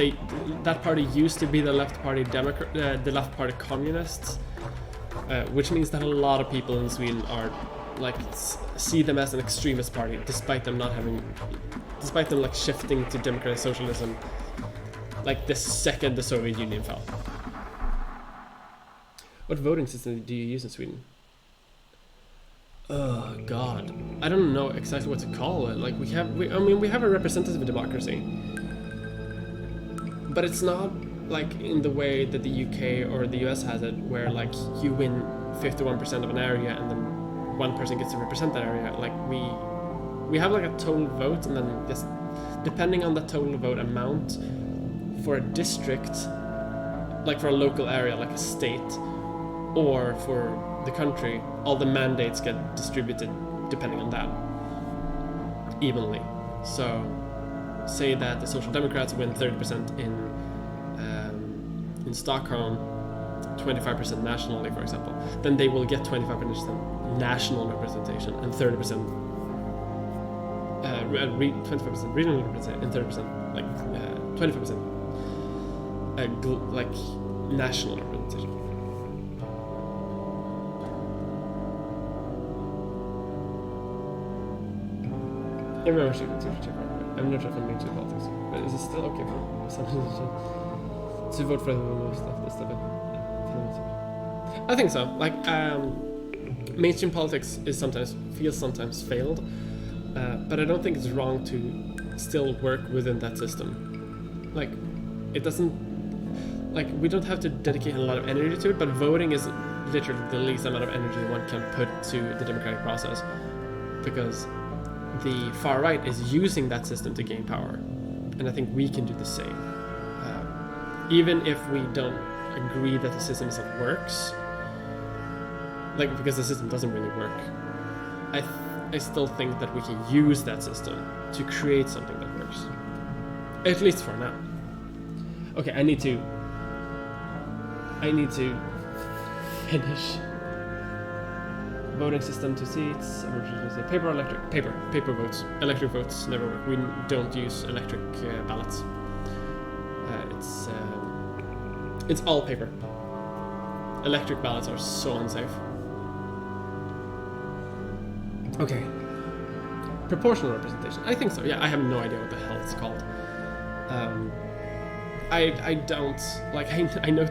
that party used to be the left party the left party communists, which means that a lot of people in Sweden are like see them as an extremist party, despite them like shifting to democratic socialism like the second the Soviet Union fell. What voting system do you use in Sweden? Oh God, I don't know exactly what to call it. Like we have a representative democracy, but it's not like in the way that the UK or the US has it, where like you win 51% of an area and then one person gets to represent that area. Like we have like a total vote, and then just depending on the total vote amount for a district, like for a local area, like a state, or for the country, all the mandates get distributed depending on that evenly. So say that the Social Democrats win 30% in Stockholm, 25% nationally, for example, then they will get 25% national representation and 30% 25% regional representation and 30% like 25% like national representation. Everyone should check out. I'm not sure if I'm into politics, but is it still okay for some to vote for the most leftist of it? I think so. Like mainstream politics feels sometimes failed, but I don't think it's wrong to still work within that system. Like it doesn't. Like we don't have to dedicate a lot of energy to it, but voting is literally the least amount of energy one can put to the democratic process, because the far right is using that system to gain power, and I think we can do the same. Even if we don't agree that the system works, like because the system doesn't really work. I still think that we can use that system to create something that works, at least for now. Okay, I need to finish. Voting system to seats. Paper or electric? Paper votes. Electric votes never work. We don't use electric ballots. It's all paper. Electric ballots are so unsafe. Okay. Proportional representation. I think so. Yeah, I have no idea what the hell it's called. I don't like. I know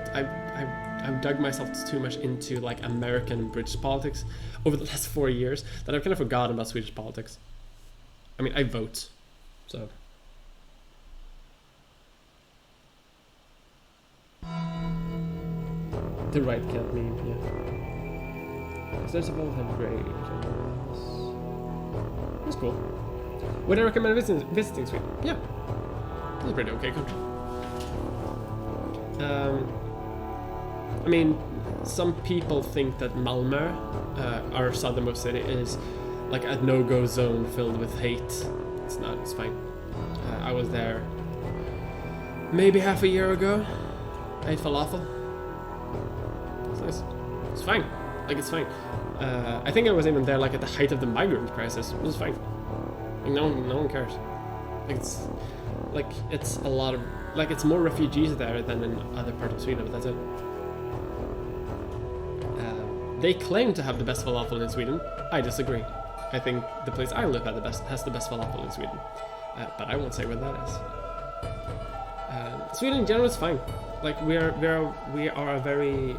I've dug myself too much into like American and British politics over the last 4 years that I've kind of forgotten about Swedish politics. I mean, I vote, so. The right can't mean, yeah. There's a vote have great. That's cool. Would I recommend visiting Sweden? Yeah. It's a pretty okay country. I mean, some people think that Malmö, our southernmost city, is like a no-go zone filled with hate. It's not, it's fine. I was there maybe half a year ago. I ate falafel. It's nice. It's fine. Like, it's fine. I think I was even there like at the height of the migrant crisis. It was fine. Like, no one cares. Like, it's a lot of, like, it's more refugees there than in other parts of Sweden, but that's it. They claim to have the best falafel in Sweden. I disagree. I think the place I live has the best falafel in Sweden, but I won't say where that is. Sweden in general is fine. Like, we are a very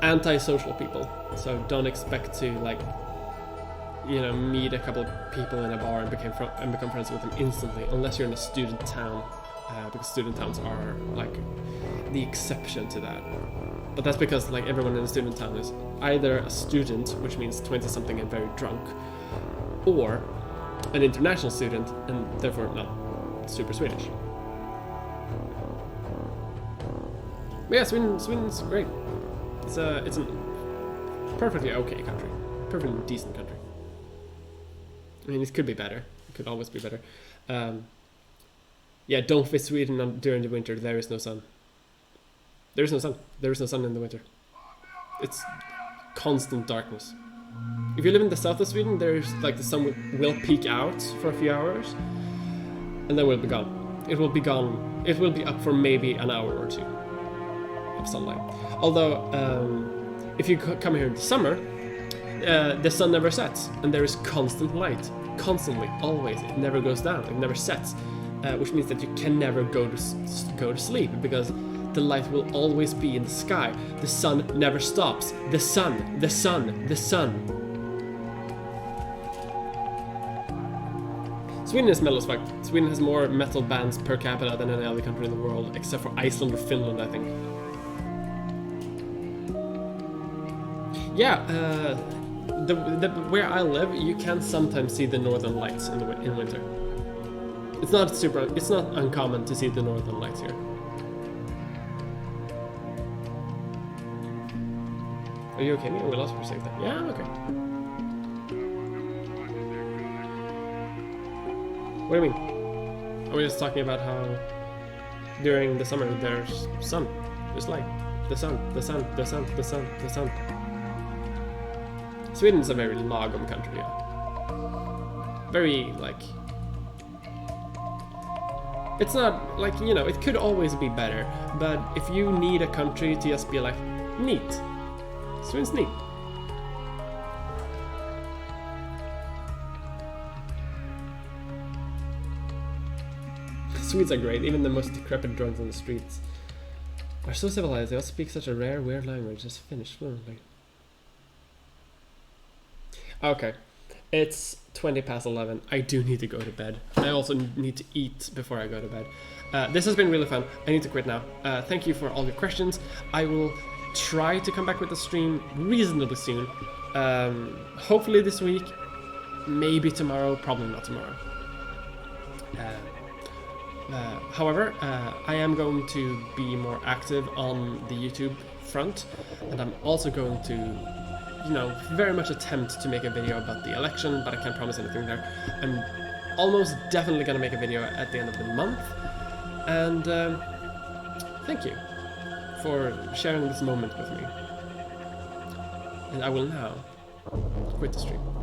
anti-social people, so don't expect to, like, you know, meet a couple of people in a bar and become friends with them instantly, unless you're in a student town, because student towns are like the exception to that. But that's because like everyone in a student town is either a student, which means 20-something and very drunk, or an international student and therefore not super Swedish. But yeah, Sweden's great. It's a perfectly okay country, perfectly decent country. I mean, it could be better. It could always be better. Yeah, don't visit Sweden during the winter. There is no sun. There is no sun. There is no sun in the winter. It's constant darkness. If you live in the south of Sweden, there's like the sun will peek out for a few hours, and then will be gone. It will be gone. It will be up for maybe an hour or two of sunlight. Although, if you come here in the summer, the sun never sets, and there is constant light, constantly, always. It never goes down. It never sets, which means that you can never go to sleep because the light will always be in the sky. The sun never stops. The sun, the sun, the sun. Sweden is metal as fuck. Sweden has more metal bands per capita than any other country in the world, except for Iceland or Finland, I think. Yeah, where I live, you can sometimes see the northern lights in winter. It's not uncommon to see the northern lights here. Are you okay? We lost for a second. Yeah, I'm okay. What do you mean? Are we just talking about how during the summer there's sun, there's light, the sun, the sun, the sun, the sun, the sun. Sweden's a very lagom country, yeah. Very, like... It's not, like, you know, it could always be better, but if you need a country to just be, like, neat, Sweden's neat. Swedes are great, even the most decrepit drunks on the streets are so civilized. They all speak such a rare, weird language, just Finnish fluently. Okay, it's 11:20. I do need to go to bed. I also need to eat before I go to bed. This has been really fun. I need to quit now. Thank you for all your questions. I will try to come back with the stream reasonably soon. Hopefully this week, maybe tomorrow, probably not tomorrow. However, I am going to be more active on the YouTube front, and I'm also going to, you know, very much attempt to make a video about the election, but I can't promise anything there. I'm almost definitely going to make a video at the end of the month, and thank you for sharing this moment with me. And I will now quit the stream.